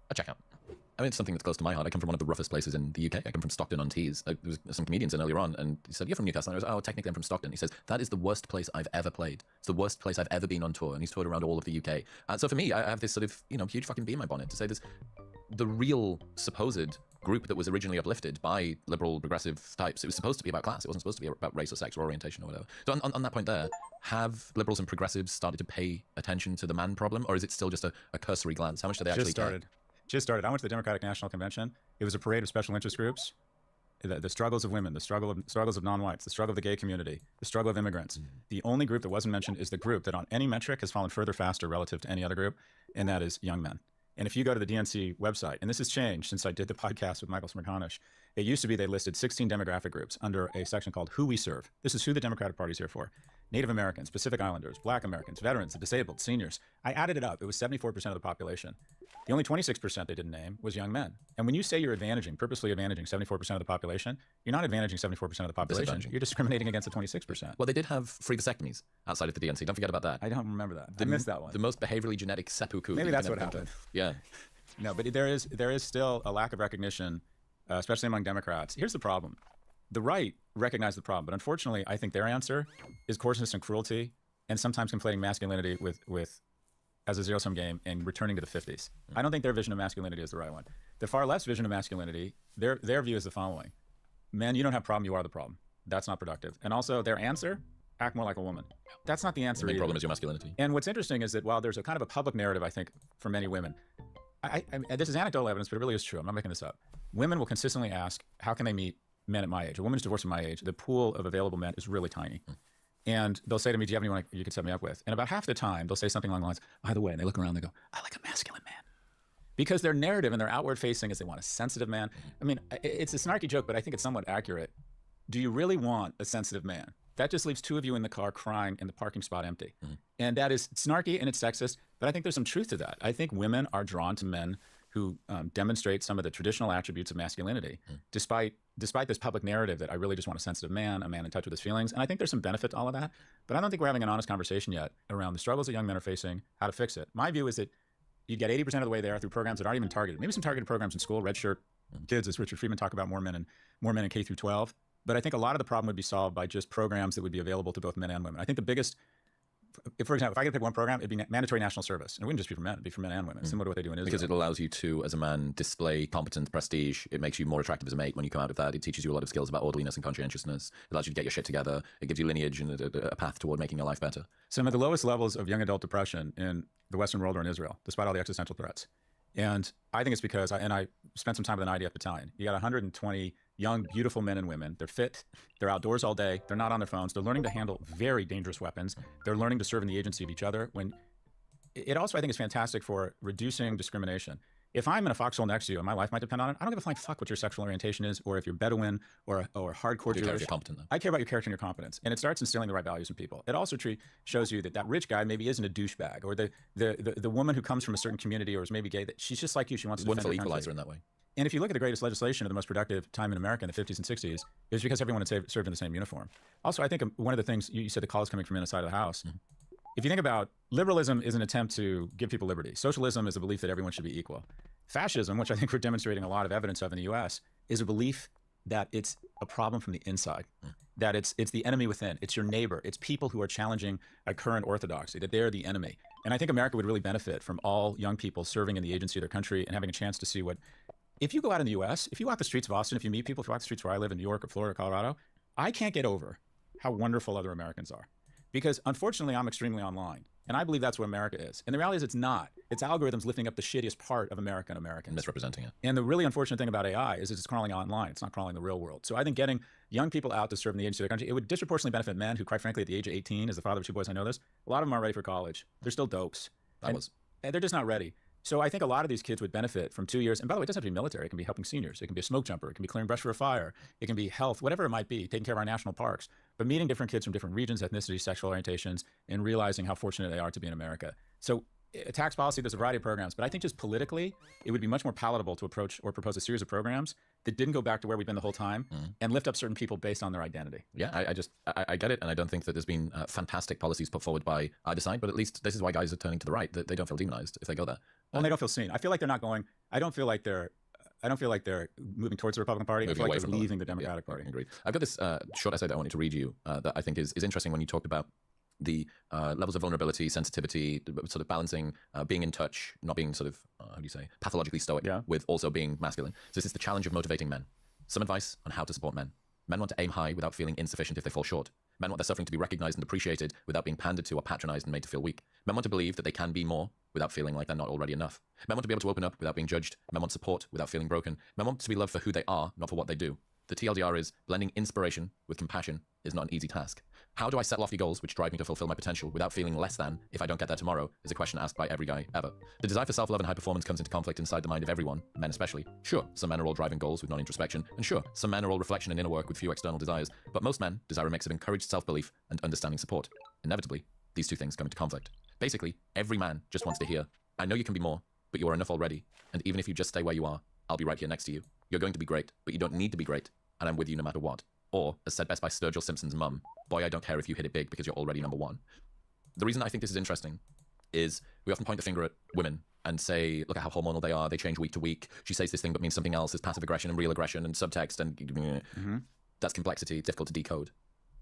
at checkout. I mean, it's something that's close to my heart. I come from one of the roughest places in the UK. I come from Stockton-on-Tees. There was some comedians in earlier on, and he said, "You're from Newcastle?" And I was, "Oh, technically I'm from Stockton." He says, "That is the worst place I've ever played. It's the worst place I've ever been on tour." And he's toured around all of the UK. So for me, I have this sort of, huge fucking bee in my bonnet to say this. The real supposed group that was originally uplifted by liberal progressive types, it was supposed to be about class. It wasn't supposed to be about race or sex or orientation or whatever. So on that point there, have liberals and progressives started to pay attention to the man problem, or is it still just a cursory glance? How much do they actually care? Just started. I went to the Democratic National Convention. It was a parade of special interest groups. The struggles of women, the struggles of non-whites, the struggle of the gay community, the struggle of immigrants. The only group that wasn't mentioned is the group that on any metric has fallen further faster relative to any other group, and that is young men. And if you go to the DNC website, and this has changed since I did the podcast with Michael Smerconish, it used to be they listed 16 demographic groups under a section called Who We Serve. This is who the Democratic Party is here for. Native Americans, Pacific Islanders, Black Americans, veterans, the disabled, seniors. I added it up. It was 74% of the population. The only 26% they didn't name was young men. And when you say you're purposely advantaging 74% of the population, you're not advantaging 74% of the population. You're discriminating against the 26%. Well, they did have free vasectomies outside of the DNC. Don't forget about that. I don't remember that. I missed that one. The most behaviorally genetic seppuku. Maybe that's what happened. Yeah. No, but there is still a lack of recognition, especially among Democrats. Here's the problem. The right recognized the problem, but unfortunately, I think their answer is coarseness and cruelty, and sometimes conflating masculinity with as a zero-sum game and returning to the 50s. I don't think their vision of masculinity is the right one. The far left vision of masculinity, their view is the following. Men, you don't have a problem, you are the problem. That's not productive. And also their answer, act more like a woman. That's not the answer. The main problem is your masculinity. And what's interesting is that while there's a kind of a public narrative, I think, for many women, this is anecdotal evidence, but it really is true. I'm not making this up. women will consistently ask, how can they meet men at my age? A woman who's divorced at my age, the pool of available men is really tiny. And they'll say to me, do you have anyone you could set me up with? And about half the time, they'll say something along the lines, by the way, and they look around and they go, I like a masculine man. Because their narrative and their outward facing is they want a sensitive man. I mean, it's a snarky joke, but I think it's somewhat accurate. Do you really want a sensitive man? That just leaves two of you in the car crying and the parking spot empty. And that is snarky and it's sexist, but I think there's some truth to that. I think women are drawn to men who demonstrate some of the traditional attributes of masculinity, despite this public narrative that I really just want a sensitive man, a man in touch with his feelings. And I think there's some benefit to all of that, but I don't think we're having an honest conversation yet around the struggles that young men are facing, how to fix it. My view is that you get 80% of the way there through programs that aren't even targeted. Maybe some targeted programs in school, red shirt kids, as Richard Friedman talked about, more men in K through 12. But I think a lot of the problem would be solved by just programs that would be available to both men and women. I think the biggest, for example, if I could pick one program, it'd be mandatory national service. And it wouldn't just be for men, it'd be for men and women, similar to what they do in Israel. Because it allows you to, as a man, display competence, prestige. It makes you more attractive as a mate when you come out of that. It teaches you a lot of skills about orderliness and conscientiousness. It allows you to get your shit together. It gives you lineage and a path toward making your life better. Some of the lowest levels of young adult depression in the Western world are in Israel, despite all the existential threats. And I think it's because, I spent some time with an IDF battalion. You got 120 young, beautiful men and women. They're fit. They're outdoors all day. They're not on their phones. They're learning to handle very dangerous weapons. They're learning to serve in the agency of each other. It also, I think, is fantastic for reducing discrimination. If I'm in a foxhole next to you and my life might depend on it, I don't give a flying fuck what your sexual orientation is, or if you're Bedouin or hardcore Jewish. You're competent, though. I care about your character and your competence. And it starts instilling the right values in people. It also shows you that rich guy maybe isn't a douchebag, or the woman who comes from a certain community or is maybe gay, that she's just like you. She wants to defend her country. Wonderful equalizer in that way. And if you look at the greatest legislation of the most productive time in America in the 50s and 60s, it was because everyone had served in the same uniform. Also, I think one of the things, you said the call is coming from inside of the house. If you think about liberalism is an attempt to give people liberty. Socialism is a belief that everyone should be equal. Fascism, which I think we're demonstrating a lot of evidence of in the US, is a belief that it's a problem from the inside, that it's the enemy within, it's your neighbor, it's people who are challenging a current orthodoxy, that they're the enemy. And I think America would really benefit from all young people serving in the agency of their country and having a chance to see if you go out in the US, if you walk the streets of Austin, if you meet people, if you walk the streets where I live in New York or Florida or Colorado, I can't get over how wonderful other Americans are. Because unfortunately, I'm extremely online. And I believe that's what America is. And the reality is it's not. It's algorithms lifting up the shittiest part of America and Americans. Misrepresenting it. And the really unfortunate thing about AI is it's crawling online. It's not crawling the real world. So I think getting young people out to serve in the agency of their country, it would disproportionately benefit men who, quite frankly, at the age of 18, as the father of two boys, I know this, a lot of them aren't ready for college. They're still dopes. And they're just not ready. So I think a lot of these kids would benefit from 2 years. And by the way, it doesn't have to be military. It can be helping seniors. It can be a smoke jumper. It can be clearing brush for a fire. It can be health, whatever it might be, taking care of our national parks. But meeting different kids from different regions, ethnicities, sexual orientations, and realizing how fortunate they are to be in America. So tax policy, there's a variety of programs. But I think just politically, it would be much more palatable to approach or propose a series of programs that didn't go back to where we've been the whole time and lift up certain people based on their identity. Yeah, I get it. And I don't think that there's been fantastic policies put forward by either side. But at least this is why guys are turning to the right. They don't feel demonized if they go there. Well, they don't feel seen. I feel like they're not going. I don't feel like they're moving towards the Republican Party. I feel like they're leaving the Democratic Party. Agreed. I've got this short essay that I wanted to read you that I think is interesting when you talked about the levels of vulnerability, sensitivity, sort of balancing being in touch, not being sort of, how do you say, pathologically stoic, with also being masculine. So this is the challenge of motivating men. Some advice on how to support men. Men want to aim high without feeling insufficient if they fall short. Men want their suffering to be recognized and appreciated without being pandered to or patronized and made to feel weak. Men want to believe that they can be more without feeling like they're not already enough. Men want to be able to open up without being judged. Men want support without feeling broken. Men want to be loved for who they are, not for what they do. The TLDR is blending inspiration with compassion is not an easy task. How do I set lofty goals which drive me to fulfill my potential without feeling less than if I don't get there tomorrow is a question asked by every guy ever. The desire for self-love and high performance comes into conflict inside the mind of everyone, men especially. Sure, some men are all driving goals with non-introspection, and sure, some men are all reflection and inner work with few external desires, but most men desire a mix of encouraged self-belief and understanding support. Inevitably, these two things come into conflict. Basically, every man just wants to hear, I know you can be more, but you are enough already, and even if you just stay where you are, I'll be right here next to you. You're going to be great, but you don't need to be great, and I'm with you no matter what. Or, as said best by Sturgill Simpson's mum, boy, I don't care if you hit it big because you're already number one. The reason I think this is interesting is we often point the finger at women and say, look at how hormonal they are, they change week to week. She says this thing but means something else. There's passive aggression and real aggression and subtext and that's complexity, difficult to decode.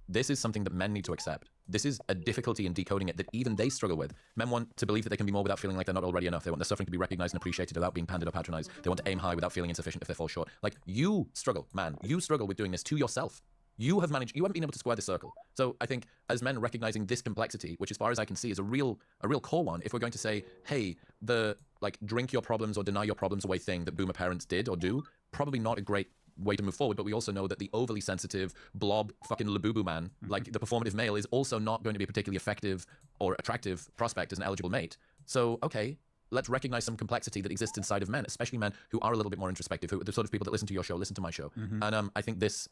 This is something that men need to accept. This is a difficulty in decoding it that even they struggle with. Men want to believe that they can be more without feeling like they're not already enough. They want their suffering to be recognized and appreciated without being pandered or patronized. They want to aim high without feeling insufficient if they fall short. Like, you struggle, man. You struggle with doing this to yourself. You haven't been able to square the circle. So I think as men recognizing this complexity, which as far as I can see is a real core one, if we're going to say, hey, the drink your problems or deny your problems away thing that boomer parents did or do, probably not a great way to move forward, but we also know that the overly sensitive blob fucking labubu man, like the performative male, is also not going to be a particularly effective or attractive prospect as an eligible mate. So, okay, let's recognize some complexity that exists inside of men, especially men who are a little bit more introspective, who are the sort of people that listen to your show, listen to my show. And I think this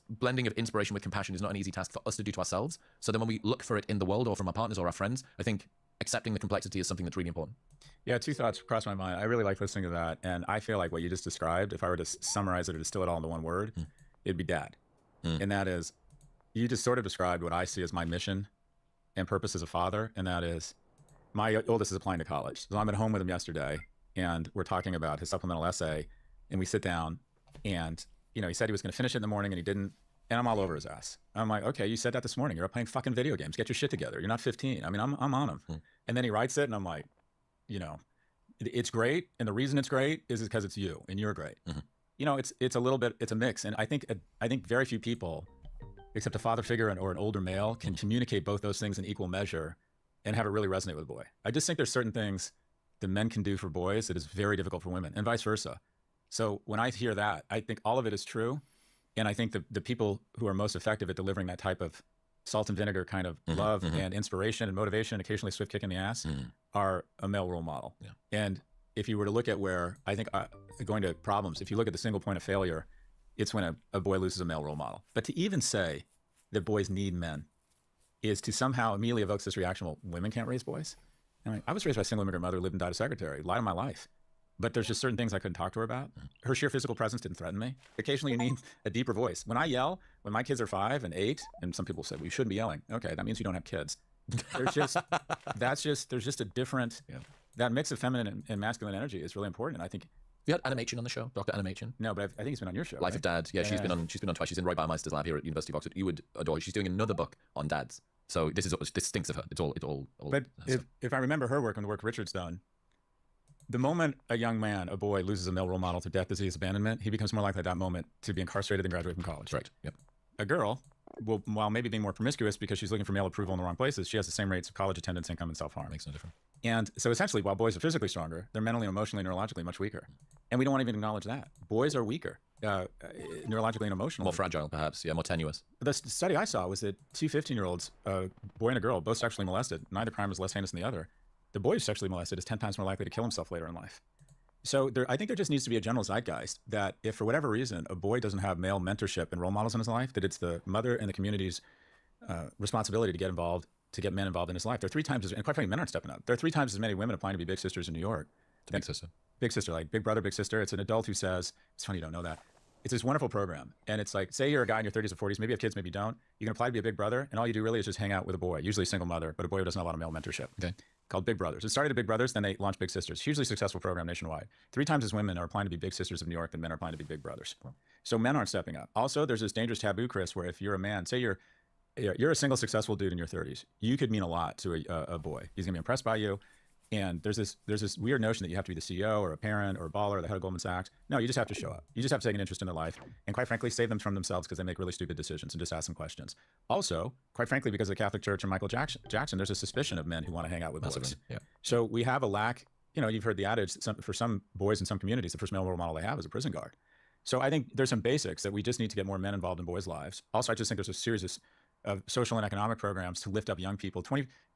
blending of inspiration with compassion is not an easy task for us to do to ourselves. So then when we look for it in the world or from our partners or our friends, I think accepting the complexity is something that's really important. Yeah, two thoughts crossed my mind. I really like listening to that. And I feel like what you just described, if I were to summarize it or distill it all into one word, it'd be dad. And that is, you just sort of described what I see as my mission and purpose as a father. And that is, my oldest is applying to college. So I'm at home with him yesterday, and we're talking about his supplemental essay. And we sit down, and he said he was going to finish it in the morning, and he didn't. And I'm all over his ass. I'm like, okay, you said that this morning. You're up playing fucking video games. Get your shit together. You're not 15. I mean, I'm on him. And then he writes it, and I'm like, it's great. And the reason it's great is because it's you, and you're great. It's a little bit, it's a mix. And I think very few people, except a father figure or an older male, can communicate both those things in equal measure and have it really resonate with a boy. I just think there's certain things that men can do for boys that is very difficult for women, and vice versa. So when I hear that, I think all of it is true. And I think the people who are most effective at delivering that type of salt and vinegar kind of love and inspiration and motivation, occasionally swift kick in the ass, are a male role model. And if you were to look at where, I think, going to problems, if you look at the single point of failure, it's when a boy loses a male role model. But to even say that boys need men is to somehow immediately evokes this reaction, well, women can't raise boys? I mean, I was raised by a single immigrant mother, lived and died a secretary, lied of my life. But there's just certain things I couldn't talk to her about. Her sheer physical presence didn't threaten me. Occasionally you need a deeper voice. When I yell, when my kids are 5 and 8, and some people say, well, you shouldn't be yelling. Okay, that means you don't have kids. There's just a different, that mix of feminine and masculine energy is really important. And I think, you had Anna Machin on the show, Dr. Anna Machin. No, but I think he's been on your show. Life of Dad. Yeah, she's been on twice. She's in Roy Baumeister's lab here at University of Oxford. You would adore her. She's doing another book on dads. So this stinks of her. It's all. But if I remember her work and the work Richard's done, the moment a boy loses a male role model to death, disease, abandonment, he becomes more likely at that moment to be incarcerated than graduate from college. Right. Yep. A girl, while maybe being more promiscuous because she's looking for male approval in the wrong places, she has the same rates of college attendance, income, and self-harm. Makes no difference. And so essentially, while boys are physically stronger, they're mentally, emotionally, neurologically much weaker. And we don't want to even acknowledge that. Boys are weaker, neurologically and emotionally. More fragile, perhaps. Yeah, more tenuous. The study I saw was that 2 15-year-olds, a boy and a girl, both sexually molested. Neither crime was less heinous than the other. The boy who's sexually molested is 10 times more likely to kill himself later in life. So I think there just needs to be a general zeitgeist that if for whatever reason a boy doesn't have male mentorship and role models in his life, that it's the mother and the community's responsibility to get involved, to get men involved in his life. There are 3 times, and quite frankly, men aren't stepping up. There are 3 times as many women applying to be big sisters in New York. Big sister. Big sister, like big brother, big sister. It's an adult who says, it's funny you don't know that. It's this wonderful program. And it's like, say you're a guy in your 30s or 40s, maybe you have kids, maybe you don't. You can apply to be a big brother, and all you do really is just hang out with a boy, usually a single mother, but a boy who doesn't have a lot of male mentorship. Okay. Called Big Brothers. It started at Big Brothers, then they launched Big Sisters. Hugely successful program nationwide. 3 times as women are applying to be Big Sisters of New York than men are applying to be Big Brothers. So men aren't stepping up. Also, there's this dangerous taboo, Chris, where if you're a man, say you're a single successful dude in your 30s, you could mean a lot to a boy. He's gonna be impressed by you. And there's this weird notion that you have to be the CEO or a parent or a baller or the head of Goldman Sachs. No, you just have to show up. You just have to take an interest in their life. And quite frankly, save them from themselves because they make really stupid decisions, and just ask them questions. Also, quite frankly, because of the Catholic Church and Michael Jackson, there's a suspicion of men who want to hang out with boys. Yeah. So we have a lack, you've heard the adage, for some boys in some communities, the first male role model they have is a prison guard. So I think there's some basics that we just need to get more men involved in boys' lives. Also, I just think there's a series of social and economic programs to lift up young people.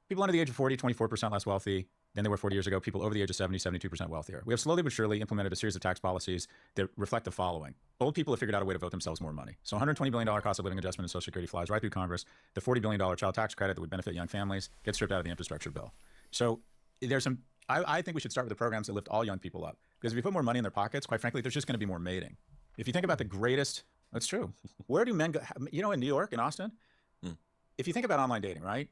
People under the age of 40, 24% less wealthy than they were 40 years ago. People over the age of 70, 72% wealthier. We have slowly but surely implemented a series of tax policies that reflect the following. Old people have figured out a way to vote themselves more money. So $120 billion cost of living adjustment in Social Security flies right through Congress. The $40 billion child tax credit that would benefit young families gets stripped out of the infrastructure bill. So there's some, I think we should start with the programs that lift all young people up. Because if we put more money in their pockets, quite frankly, there's just going to be more mating. If you think about the greatest, that's true. Where do men go? In New York, in Austin, if you think about online dating, right?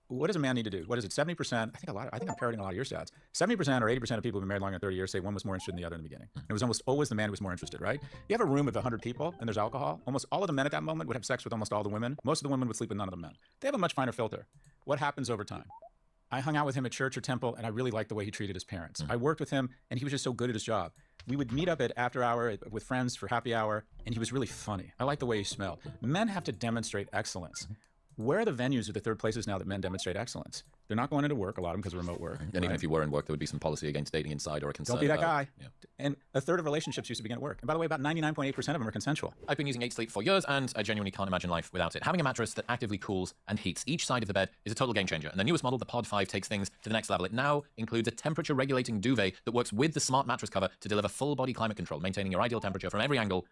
What does a man need to do? What is it? 70%? I think I'm parroting a lot of your stats. 70% or 80% of people who've been married longer than 30 years say one was more interested than the other in the beginning. It was almost always the man who was more interested, right? You have a room of 100 people and there's alcohol. Almost all of the men at that moment would have sex with almost all the women. Most of the women would sleep with none of the men. They have a much finer filter. What happens over time? I hung out with him at church or temple, and I really liked the way he treated his parents. I worked with him, and he was just so good at his job. We would meet up at after hour with friends for happy hour, and he was really funny. I liked the way he smelled. Men have to demonstrate excellence. where are the venues or the third places now that men demonstrate excellence? They're not going into work, a lot of them, because of remote work. And even if you were in work, there would be some policy against dating inside or a concern. Don't be that guy. Yeah. And a third of relationships used to begin at work. And by the way, about 99.8% of them are consensual. I've been using 8 Sleep for years, and I genuinely can't imagine life without it. Having a mattress that actively cools and heats each side of the bed is a total game changer. And the newest model, the Pod 5, takes things to the next level. It now includes a temperature-regulating duvet that works with the smart mattress cover to deliver full-body climate control, maintaining your ideal temperature from every angle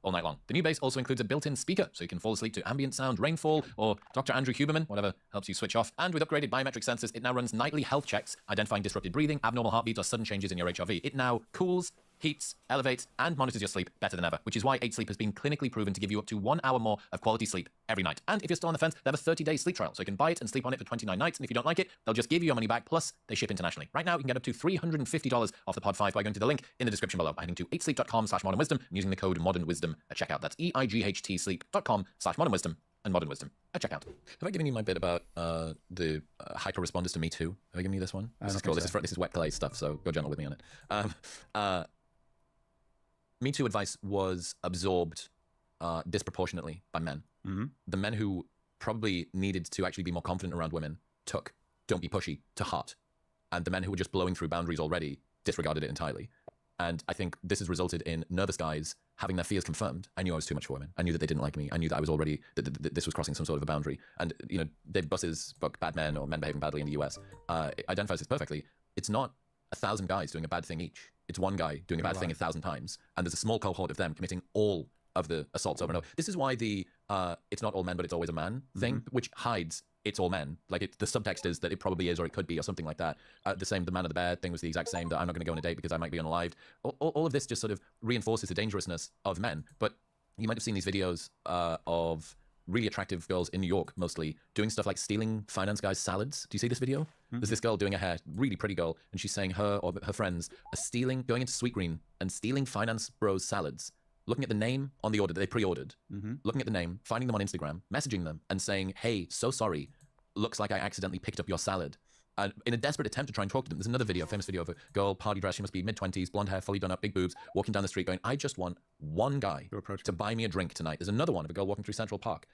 all night long. The new base also includes a built-in speaker, so you can fall asleep to ambient sound, rainfall, or Dr. Andrew Huberman, whatever helps you switch off. And with upgraded biometric sensors, it now runs nightly health checks, identifying disrupted breathing, abnormal heartbeats, or sudden changes in your HRV. It now cools, heats, elevates, and monitors your sleep better than ever, which is why 8 Sleep has been clinically proven to give you up to 1 hour more of quality sleep every night. And if you're still on the fence, they have a 30-day sleep trial, so you can buy it and sleep on it for 29 nights, and if you don't like it, they'll just give you your money back, plus they ship internationally. Right now, you can get up to $350 off the Pod 5 by going to the link in the description below, by heading to 8sleep.com/modernwisdom and using the code modernwisdom at checkout. That's EIGHTsleep.com/modernwisdom and Modern Wisdom at checkout. Have I given you my bit about the hyper responders to Me Too? Have I given you this one? This is cool. This is wet clay stuff, so go gentle with me on it. Me Too advice was absorbed disproportionately by men. Mm-hmm. The men who probably needed to actually be more confident around women took "don't be pushy" to heart. And the men who were just blowing through boundaries already disregarded it entirely. And I think this has resulted in nervous guys having their fears confirmed. I knew I was too much for women. I knew that they didn't like me. I knew that I was already, that this was crossing some sort of a boundary. And, you know, David Buss's book, Bad Men, or Men Behaving Badly in the US, identifies this perfectly. It's not 1,000 guys doing a bad thing each. It's one guy doing a bad thing 1,000 times. And there's a small cohort of them committing all of the assaults over and over. This is why the it's not all men, but it's always a man thing, which hides it's all men. Like, the subtext is that it probably is, or it could be, or something like that. The same, the man of the bear thing was the exact same, that I'm not going to go on a date because I might be unalived. All of this just sort of reinforces the dangerousness of men. But you might have seen these videos of really attractive girls in New York, mostly, doing stuff like stealing finance guys' salads. Do you see this video? Mm-hmm. There's this girl doing her hair, really pretty girl, and she's saying her or her friends are going into Sweetgreen and stealing finance bros' salads, looking at the name on the order that they pre-ordered, looking at the name, finding them on Instagram, messaging them, and saying, "Hey, so sorry, looks like I accidentally picked up your salad." And in a desperate attempt to try and talk to them, there's another video, famous video of a girl, party dress, she must be mid-20s, blonde hair, fully done up, big boobs, walking down the street going, "I just want one guy to buy me a drink tonight." There's another one of a girl walking through Central Park,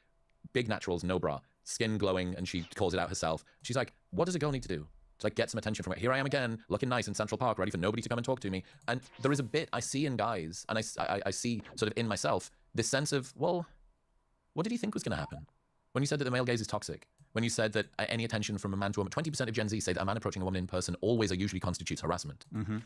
big naturals, no bra, skin glowing, and she calls it out herself. She's like, what does a girl need to do to like get some attention from it? Here I am again, looking nice in Central Park, ready for nobody to come and talk to me. And there is a bit I see in guys, and I see sort of in myself, this sense of, well, what did you think was going to happen? When you said that the male gaze is toxic, when you said that any attention from a man to a woman, 20% of Gen Z say that a man approaching a woman in person always or usually constitutes harassment. Mm-hmm.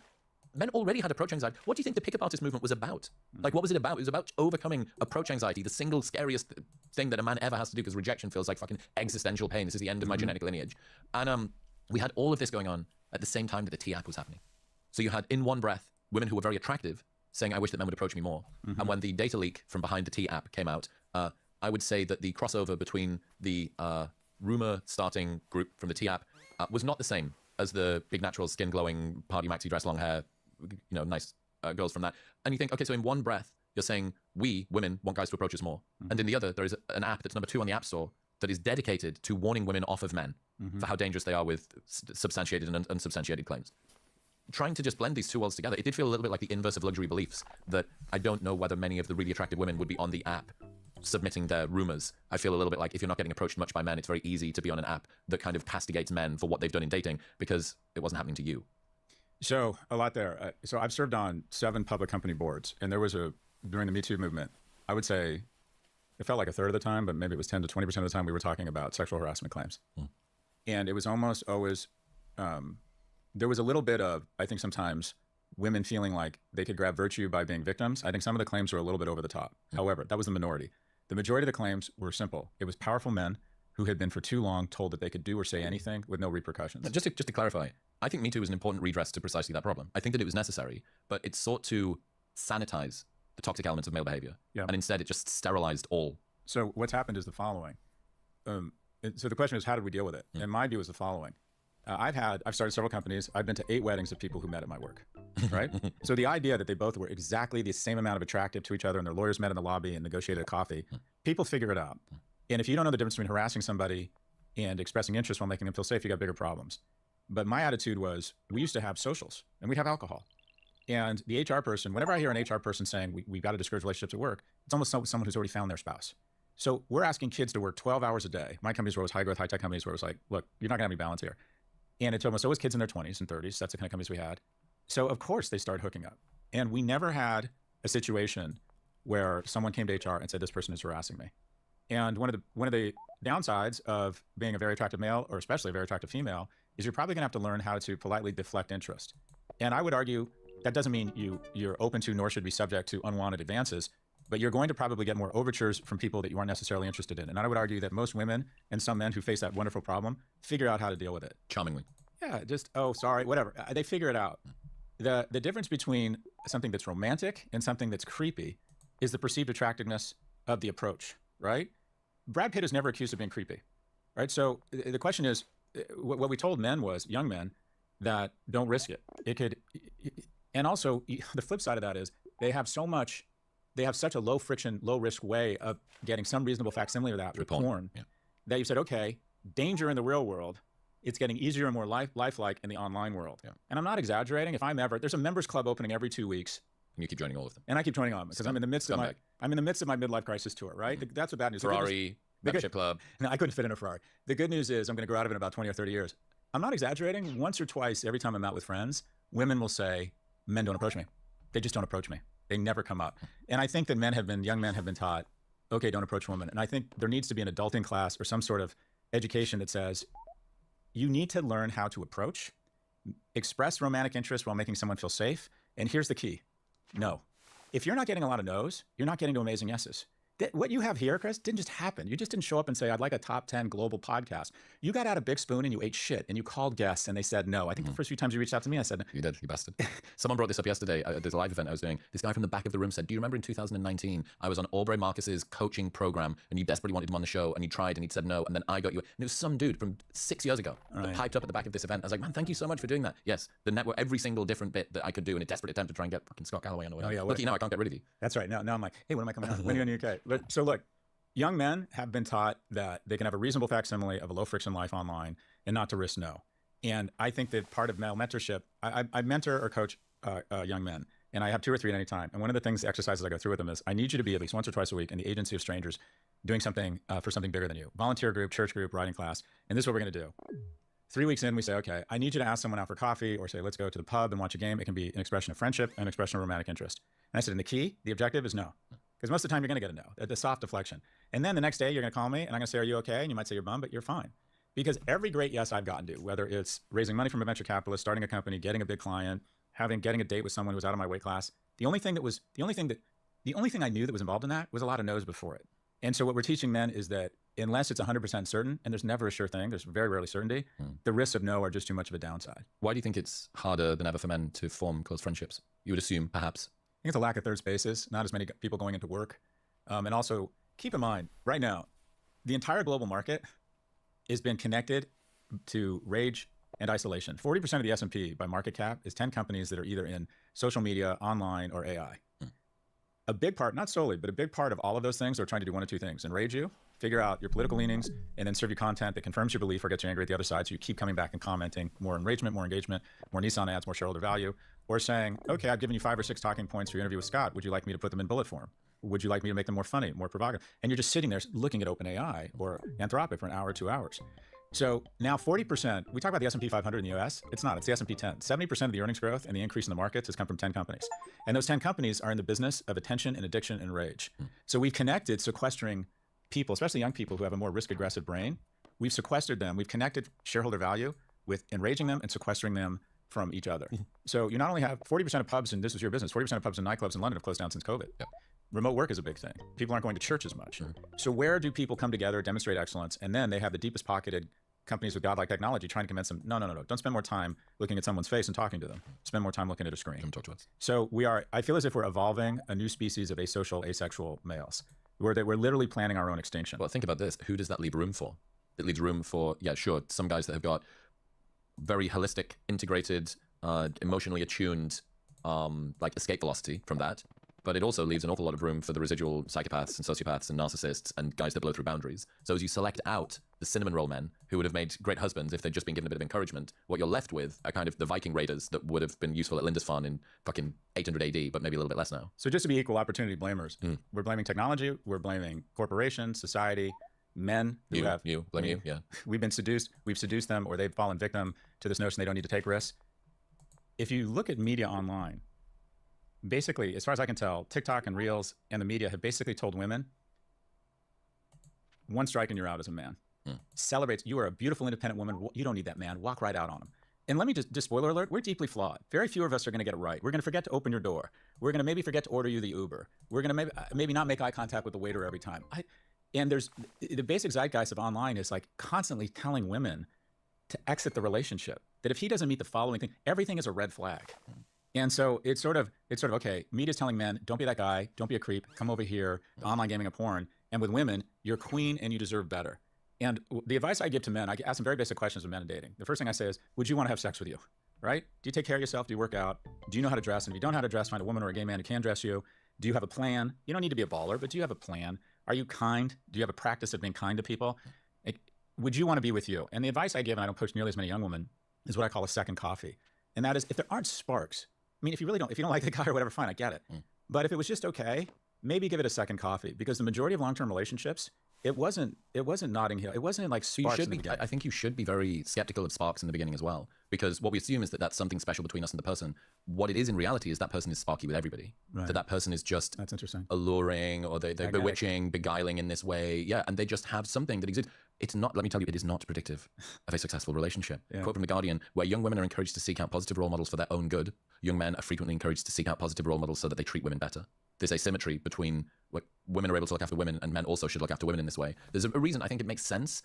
Men already had approach anxiety. What do you think the pickup artist movement was about? Like, what was it about? It was about overcoming approach anxiety, the single scariest thing that a man ever has to do, because rejection feels like fucking existential pain. This is the end of my genetic lineage. And we had all of this going on at the same time that the T app was happening. So you had, in one breath, women who were very attractive saying, "I wish that men would approach me more." And when the data leak from behind the T app came out, I would say that the crossover between the rumor starting group from the T app was not the same as the big natural skin glowing party maxi dress long hair, nice girls from that. And you think, okay, so in one breath you're saying we women want guys to approach us more, and in the other there is an app that's number 2 on the App Store that is dedicated to warning women off of men for how dangerous they are with substantiated and unsubstantiated claims. Trying to just blend these two worlds together, it did feel a little bit like the inverse of luxury beliefs, that I don't know whether many of the really attractive women would be on the app submitting their rumors. I feel a little bit like if you're not getting approached much by men, it's very easy to be on an app that kind of castigates men for what they've done in dating because it wasn't happening to you. So a lot there. So I've served on 7 public company boards, and there was during the Me Too movement, I would say it felt like a third of the time, but maybe it was 10 to 20% of the time we were talking about sexual harassment claims. And it was almost always, there was a little bit of, I think sometimes, women feeling like they could grab virtue by being victims. I think some of the claims were a little bit over the top. However, that was the minority. The majority of the claims were simple. It was powerful men who had been for too long told that they could do or say anything with no repercussions. Just to clarify, I think Me Too was an important redress to precisely that problem. I think that it was necessary, but it sought to sanitize the toxic elements of male behavior. Yeah. And instead it just sterilized all. So what's happened is the following. So the question is, how did we deal with it? And my view is the following. I've started several companies. I've been to 8 weddings of people who met at my work, right? So the idea that they both were exactly the same amount of attractive to each other and their lawyers met in the lobby and negotiated a coffee, people figure it out. And if you don't know the difference between harassing somebody and expressing interest while making them feel safe, you got bigger problems. But my attitude was, we used to have socials and we'd have alcohol. And the HR person, whenever I hear an HR person saying, we've got to discourage relationships at work, it's almost someone who's already found their spouse. So we're asking kids to work 12 hours a day. My companies were always high growth, high tech companies where it was like, look, you're not gonna have any balance here. And it's almost always kids in their 20s and 30s. That's the kind of companies we had. So of course they started hooking up. And we never had a situation where someone came to HR and said, this person is harassing me. And one of the downsides of being a very attractive male, or especially a very attractive female, is you're probably gonna have to learn how to politely deflect interest. And I would argue that doesn't mean you're open to nor should be subject to unwanted advances, but you're going to probably get more overtures from people that you aren't necessarily interested in. And I would argue that most women and some men who face that wonderful problem figure out how to deal with it. Charmingly. Yeah, just, oh, sorry, whatever. They figure it out. The difference between something that's romantic and something that's creepy is the perceived attractiveness of the approach, right? Brad Pitt is never accused of being creepy, right? So the question is, what we told men was, young men, that don't risk it. It could, and also the flip side of that is they have such a low friction, low risk way of getting some reasonable facsimile of that with porn that you said, okay, danger in the real world, it's getting easier and more lifelike in the online world. Yeah. And I'm not exaggerating. If I'm ever, there's a members club opening every 2 weeks. And you keep joining all of them. And I keep joining on because I'm in the midst of my midlife crisis tour, right? That's the bad news. Ferrari, membership club. No, I couldn't fit in a Ferrari. The good news is I'm going to grow out of it in about 20 or 30 years. I'm not exaggerating. Once or twice, every time I'm out with friends, women will say, men don't approach me. They just don't approach me. They never come up. And I think that young men have been taught, okay, don't approach women. And I think there needs to be an adulting class or some sort of education that says, you need to learn how to approach, express romantic interest while making someone feel safe. And here's the key, no. If you're not getting a lot of no's, you're not getting to amazing yeses. What you have here, Chris, didn't just happen. You just didn't show up and say, I'd like a top 10 global podcast. You got out a big spoon and you ate shit and you called guests and they said no. I think the first few times you reached out to me, I said no. You did, you bastard. Someone brought this up yesterday. There's a live event I was doing. This guy from the back of the room said, do you remember in 2019, I was on Aubrey Marcus's coaching program and you desperately wanted him on the show and he tried and he said no. And then I got you. And it was some dude from 6 years ago that piped up at the back of this event. I was like, man, thank you so much for doing that. Yes, the network, every single different bit that I could do in a desperate attempt to try and get fucking Scott Galloway on the way. Oh, yeah, look at you now, I can't get rid of you. That's right. Now I'm like, hey, when am I coming out? When are you in the UK? So look, young men have been taught that they can have a reasonable facsimile of a low-friction life online and not to risk no. And I think that part of male mentorship, I mentor or coach young men, and I have 2 or 3 at any time. And one of the things, the exercises I go through with them is, I need you to be at least once or twice a week in the agency of strangers doing something for something bigger than you. Volunteer group, church group, writing class. And this is what we're going to do. 3 weeks in, we say, okay, I need you to ask someone out for coffee or say, let's go to the pub and watch a game. It can be an expression of friendship, an expression of romantic interest. And I said, and the objective is no. Because most of the time you're going to get a no, the soft deflection. And then the next day you're going to call me and I'm going to say, are you okay? And you might say you're bummed, but you're fine. Because every great yes I've gotten to, whether it's raising money from a venture capitalist, starting a company, getting a big client, getting a date with someone who was out of my weight class, the only thing I knew that was involved in that was a lot of no's before it. And so what we're teaching men is that unless it's 100% certain, and there's never a sure thing, there's very rarely certainty, the risks of no are just too much of a downside. Why do you think it's harder than ever for men to form close friendships? You would assume, perhaps. I think it's a lack of third spaces, not as many people going into work. And also, keep in mind, right now, the entire global market has been connected to rage and isolation. 40% of the S&P by market cap is 10 companies that are either in social media, online, or AI. A big part, not solely, but a big part of all of those things are trying to do one of 2 things: enrage you, figure out your political leanings, and then serve you content that confirms your belief or gets you angry at the other side, so you keep coming back and commenting. More enragement, more engagement, more Nissan ads, more shareholder value. Or saying, okay, I've given you 5 or 6 talking points for your interview with Scott. Would you like me to put them in bullet form? Would you like me to make them more funny, more provocative? And you're just sitting there looking at OpenAI or Anthropic for an hour or 2 hours. So now 40%, we talk about the S&P 500 in the US. It's not, it's the S&P 10. 70% of the earnings growth and the increase in the markets has come from 10 companies. And those 10 companies are in the business of attention and addiction and rage. So we've connected sequestering people, especially young people who have a more risk-aggressive brain. We've sequestered them. We've connected shareholder value with enraging them and sequestering them from each other. So you not only have 40% of pubs, and this is your business, 40% of pubs and nightclubs in London have closed down since COVID. Yep. Remote work is a big thing. People aren't going to church as much. So where do people come together, demonstrate excellence, and then they have the deepest pocketed companies with godlike technology trying to convince them, no, don't spend more time looking at someone's face and talking to them. Spend more time looking at a screen. Come talk to us. So I feel as if we're evolving a new species of asocial, asexual males. We're literally planning our own extinction. Well, think about this. Who does that leave room for? It leaves room for, yeah, sure, some guys that have got very holistic, integrated, emotionally attuned, like escape velocity from that. but it also leaves an awful lot of room for the residual psychopaths and sociopaths and narcissists and guys that blow through boundaries. So as you select out the cinnamon roll men who would have made great husbands if they'd just been given a bit of encouragement, what you're left with are kind of the Viking raiders that would have been useful at Lindisfarne in fucking 800 AD, but maybe a little bit less now. So just to be equal opportunity blamers, we're blaming technology, we're blaming corporations, society, men who blaming you, yeah. We've seduced them, or they've fallen victim to this notion they don't need to take risks. If you look at media online, basically, as far as I can tell, TikTok and Reels and the media have basically told women, one strike and you're out as a man. Celebrates, you are a beautiful, independent woman. You don't need that man. Walk right out on him. And let me just spoiler alert, we're deeply flawed. Very few of us are going to get it right. We're going to forget to open your door. We're going to maybe forget to order you the Uber. We're going to maybe not make eye contact with the waiter every time. And there's the basic zeitgeist of online is like constantly telling women to exit the relationship. That if he doesn't meet the following thing, everything is a red flag. And so it's sort of okay, media's telling men, don't be that guy, don't be a creep, come over here, online gaming and porn. And with women, you're queen and you deserve better. And the advice I give to men, I ask them very basic questions of men and dating. The first thing I say is, would you want to have sex with you, right? Do you take care of yourself? Do you work out? Do you know how to dress? And if you don't know how to dress, find a woman or a gay man who can dress you. Do you have a plan? You don't need to be a baller, but do you have a plan? Are you kind? Do you have a practice of being kind to people? Would you want to be with you? And the advice I give, and I don't push nearly as many young women, is what I call a second coffee. And that is, if there aren't sparks, I mean, if you don't like the guy or whatever, fine, I get it. But if it was just okay, maybe give it a second coffee, because the majority of long-term relationships, it wasn't Notting Hill. It wasn't like sparks in the beginning. I think you should be very skeptical of sparks in the beginning as well, because what we assume is that that's something special between us and the person. What it is in reality is that person is sparky with everybody. Right. That person is just that's interesting, alluring, or they're bewitching, beguiling in this way. Yeah, and they just have something that exists. It's not, let me tell you, it is not predictive of a successful relationship. Yeah. Quote from The Guardian, where young women are encouraged to seek out positive role models for their own good, young men are frequently encouraged to seek out positive role models so that they treat women better. There's asymmetry between what women are able to look after women, and men also should look after women in this way. There's a reason I think it makes sense,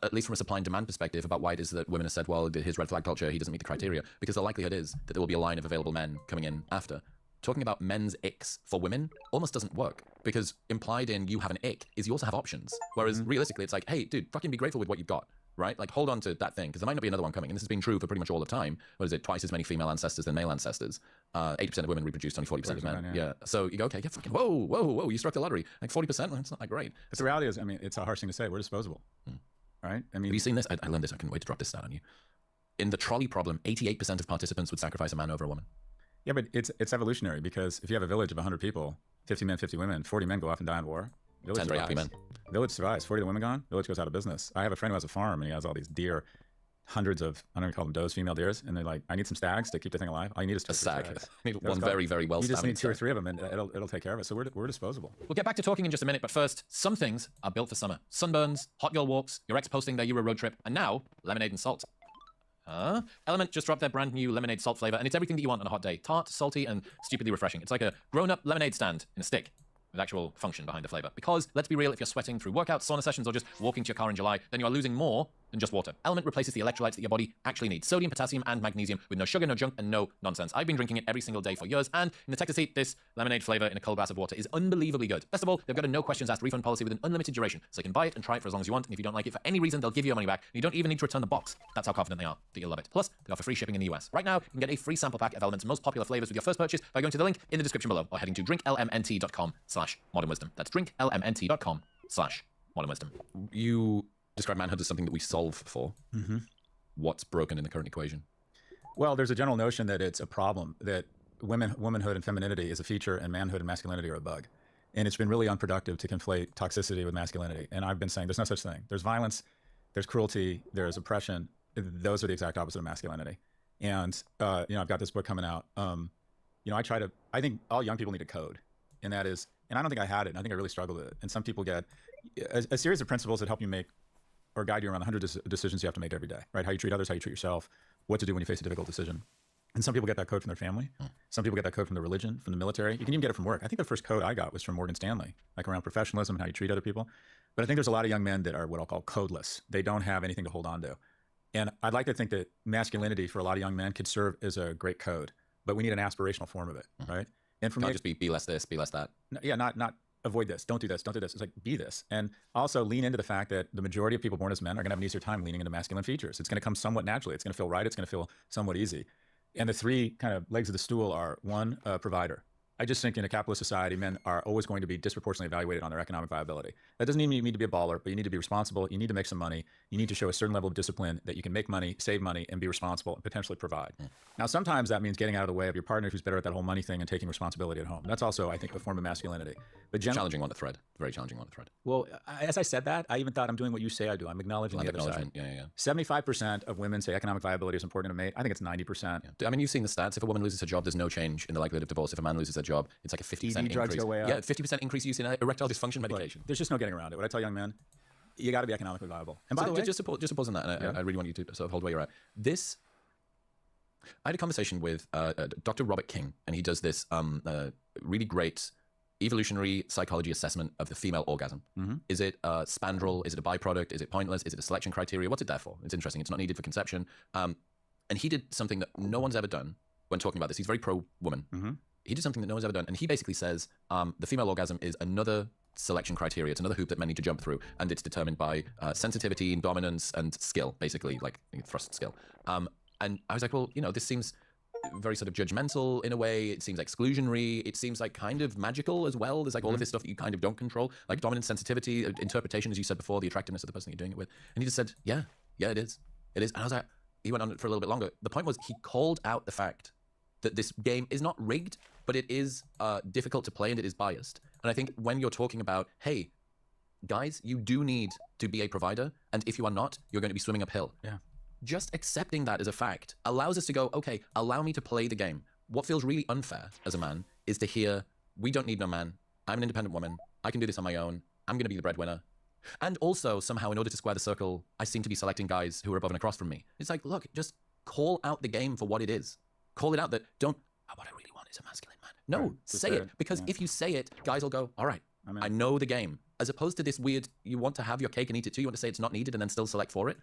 at least from a supply and demand perspective, about why it is that women have said, well, his red flag culture, he doesn't meet the criteria, because the likelihood is that there will be a line of available men coming in after. Talking about men's icks for women almost doesn't work, because implied in you have an ick is you also have options. Whereas realistically, it's like, hey, dude, fucking be grateful with what you've got, right? Like, hold on to that thing, because there might not be another one coming. And this has been true for pretty much all of time. What is it? Twice as many female ancestors than male ancestors. 80% of women reproduced, only 40% of men. Yeah. So you go, okay, yeah, fucking, whoa, you struck the lottery. Like 40%, well, it's not that great. But the reality is, I mean, it's a harsh thing to say, we're disposable, right? I mean, have you seen this? I learned this, I couldn't wait to drop this stat on you. In the trolley problem, 88% of participants would sacrifice a man over a woman. Yeah, but it's evolutionary, because if you have a village of 100 people, 50 men, 50 women, 40 men go off and die in war. Village 10 very happy men. Village survives. 40 of the women gone, village goes out of business. I have a friend who has a farm, and he has all these deer, hundreds of, I don't even call them does, female deers, and they're like, I need some stags to keep the thing alive. All you need is a stag. Stags. I need one very, very well. You just need 2 or 3 of them, and it'll take care of it. So we're disposable. We'll get back to talking in just a minute, but first, some things are built for summer. Sunburns, hot girl walks, your ex posting their Euro road trip, and now lemonade and salt. Element just dropped their brand new lemonade salt flavor, and it's everything that you want on a hot day. Tart, salty, and stupidly refreshing. It's like a grown-up lemonade stand in a stick, with actual function behind the flavor. Because, let's be real, if you're sweating through workouts, sauna sessions, or just walking to your car in July, then you are losing more than just water. Element replaces the electrolytes that your body actually needs. Sodium, potassium, and magnesium, with no sugar, no junk, and no nonsense. I've been drinking it every single day for years, and in the Texas heat, this lemonade flavor in a cold glass of water is unbelievably good. Best of all, they've got a no questions asked refund policy with an unlimited duration, so you can buy it and try it for as long as you want, and if you don't like it for any reason, they'll give you your money back, and you don't even need to return the box. That's how confident they are that you'll love it. Plus, they offer free shipping in the US. Right now, you can get a free sample pack of Element's most popular flavors with your first purchase by going to the link in the description below, or heading to drinklmnt.com/modernwisdom. That's drinklmnt.com/modernwisdom. You describe manhood as something that we solve for. What's broken in the current equation? Well, there's a general notion that it's a problem, that womanhood and femininity is a feature, and manhood and masculinity are a bug. And it's been really unproductive to conflate toxicity with masculinity. And I've been saying there's no such thing. There's violence, there's cruelty, there's oppression. Those are the exact opposite of masculinity. And I've got this book coming out. I think all young people need a code, and that is, and I don't think I had it, and I think I really struggled with it. And some people get a series of principles that help you make or guide you around 100 decisions you have to make every day, right? How you treat others, how you treat yourself, what to do when you face a difficult decision. And some people get that code from their family. Some people get that code from their religion, from the military. You can even get it from work. I think the first code I got was from Morgan Stanley, like around professionalism and how you treat other people. But I think there's a lot of young men that are what I'll call codeless. They don't have anything to hold on to. And I'd like to think that masculinity for a lot of young men could serve as a great code, but we need an aspirational form of it, right? And for me, just be less this, be less that. Yeah, not avoid this, don't do this, don't do this. It's like, be this. And also lean into the fact that the majority of people born as men are gonna have an easier time leaning into masculine features. It's gonna come somewhat naturally. It's gonna feel right, it's gonna feel somewhat easy. And the 3 kind of legs of the stool are: 1, provider. I just think in a capitalist society, men are always going to be disproportionately evaluated on their economic viability. That doesn't mean you need to be a baller, but you need to be responsible. You need to make some money. You need to show a certain level of discipline that you can make money, save money, and be responsible and potentially provide. Now, sometimes that means getting out of the way of your partner who's better at that whole money thing and taking responsibility at home. That's also, I think, a form of masculinity. But challenging one to thread. Very challenging one to thread. Well, as I said that, I even thought I'm doing what you say I do. I'm acknowledging the other side. Yeah. 75% of women say economic viability is important to a mate. I think it's 90%. Yeah. I mean, you've seen the stats. If a woman loses her job, there's no change in the likelihood of divorce. If a man loses their job, it's like a 50% drugs increase. Go way up. Yeah, 50% increase use in erectile dysfunction medication. There's just no getting around it. What I tell young men, you got to be economically viable. And by the way, just to pause on that, and I really want you to sort of hold where you're at. I had a conversation with Dr. Robert King, and he does this really great evolutionary psychology assessment of the female orgasm. Is it spandrel? Is it a byproduct? Is it pointless? Is it a selection criteria? What's it there for? It's interesting. It's not needed for conception. And he did something that no one's ever done when talking about this. He's very pro-woman. He did something that no one's ever done. And he basically says the female orgasm is another selection criteria. It's another hoop that men need to jump through. And it's determined by sensitivity and dominance and skill, basically, like thrust skill. And I was like, well, this seems very sort of judgmental in a way. It seems exclusionary. It seems like kind of magical as well. There's like all of this stuff that you kind of don't control, like dominance, sensitivity, interpretation, as you said before, the attractiveness of the person you're doing it with. And he just said, yeah, it is. It is. And I was like, he went on it for a little bit longer. The point was he called out the fact that this game is not rigged, but it is difficult to play and it is biased. And I think when you're talking about, hey, guys, you do need to be a provider. And if you are not, you're going to be swimming uphill. Yeah. Just accepting that as a fact allows us to go, okay, allow me to play the game. What feels really unfair as a man is to hear, we don't need no man. I'm an independent woman. I can do this on my own. I'm going to be the breadwinner. And also, somehow, in order to square the circle, I seem to be selecting guys who are above and across from me. It's like, look, just call out the game for what it is. Call it out that what I really want is a masculine man. No, say it. Because if you say it, guys will go, all right, I know the game. As opposed to this weird, you want to have your cake and eat it too. You want to say it's not needed and then still select for it.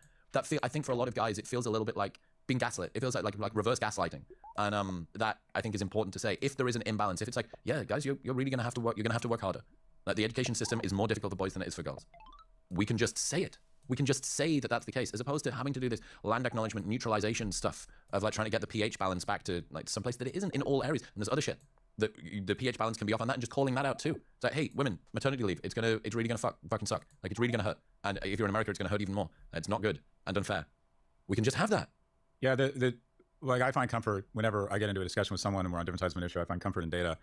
I think for a lot of guys, it feels a little bit like being gaslit. It feels like reverse gaslighting. And that I think is important to say. If there is an imbalance, if it's like, yeah, guys, you're really going to have to work. You're going to have to work harder. Like the education system is more difficult for boys than it is for girls. We can just say it. We can just say that that's the case, as opposed to having to do this land acknowledgement neutralization stuff of like trying to get the pH balance back to like someplace that it isn't in all areas. And there's other shit that the pH balance can be off on that, and just calling that out too. It's like, hey, women, maternity leave, it's really gonna fucking suck. Like it's really gonna hurt. And if you're in America, it's gonna hurt even more. It's not good and unfair. We can just have that. Yeah, like I find comfort whenever I get into a discussion with someone and we're on different sides of an issue. I find comfort in data.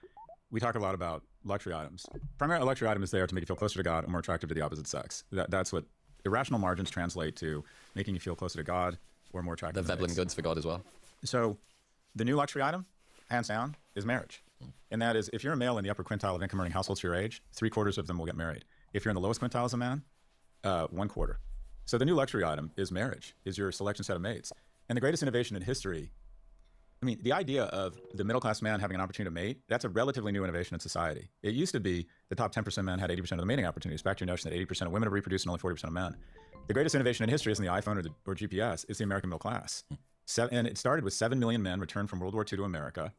We talk a lot about luxury items. Primarily, a luxury item is there to make you feel closer to God and more attractive to the opposite sex. That's what irrational margins translate to, making you feel closer to God or more attractive. The Veblen goods for God as well. So the new luxury item, hands down, is marriage. And that is, if you're a male in the upper quintile of income earning households your age, 3/4 of them will get married. If you're in the lowest quintile as a man, 1/4. So the new luxury item is marriage, is your selection set of mates. And the greatest innovation in history, I mean, the idea of the middle-class man having an opportunity to mate, that's a relatively new innovation in society. It used to be the top 10% of men had 80% of the mating opportunities. Back to your notion that 80% of women have reproduced and only 40% of men. The greatest innovation in history isn't the iPhone or GPS, it's the American middle class. And it started with 7 million men returned from World War II to America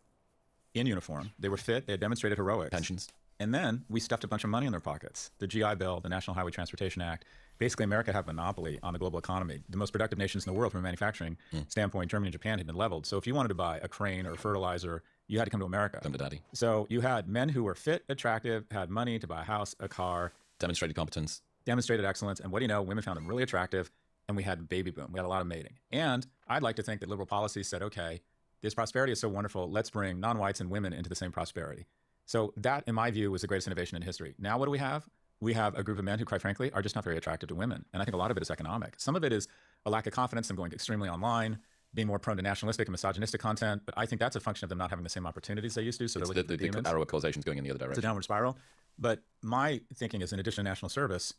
in uniform. They were fit, they had demonstrated heroics. Pensions. And then we stuffed a bunch of money in their pockets. The GI Bill, the National Highway Transportation Act. Basically, America had a monopoly on the global economy. The most productive nations in the world from a manufacturing standpoint, Germany and Japan, had been leveled. So if you wanted to buy a crane or fertilizer, you had to come to America. Come to daddy. So you had men who were fit, attractive, had money to buy a house, a car. Demonstrated competence. Demonstrated excellence. And what do you know? Women found them really attractive, and we had baby boom. We had a lot of mating. And I'd like to think that liberal policy said, okay, this prosperity is so wonderful, let's bring non-whites and women into the same prosperity. So that, in my view, was the greatest innovation in history. Now what do we have? We have a group of men who, quite frankly, are just not very attractive to women. And I think a lot of it is economic. Some of it is a lack of confidence, them going extremely online, being more prone to nationalistic and misogynistic content. But I think that's a function of them not having the same opportunities they used to. So the arrow of causation is going in the other direction. It's a downward spiral. But my thinking is, in addition to national service,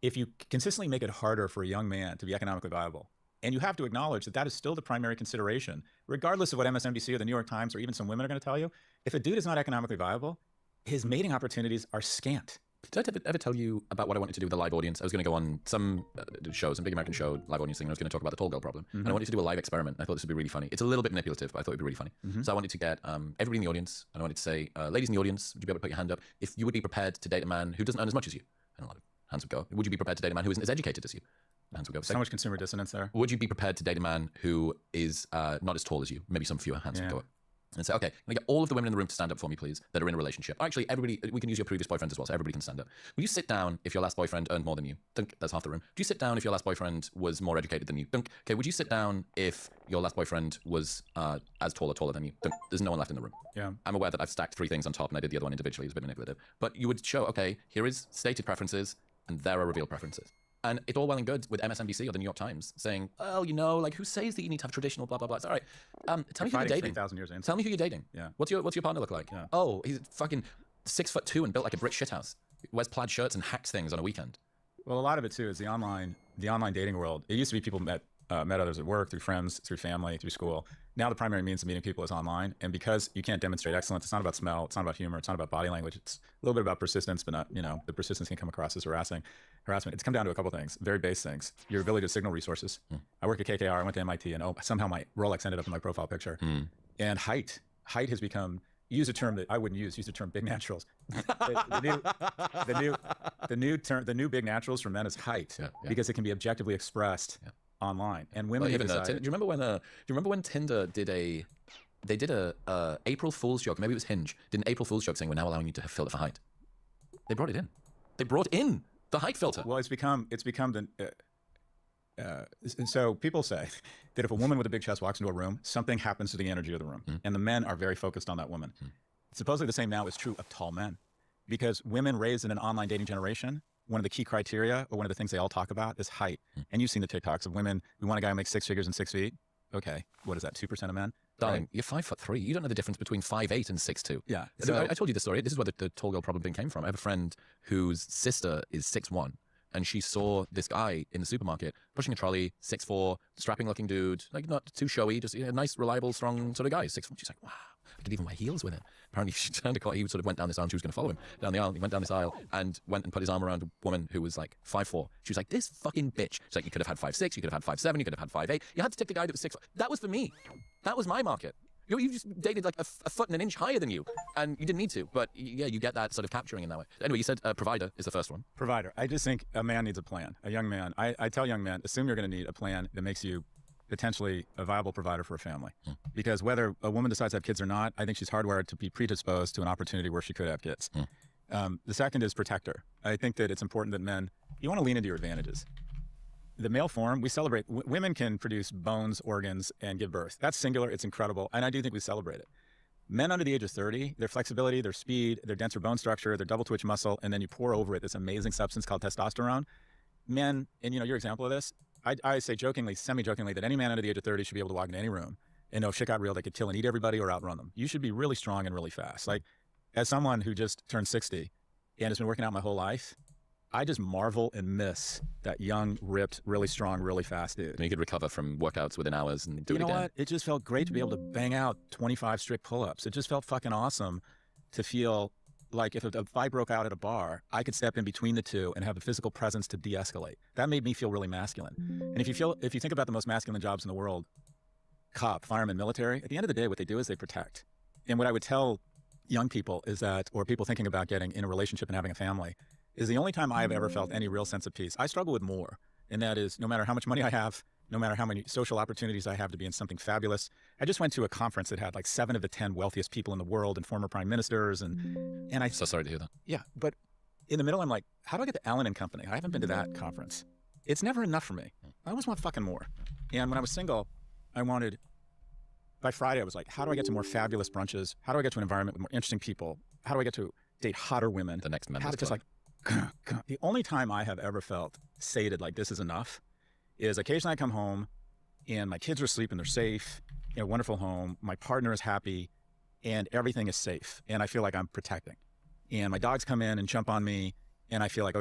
if you consistently make it harder for a young man to be economically viable, and you have to acknowledge that that is still the primary consideration, regardless of what MSNBC or the New York Times or even some women are going to tell you, if a dude is not economically viable, his mating opportunities are scant. Did I ever tell you about what I wanted to do with the live audience? I was going to go on some show, some big American show, live audience thing, and I was going to talk about the tall girl problem. And I wanted to do a live experiment. I thought this would be really funny. It's a little bit manipulative, but I thought it would be really funny. So I wanted to get everybody in the audience, and I wanted to say, ladies in the audience, would you be able to put your hand up if you would be prepared to date a man who doesn't earn as much as you? And a lot of hands would go. Would you be prepared to date a man who isn't as educated as you? Hands would go. So much consumer dissonance there. Would you be prepared to date a man who is not as tall as you? Maybe some fewer hands would go up. and say, okay, can I get all of the women in the room to stand up for me, please, that are in a relationship? Actually, everybody, we can use your previous boyfriend as well, so everybody can stand up. Will you sit down if your last boyfriend earned more than you? Dunk, that's half the room. Do you sit down if your last boyfriend was more educated than you? Dunk. Okay, would you sit down if your last boyfriend was as tall or taller than you? Dunk. There's no one left in the room. Yeah. I'm aware that I've stacked 3 things on top and I did the other one individually. It's a bit manipulative. But you would show, okay, here is stated preferences and there are revealed preferences. And it's all well and good with MSNBC or the New York Times saying, oh, you know, like who says that you need to have traditional blah, blah, blah. It's all right. Tell me who you're dating. 3,000 years in. Tell me who you're dating. Yeah. What's your partner look like? Yeah. Oh, he's fucking 6'2" and built like a brick shithouse. Wears plaid shirts and hacks things on a weekend. Well, a lot of it too is the online dating world. It used to be people met others at work, through friends, through family, through school. Now the primary means of meeting people is online. And because you can't demonstrate excellence, it's not about smell, it's not about humor, it's not about body language. It's a little bit about persistence, but not, you know, the persistence can come across as harassment. It's come down to a couple things, very base things. Your ability to signal resources. I work at KKR, I went to MIT, and somehow my Rolex ended up in my profile picture. And height has become, use a term that I wouldn't use the term big naturals. The new big naturals for men is height, because it can be objectively expressed online. And women do you remember when Tinder did a April Fool's joke? Maybe it was Hinge. Did an April Fool's joke saying we're now allowing you to have filter for height. They brought it in. They brought in the height filter. Well, it's become the. And so people say that if a woman with a big chest walks into a room, something happens to the energy of the room, and the men are very focused on that woman. Supposedly the same now is true of tall men, because women raised in an online dating generation, one of the key criteria, or one of the things they all talk about, is height. And you've seen the TikToks of women, we want a guy who makes 6 figures in 6 feet. Okay, what is that, 2% of men? Darling, you're 5'3". You don't know the difference between 5'8" and 6'2". Yeah. So, I told you the story. This is where the tall girl problem came from. I have a friend whose sister is 6'1", and she saw this guy in the supermarket pushing a trolley, 6'4", strapping looking dude, like not too showy, just a nice, reliable, strong sort of guy, 6'1". She's like, wow, I could even wear heels with it. Apparently she turned a corner, he sort of went down this aisle, and she was going to follow him down the aisle. He went down this aisle and went and put his arm around a woman who was like 5'4". She was like, this fucking bitch. She's like, you could have had 5'6", you could have had 5'7", you could have had 5'8". You had to take the guy that was 6'4". That was for me. That was my market. You just dated like a foot and an inch higher than you, and you didn't need to. But yeah, you get that sort of capturing in that way. Anyway, you said provider is the first one. Provider. I just think a man needs a plan. A young man. I tell young men, assume you're going to need a plan that makes you potentially a viable provider for a family. Because whether a woman decides to have kids or not, I think she's hardwired to be predisposed to an opportunity where she could have kids. The second is protector. I think that it's important that men, you want to lean into your advantages. The male form, we celebrate. Women can produce bones, organs, and give birth. That's singular. It's incredible. And I do think we celebrate it. Men under the age of 30, their flexibility, their speed, their denser bone structure, their double twitch muscle, and then you pour over it this amazing substance called testosterone. Men, and you know, your example of this, I say jokingly, semi-jokingly, that any man under the age of 30 should be able to walk into any room and know if shit got real, they could kill and eat everybody or outrun them. You should be really strong and really fast. Like, as someone who just turned 60 and has been working out my whole life, I just marvel and miss that young, ripped, really strong, really fast dude. You could recover from workouts within hours and do it again. You know what? It just felt great to be able to bang out 25 strict pull-ups. It just felt fucking awesome to feel like if a fight broke out at a bar, I could step in between the two and have the physical presence to de-escalate. That made me feel really masculine. And if you think about the most masculine jobs in the world, cop, fireman, military, at the end of the day, what they do is they protect. And what I would tell young people is that, or people thinking about getting in a relationship and having a family, is the only time I've ever felt any real sense of peace. I struggle with more, and that is no matter how much money I have, no matter how many social opportunities I have to be in something fabulous. I just went to a conference that had like 7 of the 10 wealthiest people in the world and former prime ministers, and I. So sorry to hear that. Yeah, but in the middle, I'm like, how do I get to Allen and Company? I haven't been to that conference. It's never enough for me. I always want fucking more. And when I was single, I wanted. By Friday, I was like, how do I get to more fabulous brunches? How do I get to an environment with more interesting people? How do I get to date hotter women? The next member's How to just club. like. The only time I have ever felt sated like this is enough is occasionally I come home and my kids are asleep and they're safe, in a wonderful home, my partner is happy, and everything is safe, and I feel like I'm protecting. And my dogs come in and jump on me, and I feel like,